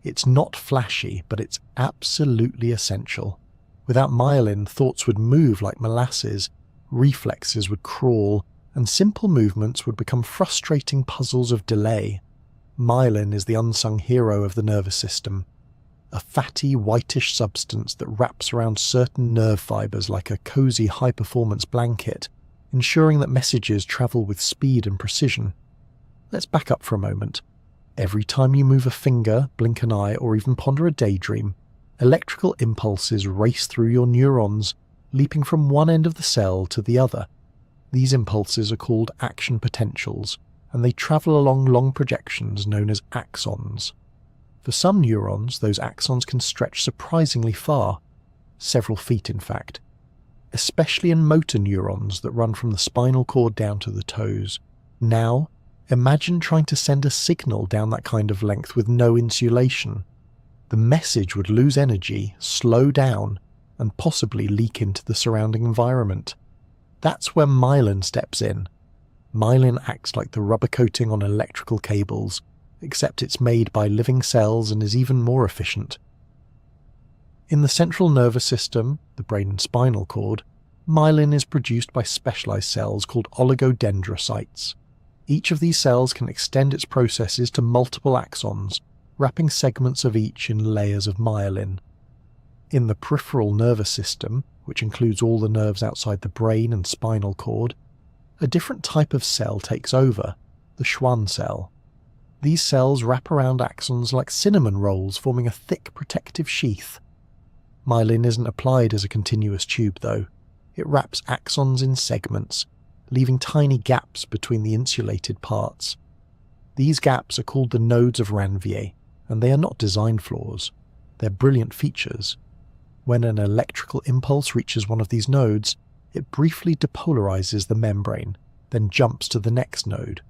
It's not flashy, but it's absolutely essential. Without myelin, thoughts would move like molasses, reflexes would crawl, and simple movements would become frustrating puzzles of delay. Myelin is the unsung hero of the nervous system, a fatty, whitish substance that wraps around certain nerve fibers like a cozy high-performance blanket, ensuring that messages travel with speed and precision. Let's back up for a moment. Every time you move a finger, blink an eye, or even ponder a daydream, electrical impulses race through your neurons, leaping from one end of the cell to the other. These impulses are called action potentials, and they travel along long projections known as axons. For some neurons, those axons can stretch surprisingly far, several feet in fact, especially in motor neurons that run from the spinal cord down to the toes. Now, imagine trying to send a signal down that kind of length with no insulation. The message would lose energy, slow down, and possibly leak into the surrounding environment. That's where myelin steps in. Myelin acts like the rubber coating on electrical cables, except it's made by living cells and is even more efficient. In the central nervous system, the brain and spinal cord, myelin is produced by specialized cells called oligodendrocytes. Each of these cells can extend its processes to multiple axons, wrapping segments of each in layers of myelin. In the peripheral nervous system, which includes all the nerves outside the brain and spinal cord, a different type of cell takes over, the Schwann cell. These cells wrap around axons like cinnamon rolls, forming a thick protective sheath. Myelin isn't applied as a continuous tube though. It wraps axons in segments, leaving tiny gaps between the insulated parts. These gaps are called the nodes of Ranvier, and they are not design flaws. They're brilliant features. When an electrical impulse reaches one of these nodes, it briefly depolarizes the membrane, then jumps to the next node.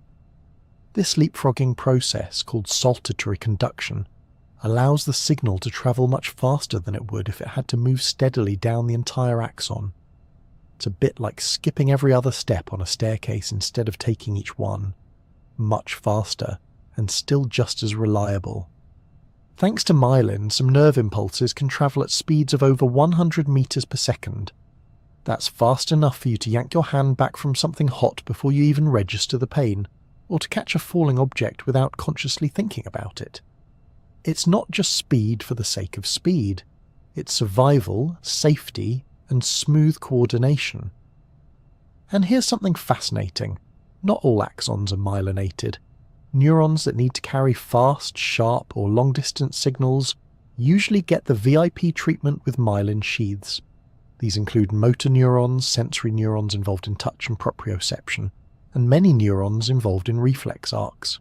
This leapfrogging process, called saltatory conduction, allows the signal to travel much faster than it would if it had to move steadily down the entire axon. It's a bit like skipping every other step on a staircase instead of taking each one. Much faster, and still just as reliable. Thanks to myelin, some nerve impulses can travel at speeds of over 100 meters per second. That's fast enough for you to yank your hand back from something hot before you even register the pain, or to catch a falling object without consciously thinking about it. It's not just speed for the sake of speed. It's survival, safety, and smooth coordination. And here's something fascinating. Not all axons are myelinated. Neurons that need to carry fast, sharp, or long-distance signals usually get the VIP treatment with myelin sheaths. These include motor neurons, sensory neurons involved in touch and proprioception, and many neurons involved in reflex arcs.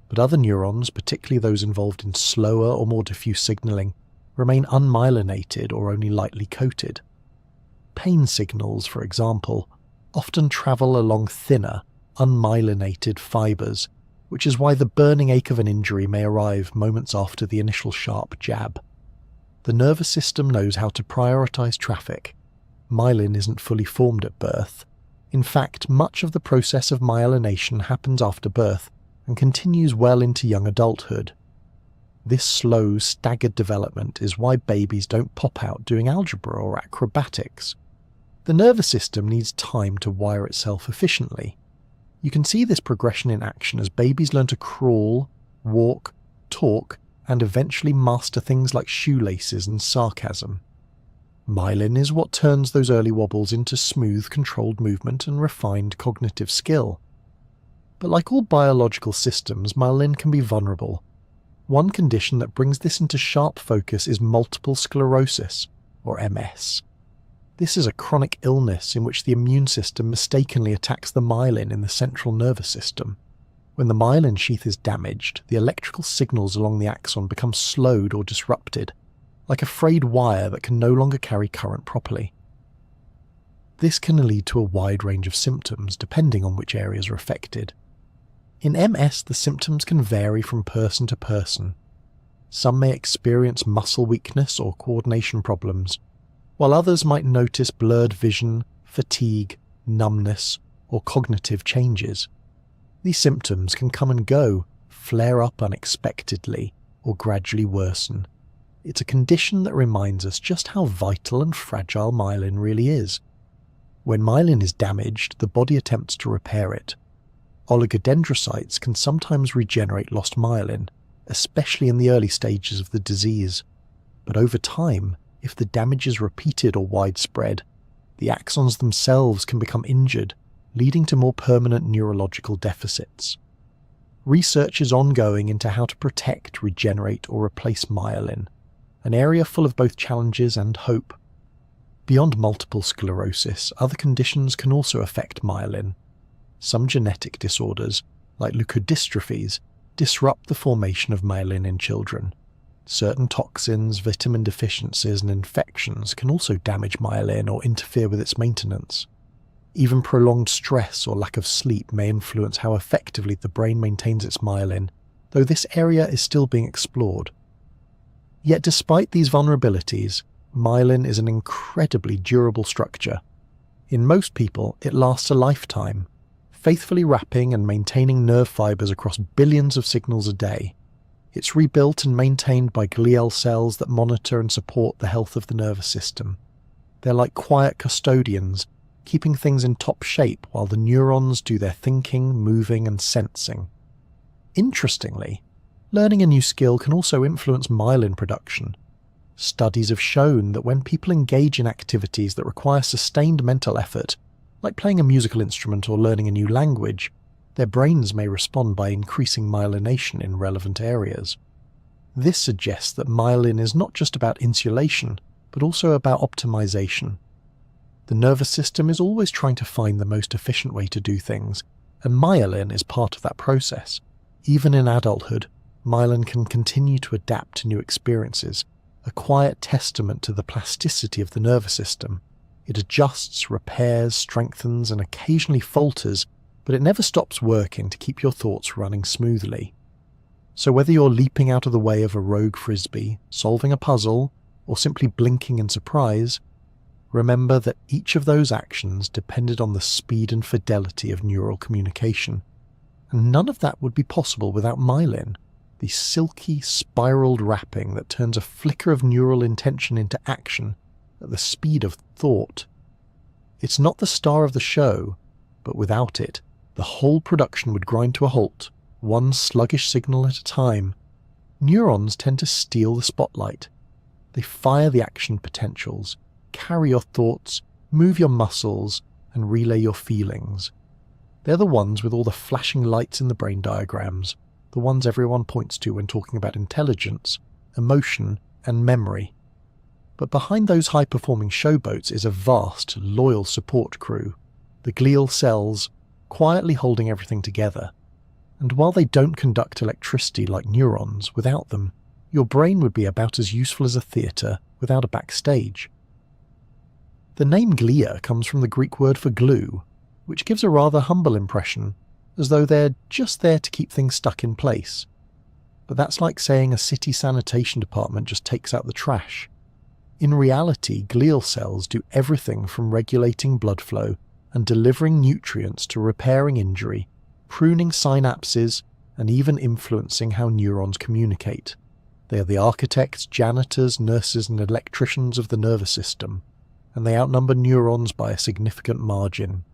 But other neurons, particularly those involved in slower or more diffuse signaling, remain unmyelinated or only lightly coated. Pain signals, for example, often travel along thinner, unmyelinated fibers, which is why the burning ache of an injury may arrive moments after the initial sharp jab. The nervous system knows how to prioritize traffic. Myelin isn't fully formed at birth. In fact, much of the process of myelination happens after birth and continues well into young adulthood. This slow, staggered development is why babies don't pop out doing algebra or acrobatics. The nervous system needs time to wire itself efficiently. You can see this progression in action as babies learn to crawl, walk, talk, and eventually master things like shoelaces and sarcasm. Myelin is what turns those early wobbles into smooth, controlled movement and refined cognitive skill. But like all biological systems, myelin can be vulnerable. One condition that brings this into sharp focus is multiple sclerosis, or MS. This is a chronic illness in which the immune system mistakenly attacks the myelin in the central nervous system. When the myelin sheath is damaged, the electrical signals along the axon become slowed or disrupted, like a frayed wire that can no longer carry current properly. This can lead to a wide range of symptoms depending on which areas are affected. In MS, the symptoms can vary from person to person. Some may experience muscle weakness or coordination problems, while others might notice blurred vision, fatigue, numbness, or cognitive changes. These symptoms can come and go, flare up unexpectedly, or gradually worsen. It's a condition that reminds us just how vital and fragile myelin really is. When myelin is damaged, the body attempts to repair it. Oligodendrocytes can sometimes regenerate lost myelin, especially in the early stages of the disease. But over time, if the damage is repeated or widespread, the axons themselves can become injured, leading to more permanent neurological deficits. Research is ongoing into how to protect, regenerate, or replace myelin, an area full of both challenges and hope. Beyond multiple sclerosis, other conditions can also affect myelin. Some genetic disorders, like leukodystrophies, disrupt the formation of myelin in children. Certain toxins, vitamin deficiencies, and infections can also damage myelin or interfere with its maintenance. Even prolonged stress or lack of sleep may influence how effectively the brain maintains its myelin, though this area is still being explored. Yet despite these vulnerabilities, myelin is an incredibly durable structure. In most people, it lasts a lifetime, faithfully wrapping and maintaining nerve fibers across billions of signals a day. It's rebuilt and maintained by glial cells that monitor and support the health of the nervous system. They're like quiet custodians, keeping things in top shape while the neurons do their thinking, moving, and sensing. Interestingly, learning a new skill can also influence myelin production. Studies have shown that when people engage in activities that require sustained mental effort, like playing a musical instrument or learning a new language, their brains may respond by increasing myelination in relevant areas. This suggests that myelin is not just about insulation, but also about optimization. The nervous system is always trying to find the most efficient way to do things, and myelin is part of that process. Even in adulthood, myelin can continue to adapt to new experiences, a quiet testament to the plasticity of the nervous system. It adjusts, repairs, strengthens, and occasionally falters, but it never stops working to keep your thoughts running smoothly. So whether you're leaping out of the way of a rogue frisbee, solving a puzzle, or simply blinking in surprise, remember that each of those actions depended on the speed and fidelity of neural communication. And none of that would be possible without myelin, the silky, spiraled wrapping that turns a flicker of neural intention into action at the speed of thought. It's not the star of the show, but without it, the whole production would grind to a halt, one sluggish signal at a time. Neurons tend to steal the spotlight. They fire the action potentials, carry your thoughts, move your muscles, and relay your feelings. They're the ones with all the flashing lights in the brain diagrams, the ones everyone points to when talking about intelligence, emotion, and memory. But behind those high-performing showboats is a vast, loyal support crew, the glial cells, quietly holding everything together. And while they don't conduct electricity like neurons, without them, your brain would be about as useful as a theatre without a backstage. The name glia comes from the Greek word for glue, which gives a rather humble impression, as though they're just there to keep things stuck in place. But that's like saying a city sanitation department just takes out the trash. In reality, glial cells do everything from regulating blood flow and delivering nutrients to repairing injury, pruning synapses, and even influencing how neurons communicate. They are the architects, janitors, nurses, and electricians of the nervous system, and they outnumber neurons by a significant margin.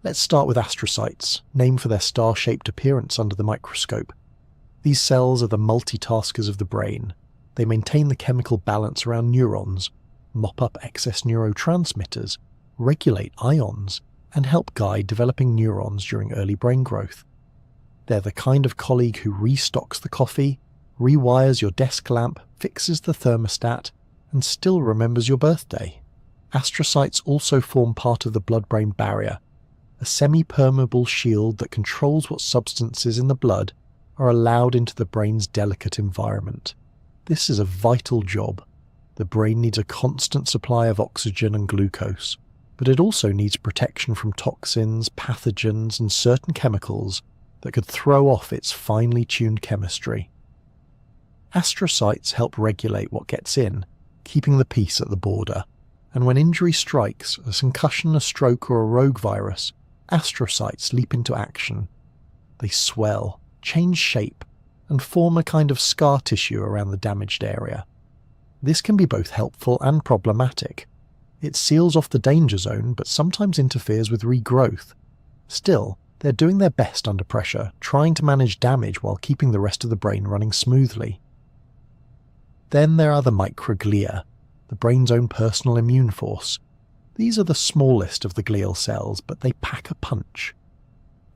Let's start with astrocytes, named for their star-shaped appearance under the microscope. These cells are the multitaskers of the brain. They maintain the chemical balance around neurons, mop up excess neurotransmitters, regulate ions, and help guide developing neurons during early brain growth. They're the kind of colleague who restocks the coffee, rewires your desk lamp, fixes the thermostat, and still remembers your birthday. Astrocytes also form part of the blood-brain barrier, a semi-permeable shield that controls what substances in the blood are allowed into the brain's delicate environment. This is a vital job. The brain needs a constant supply of oxygen and glucose, but it also needs protection from toxins, pathogens, and certain chemicals that could throw off its finely tuned chemistry. Astrocytes help regulate what gets in, keeping the peace at the border. And when injury strikes, a concussion, a stroke, or a rogue virus, astrocytes leap into action. They swell, change shape, and form a kind of scar tissue around the damaged area. This can be both helpful and problematic. It seals off the danger zone, but sometimes interferes with regrowth. Still, they're doing their best under pressure, trying to manage damage while keeping the rest of the brain running smoothly. Then there are the microglia, the brain's own personal immune force. These are the smallest of the glial cells, but they pack a punch.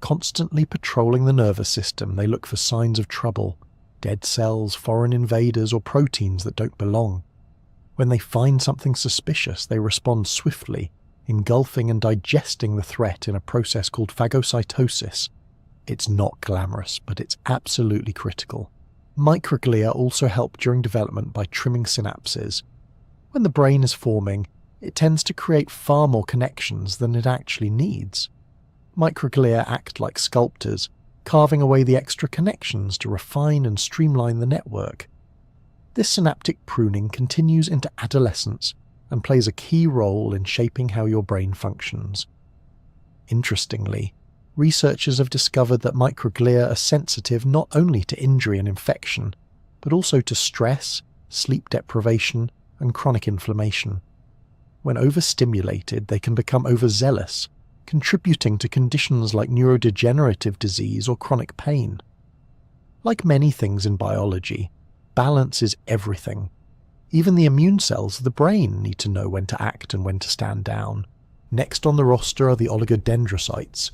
Constantly patrolling the nervous system, they look for signs of trouble, dead cells, foreign invaders, or proteins that don't belong. When they find something suspicious, they respond swiftly, engulfing and digesting the threat in a process called phagocytosis. It's not glamorous, but it's absolutely critical. Microglia also help during development by trimming synapses. When the brain is forming, it tends to create far more connections than it actually needs. Microglia act like sculptors, carving away the extra connections to refine and streamline the network. This synaptic pruning continues into adolescence and plays a key role in shaping how your brain functions. Interestingly, researchers have discovered that microglia are sensitive not only to injury and infection, but also to stress, sleep deprivation, and chronic inflammation. When overstimulated, they can become overzealous, contributing to conditions like neurodegenerative disease or chronic pain. Like many things in biology, balance is everything. Even the immune cells of the brain need to know when to act and when to stand down. Next on the roster are the oligodendrocytes,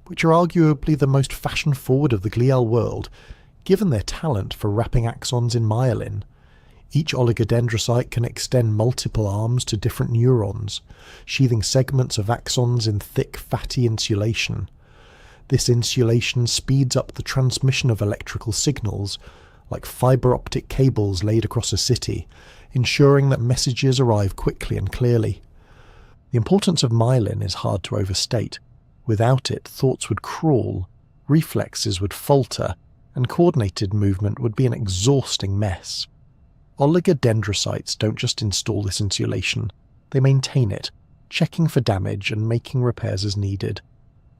which are arguably the most fashion-forward of the glial world, given their talent for wrapping axons in myelin. Each oligodendrocyte can extend multiple arms to different neurons, sheathing segments of axons in thick, fatty insulation. This insulation speeds up the transmission of electrical signals, like fiber optic cables laid across a city, ensuring that messages arrive quickly and clearly. The importance of myelin is hard to overstate. Without it, thoughts would crawl, reflexes would falter, and coordinated movement would be an exhausting mess. Oligodendrocytes don't just install this insulation, they maintain it, checking for damage and making repairs as needed.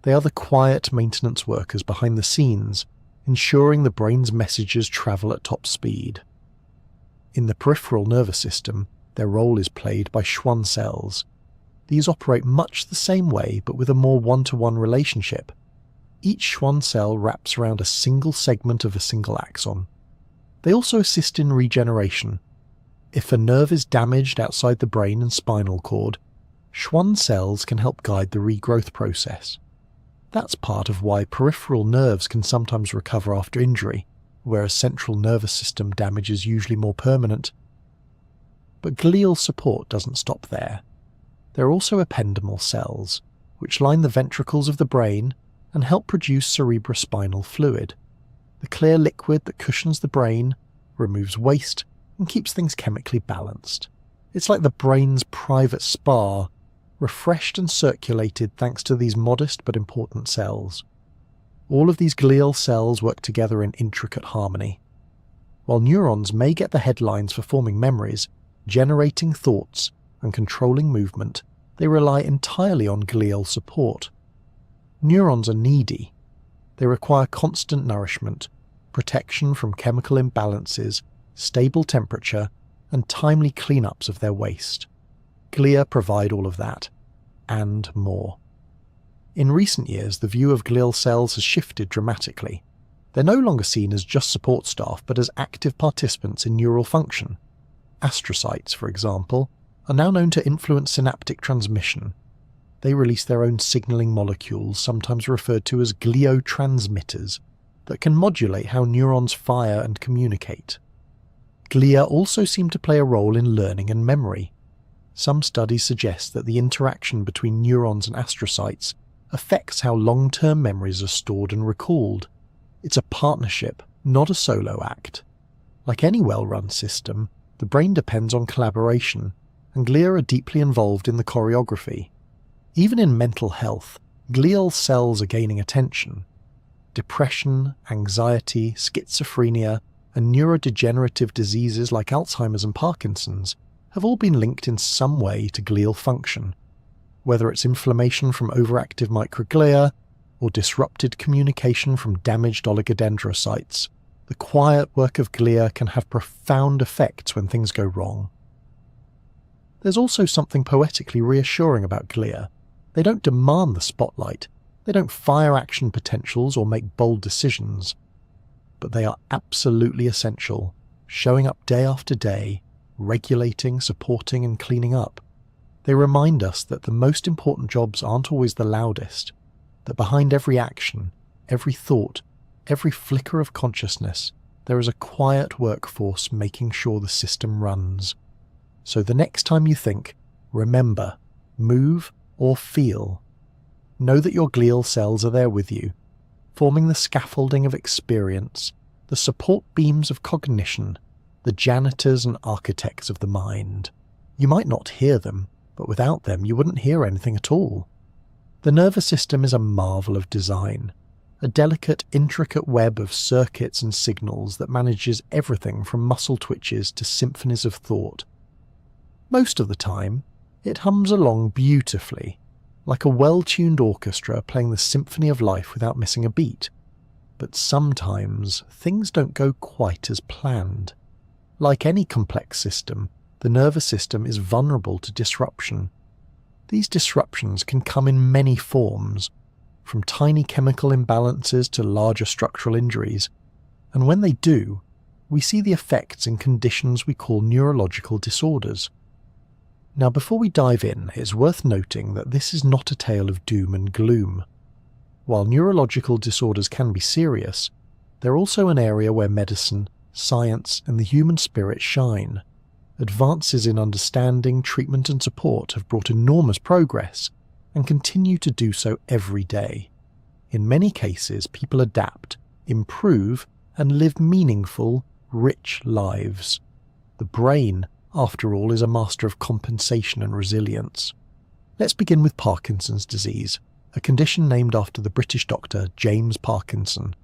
They are the quiet maintenance workers behind the scenes, ensuring the brain's messages travel at top speed. In the peripheral nervous system, their role is played by Schwann cells. These operate much the same way, but with a more one-to-one relationship. Each Schwann cell wraps around a single segment of a single axon. They also assist in regeneration. If a nerve is damaged outside the brain and spinal cord, Schwann cells can help guide the regrowth process. That's part of why peripheral nerves can sometimes recover after injury, whereas central nervous system damage is usually more permanent. But glial support doesn't stop there. There are also ependymal cells, which line the ventricles of the brain and help produce cerebrospinal fluid, the clear liquid that cushions the brain, removes waste, and keeps things chemically balanced. It's like the brain's private spa, refreshed and circulated thanks to these modest but important cells. All of these glial cells work together in intricate harmony. While neurons may get the headlines for forming memories, generating thoughts, and controlling movement, they rely entirely on glial support. Neurons are needy. They require constant nourishment, protection from chemical imbalances, stable temperature, and timely cleanups of their waste. Glia provide all of that, and more. In recent years, the view of glial cells has shifted dramatically. They're no longer seen as just support staff, but as active participants in neural function. Astrocytes, for example, are now known to influence synaptic transmission. They release their own signaling molecules, sometimes referred to as gliotransmitters, that can modulate how neurons fire and communicate. Glia also seem to play a role in learning and memory. Some studies suggest that the interaction between neurons and astrocytes affects how long-term memories are stored and recalled. It's a partnership, not a solo act. Like any well-run system, the brain depends on collaboration, and glia are deeply involved in the choreography. Even in mental health, glial cells are gaining attention. Depression, anxiety, schizophrenia, and neurodegenerative diseases like Alzheimer's and Parkinson's have all been linked in some way to glial function. Whether it's inflammation from overactive microglia or disrupted communication from damaged oligodendrocytes, the quiet work of glia can have profound effects when things go wrong. There's also something poetically reassuring about glia. They don't demand the spotlight, they don't fire action potentials or make bold decisions, but they are absolutely essential, showing up day after day, regulating, supporting and cleaning up. They remind us that the most important jobs aren't always the loudest, that behind every action, every thought, every flicker of consciousness, there is a quiet workforce making sure the system runs. So the next time you think, remember, move or feel, know that your glial cells are there with you, forming the scaffolding of experience, the support beams of cognition, the janitors and architects of the mind. You might not hear them, but without them you wouldn't hear anything at all. The nervous system is a marvel of design, a delicate, intricate web of circuits and signals that manages everything from muscle twitches to symphonies of thought. Most of the time, it hums along beautifully, like a well-tuned orchestra playing the symphony of life without missing a beat. But sometimes things don't go quite as planned. Like any complex system, the nervous system is vulnerable to disruption. These disruptions can come in many forms, from tiny chemical imbalances to larger structural injuries, and when they do, we see the effects in conditions we call neurological disorders. Now, before we dive in, it's worth noting that this is not a tale of doom and gloom. While neurological disorders can be serious, they're also an area where medicine, science, and the human spirit shine. Advances in understanding, treatment, and support have brought enormous progress and continue to do so every day. In many cases, people adapt, improve, and live meaningful, rich lives. The brain, after all, is a master of compensation and resilience. Let's begin with Parkinson's disease, a condition named after the British doctor James Parkinson,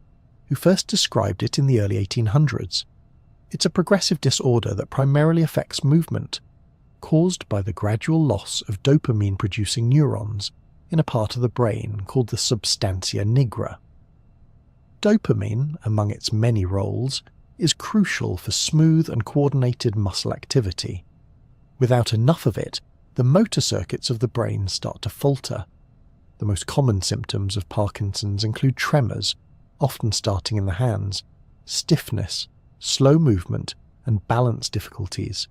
who first described it in the early 1800s. It's a progressive disorder that primarily affects movement, caused by the gradual loss of dopamine-producing neurons in a part of the brain called the substantia nigra. Dopamine, among its many roles, is crucial for smooth and coordinated muscle activity. Without enough of it, the motor circuits of the brain start to falter. The most common symptoms of Parkinson's include tremors, often starting in the hands, stiffness, slow movement, and balance difficulties.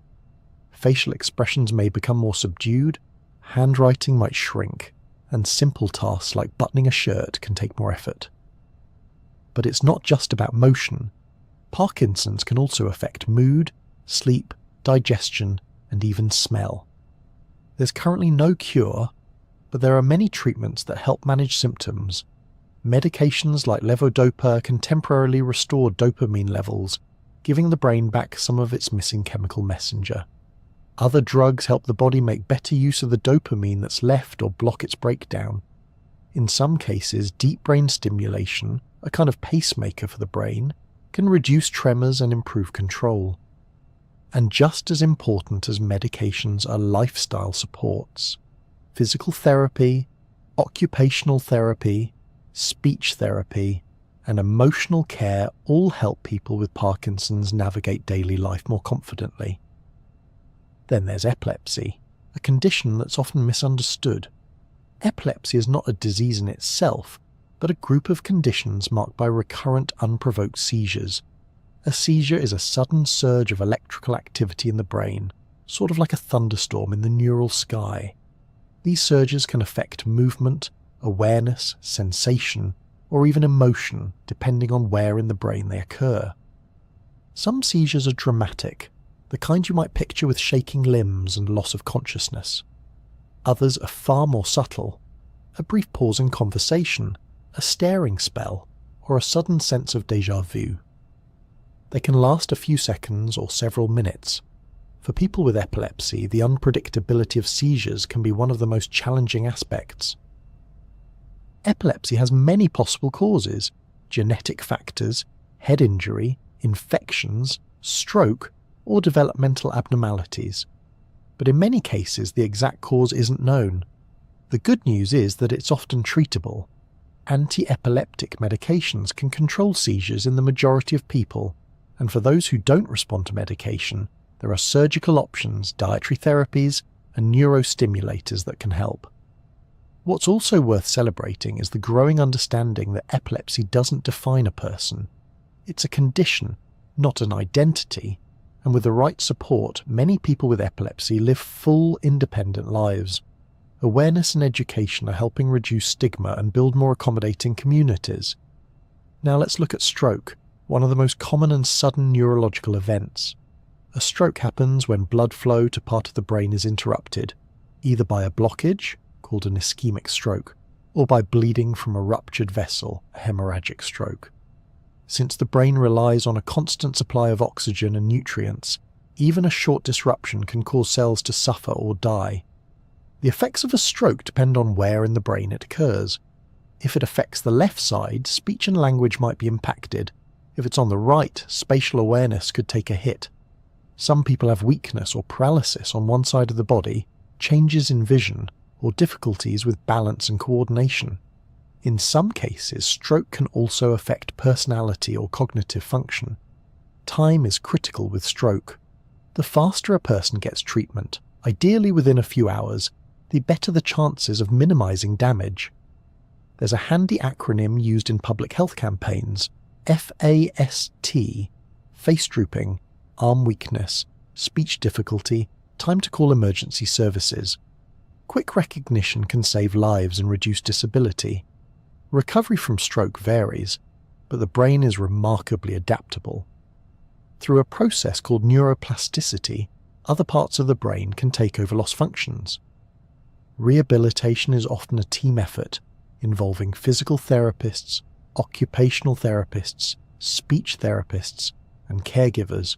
Facial expressions may become more subdued, handwriting might shrink, and simple tasks like buttoning a shirt can take more effort. But it's not just about motion. Parkinson's can also affect mood, sleep, digestion, and even smell. There's currently no cure, but there are many treatments that help manage symptoms. Medications like levodopa can temporarily restore dopamine levels, giving the brain back some of its missing chemical messenger. Other drugs help the body make better use of the dopamine that's left or block its breakdown. In some cases, deep brain stimulation, a kind of pacemaker for the brain, can reduce tremors and improve control. And just as important as medications are lifestyle supports. physical therapy, occupational therapy, speech therapy, and emotional care all help people with Parkinson's navigate daily life more confidently. Then there's epilepsy, a condition that's often misunderstood. Epilepsy is not a disease in itself, but a group of conditions marked by recurrent unprovoked seizures. A seizure is a sudden surge of electrical activity in the brain, sort of like a thunderstorm in the neural sky. These surges can affect movement, awareness, sensation, or even emotion, depending on where in the brain they occur. Some seizures are dramatic, the kind you might picture with shaking limbs and loss of consciousness. Others are far more subtle, a brief pause in conversation, a staring spell, or a sudden sense of déjà vu. They can last a few seconds or several minutes. For people with epilepsy, the unpredictability of seizures can be one of the most challenging aspects. Epilepsy has many possible causes: genetic factors, head injury, infections, stroke, or developmental abnormalities. But in many cases, the exact cause isn't known. The good news is that it's often treatable. Anti-epileptic medications can control seizures in the majority of people, and for those who don't respond to medication, there are surgical options, dietary therapies, and neurostimulators that can help. What's also worth celebrating is the growing understanding that epilepsy doesn't define a person. It's a condition, not an identity, and with the right support, many people with epilepsy live full, independent lives. Awareness and education are helping reduce stigma and build more accommodating communities. Now let's look at stroke, one of the most common and sudden neurological events. A stroke happens when blood flow to part of the brain is interrupted, either by a blockage, called an ischemic stroke, or by bleeding from a ruptured vessel, a hemorrhagic stroke. Since the brain relies on a constant supply of oxygen and nutrients, even a short disruption can cause cells to suffer or die. The effects of a stroke depend on where in the brain it occurs. If it affects the left side, speech and language might be impacted. If it's on the right, spatial awareness could take a hit. Some people have weakness or paralysis on one side of the body, changes in vision, or difficulties with balance and coordination. In some cases, stroke can also affect personality or cognitive function. Time is critical with stroke. The faster a person gets treatment, ideally within a few hours, the better the chances of minimizing damage. There's a handy acronym used in public health campaigns: FAST, face drooping, arm weakness, speech difficulty, time to call emergency services. Quick recognition can save lives and reduce disability. Recovery from stroke varies, but the brain is remarkably adaptable. Through a process called neuroplasticity, other parts of the brain can take over lost functions. Rehabilitation is often a team effort, involving physical therapists, occupational therapists, speech therapists, and caregivers.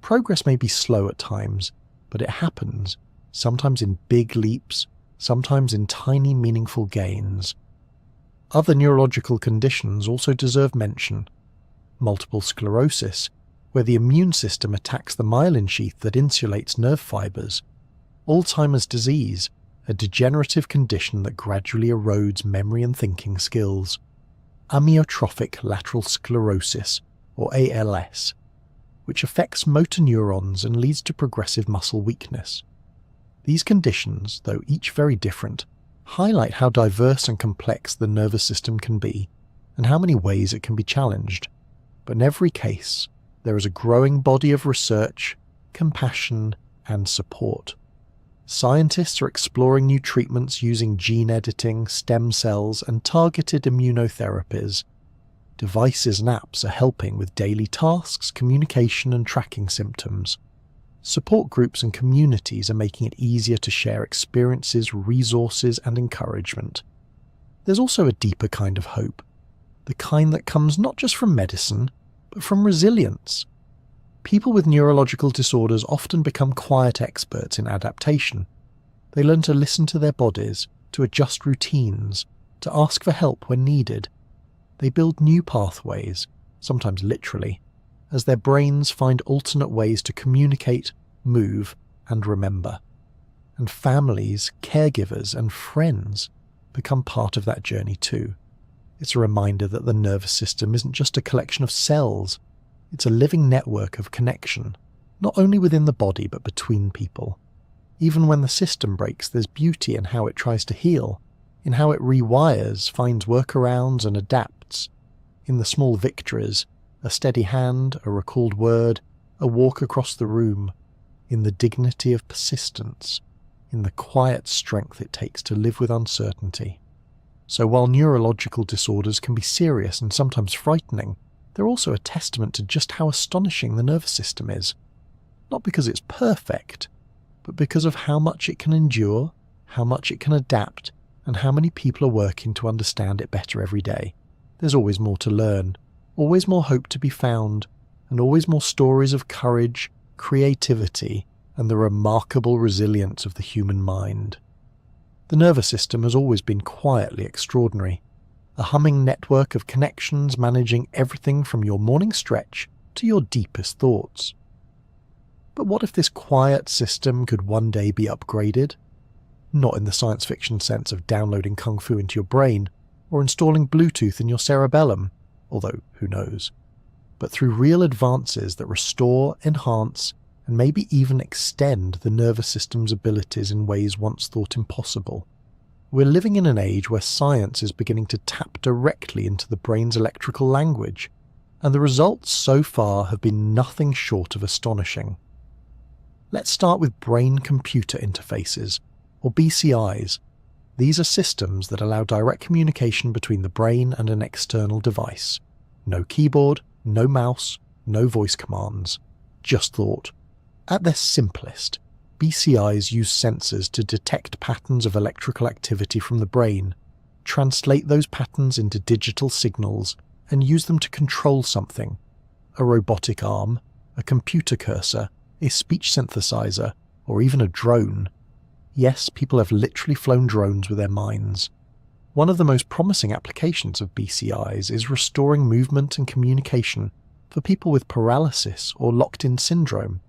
Progress may be slow at times, but it happens, sometimes in big leaps, sometimes in tiny meaningful gains. Other neurological conditions also deserve mention. Multiple sclerosis, where the immune system attacks the myelin sheath that insulates nerve fibers. Alzheimer's disease, a degenerative condition that gradually erodes memory and thinking skills. Amyotrophic lateral sclerosis, or ALS, which affects motor neurons and leads to progressive muscle weakness. These conditions, though each very different, highlight how diverse and complex the nervous system can be, and how many ways it can be challenged. But in every case, there is a growing body of research, compassion, and support. Scientists are exploring new treatments using gene editing, stem cells, and targeted immunotherapies. Devices and apps are helping with daily tasks, communication, and tracking symptoms. Support groups and communities are making it easier to share experiences, resources, and encouragement. There's also a deeper kind of hope, the kind that comes not just from medicine, but from resilience. People with neurological disorders often become quiet experts in adaptation. They learn to listen to their bodies, to adjust routines, to ask for help when needed. They build new pathways, sometimes literally, as their brains find alternate ways to communicate, move, and remember. and families, caregivers, and friends become part of that journey too. It's a reminder that the nervous system isn't just a collection of cells, it's a living network of connection, not only within the body but between people. Even when the system breaks, there's beauty in how it tries to heal, in how it rewires, finds workarounds and adapts, in the small victories, a steady hand, a recalled word, a walk across the room, in the dignity of persistence, in the quiet strength it takes to live with uncertainty. So while neurological disorders can be serious and sometimes frightening, they're also a testament to just how astonishing the nervous system is. Not because it's perfect, but because of how much it can endure, how much it can adapt, and how many people are working to understand it better every day. There's always more to learn, always more hope to be found, and always more stories of courage, creativity, and the remarkable resilience of the human mind. The nervous system has always been quietly extraordinary, a humming network of connections managing everything from your morning stretch to your deepest thoughts. But what if this quiet system could one day be upgraded? Not in the science fiction sense of downloading kung fu into your brain or installing Bluetooth in your cerebellum, although who knows, but through real advances that restore, enhance, and maybe even extend the nervous system's abilities in ways once thought impossible. We're living in an age where science is beginning to tap directly into the brain's electrical language, and the results so far have been nothing short of astonishing. Let's start with brain-computer interfaces, or BCIs. These are systems that allow direct communication between the brain and an external device. No keyboard, no mouse, no voice commands, just thought. At their simplest, BCIs use sensors to detect patterns of electrical activity from the brain, translate those patterns into digital signals, and use them to control something: a robotic arm, a computer cursor, a speech synthesizer, or even a drone. Yes, people have literally flown drones with their minds. One of the most promising applications of BCIs is restoring movement and communication for people with paralysis or locked-in syndrome.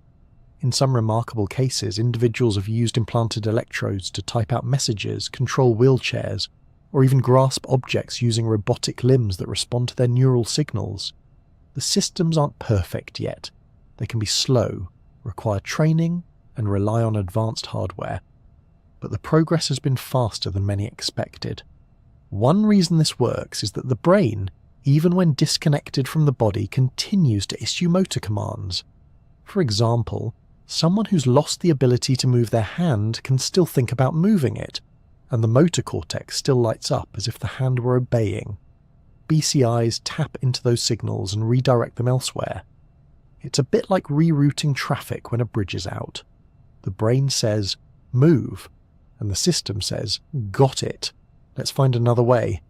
In some remarkable cases, individuals have used implanted electrodes to type out messages, control wheelchairs, or even grasp objects using robotic limbs that respond to their neural signals. The systems aren't perfect yet. They can be slow, require training, and rely on advanced hardware. But the progress has been faster than many expected. One reason this works is that the brain, even when disconnected from the body, continues to issue motor commands. For example, someone who's lost the ability to move their hand can still think about moving it, and the motor cortex still lights up as if the hand were obeying. BCIs tap into those signals and redirect them elsewhere. It's a bit like rerouting traffic when a bridge is out. The brain says, move, and the system says, got it, let's find another way.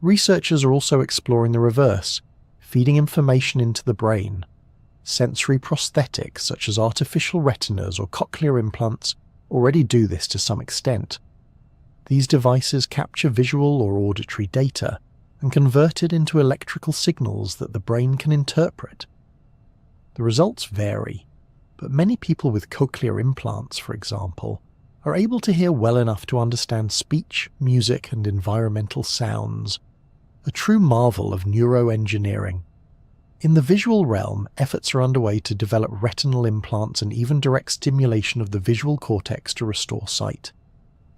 Researchers are also exploring the reverse, feeding information into the brain. Sensory prosthetics such as artificial retinas or cochlear implants already do this to some extent. These devices capture visual or auditory data and convert it into electrical signals that the brain can interpret. The results vary, but many people with cochlear implants, for example, are able to hear well enough to understand speech, music, and environmental sounds. A true marvel of neuroengineering. In the visual realm, efforts are underway to develop retinal implants and even direct stimulation of the visual cortex to restore sight.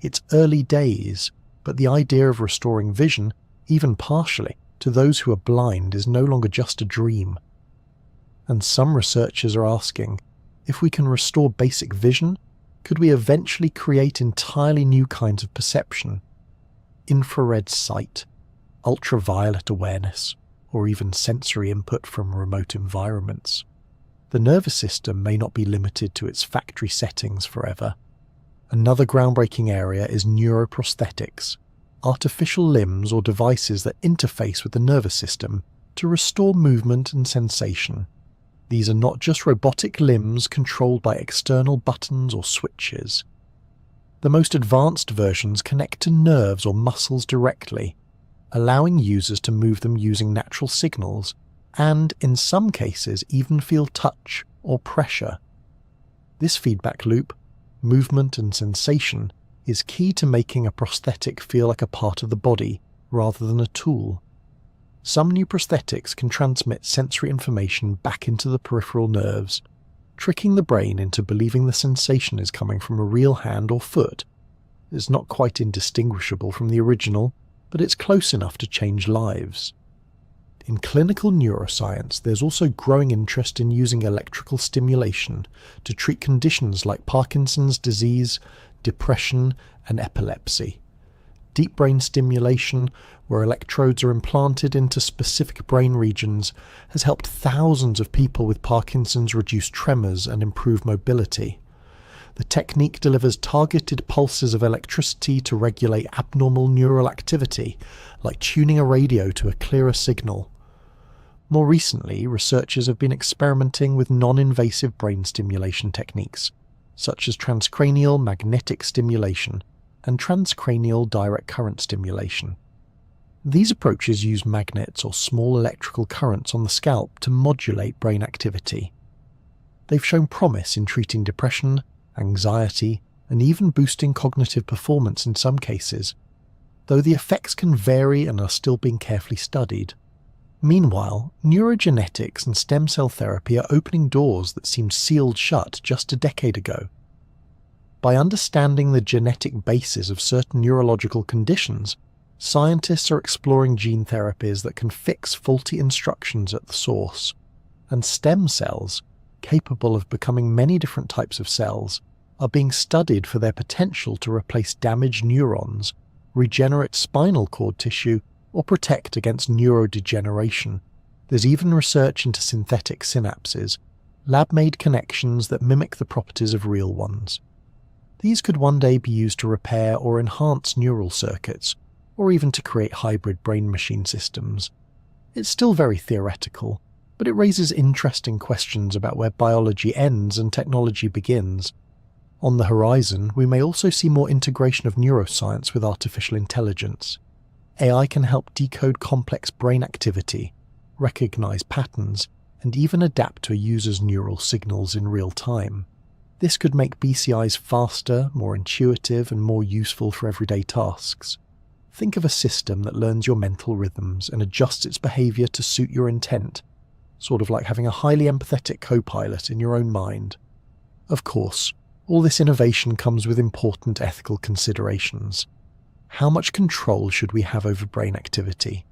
It's early days, but the idea of restoring vision, even partially, to those who are blind is no longer just a dream. And some researchers are asking, if we can restore basic vision, could we eventually create entirely new kinds of perception? Infrared sight, ultraviolet awareness, or even sensory input from remote environments. The nervous system may not be limited to its factory settings forever. Another groundbreaking area is neuroprosthetics, artificial limbs or devices that interface with the nervous system to restore movement and sensation. These are not just robotic limbs controlled by external buttons or switches. The most advanced versions connect to nerves or muscles directly, allowing users to move them using natural signals and, in some cases, even feel touch or pressure. This feedback loop, movement and sensation is key to making a prosthetic feel like a part of the body rather than a tool. Some new prosthetics can transmit sensory information back into the peripheral nerves, tricking the brain into believing the sensation is coming from a real hand or foot. It's not quite indistinguishable from the original, but it's close enough to change lives. In clinical neuroscience, there's also growing interest in using electrical stimulation to treat conditions like Parkinson's disease, depression, and epilepsy. Deep brain stimulation, where electrodes are implanted into specific brain regions, has helped thousands of people with Parkinson's reduce tremors and improve mobility. The technique delivers targeted pulses of electricity to regulate abnormal neural activity, like tuning a radio to a clearer signal. More recently, researchers have been experimenting with non-invasive brain stimulation techniques, such as transcranial magnetic stimulation and transcranial direct current stimulation. These approaches use magnets or small electrical currents on the scalp to modulate brain activity. They've shown promise in treating depression, anxiety, and even boosting cognitive performance in some cases, though the effects can vary and are still being carefully studied. Meanwhile, neurogenetics and stem cell therapy are opening doors that seemed sealed shut just a decade ago. By understanding the genetic basis of certain neurological conditions, scientists are exploring gene therapies that can fix faulty instructions at the source, and stem cells, capable of becoming many different types of cells, are being studied for their potential to replace damaged neurons, regenerate spinal cord tissue, or protect against neurodegeneration. There's even research into synthetic synapses, lab-made connections that mimic the properties of real ones. These could one day be used to repair or enhance neural circuits, or even to create hybrid brain-machine systems. It's still very theoretical, but it raises interesting questions about where biology ends and technology begins. On the horizon, we may also see more integration of neuroscience with artificial intelligence. AI can help decode complex brain activity, recognize patterns, and even adapt to a user's neural signals in real time. This could make BCIs faster, more intuitive, and more useful for everyday tasks. Think of a system that learns your mental rhythms and adjusts its behavior to suit your intent, sort of like having a highly empathetic co-pilot in your own mind. Of course, all this innovation comes with important ethical considerations. How much control should we have over brain activity?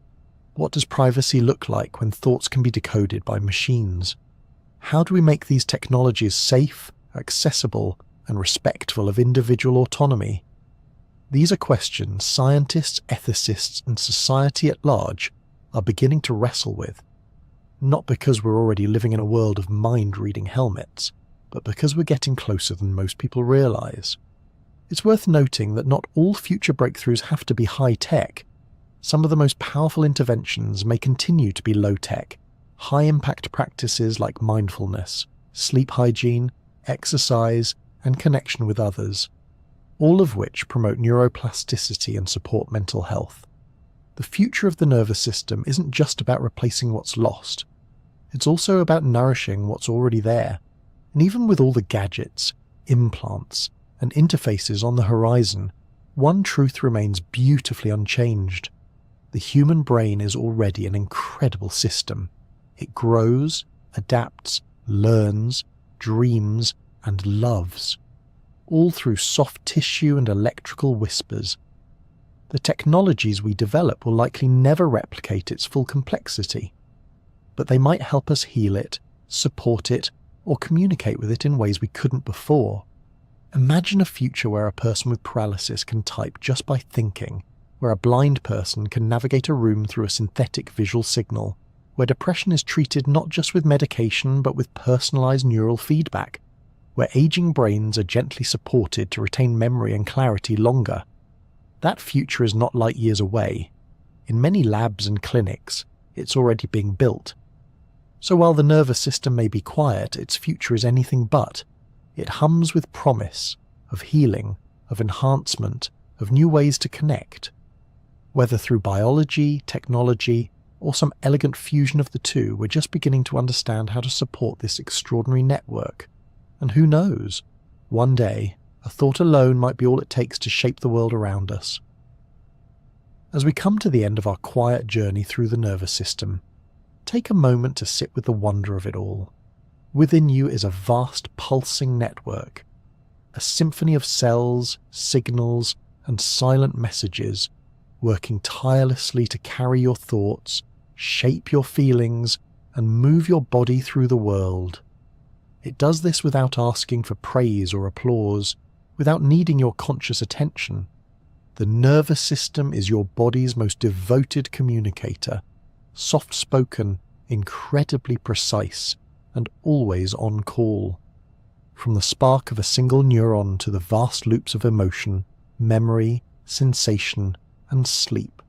What does privacy look like when thoughts can be decoded by machines? How do we make these technologies safe, accessible, and respectful of individual autonomy? These are questions scientists, ethicists, and society at large are beginning to wrestle with. Not because we're already living in a world of mind-reading helmets, but because we're getting closer than most people realize. It's worth noting that not all future breakthroughs have to be high-tech. Some of the most powerful interventions may continue to be low-tech, high-impact practices like mindfulness, sleep hygiene, exercise, and connection with others, all of which promote neuroplasticity and support mental health. The future of the nervous system isn't just about replacing what's lost. It's also about nourishing what's already there. And even with all the gadgets, implants, and interfaces on the horizon, one truth remains beautifully unchanged. The human brain is already an incredible system. It grows, adapts, learns, dreams, and loves, all through soft tissue and electrical whispers. The technologies we develop will likely never replicate its full complexity, but they might help us heal it, support it, or communicate with it in ways we couldn't before. Imagine a future where a person with paralysis can type just by thinking, where a blind person can navigate a room through a synthetic visual signal, where depression is treated not just with medication but with personalized neural feedback, where aging brains are gently supported to retain memory and clarity longer. That future is not light years away. In many labs and clinics, it's already being built. So while the nervous system may be quiet, its future is anything but. It hums with promise, of healing, of enhancement, of new ways to connect. Whether through biology, technology, or some elegant fusion of the two, we're just beginning to understand how to support this extraordinary network. And who knows, one day, A thought alone might be all it takes to shape the world around us. As we come to the end of our quiet journey through the nervous system, take a moment to sit with the wonder of it all. Within you is a vast pulsing network, a symphony of cells, signals, and silent messages working tirelessly to carry your thoughts, shape your feelings, and move your body through the world. It does this without asking for praise or applause, without needing your conscious attention. The nervous system is your body's most devoted communicator, soft-spoken, incredibly precise, and always on call. From the spark of a single neuron to the vast loops of emotion, memory, sensation, and sleep,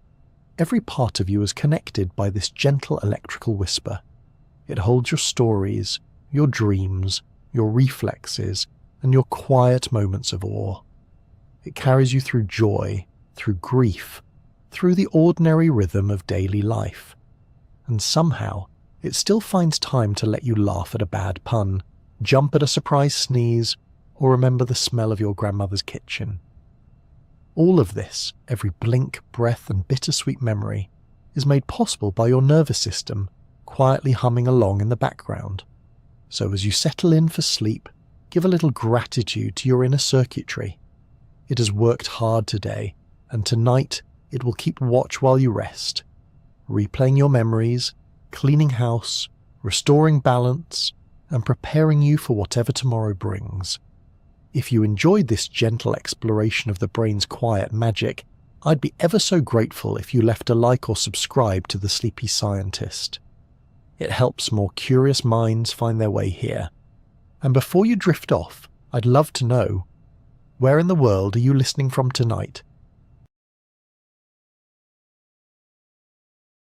every part of you is connected by this gentle electrical whisper. It holds your stories, your dreams, your reflexes, and your quiet moments of awe. It carries you through joy, through grief, through the ordinary rhythm of daily life. And somehow, it still finds time to let you laugh at a bad pun, jump at a surprise sneeze, or remember the smell of your grandmother's kitchen. All of this, every blink, breath, and bittersweet memory, is made possible by your nervous system quietly humming along in the background. So as you settle in for sleep, give a little gratitude to your inner circuitry. It has worked hard today, and tonight it will keep watch while you rest, replaying your memories, cleaning house, restoring balance, and preparing you for whatever tomorrow brings. If you enjoyed this gentle exploration of the brain's quiet magic, I'd be ever so grateful if you left a like or subscribe to The Sleepy Scientist. It helps more curious minds find their way here. And before you drift off, I'd love to know, where in the world are you listening from tonight?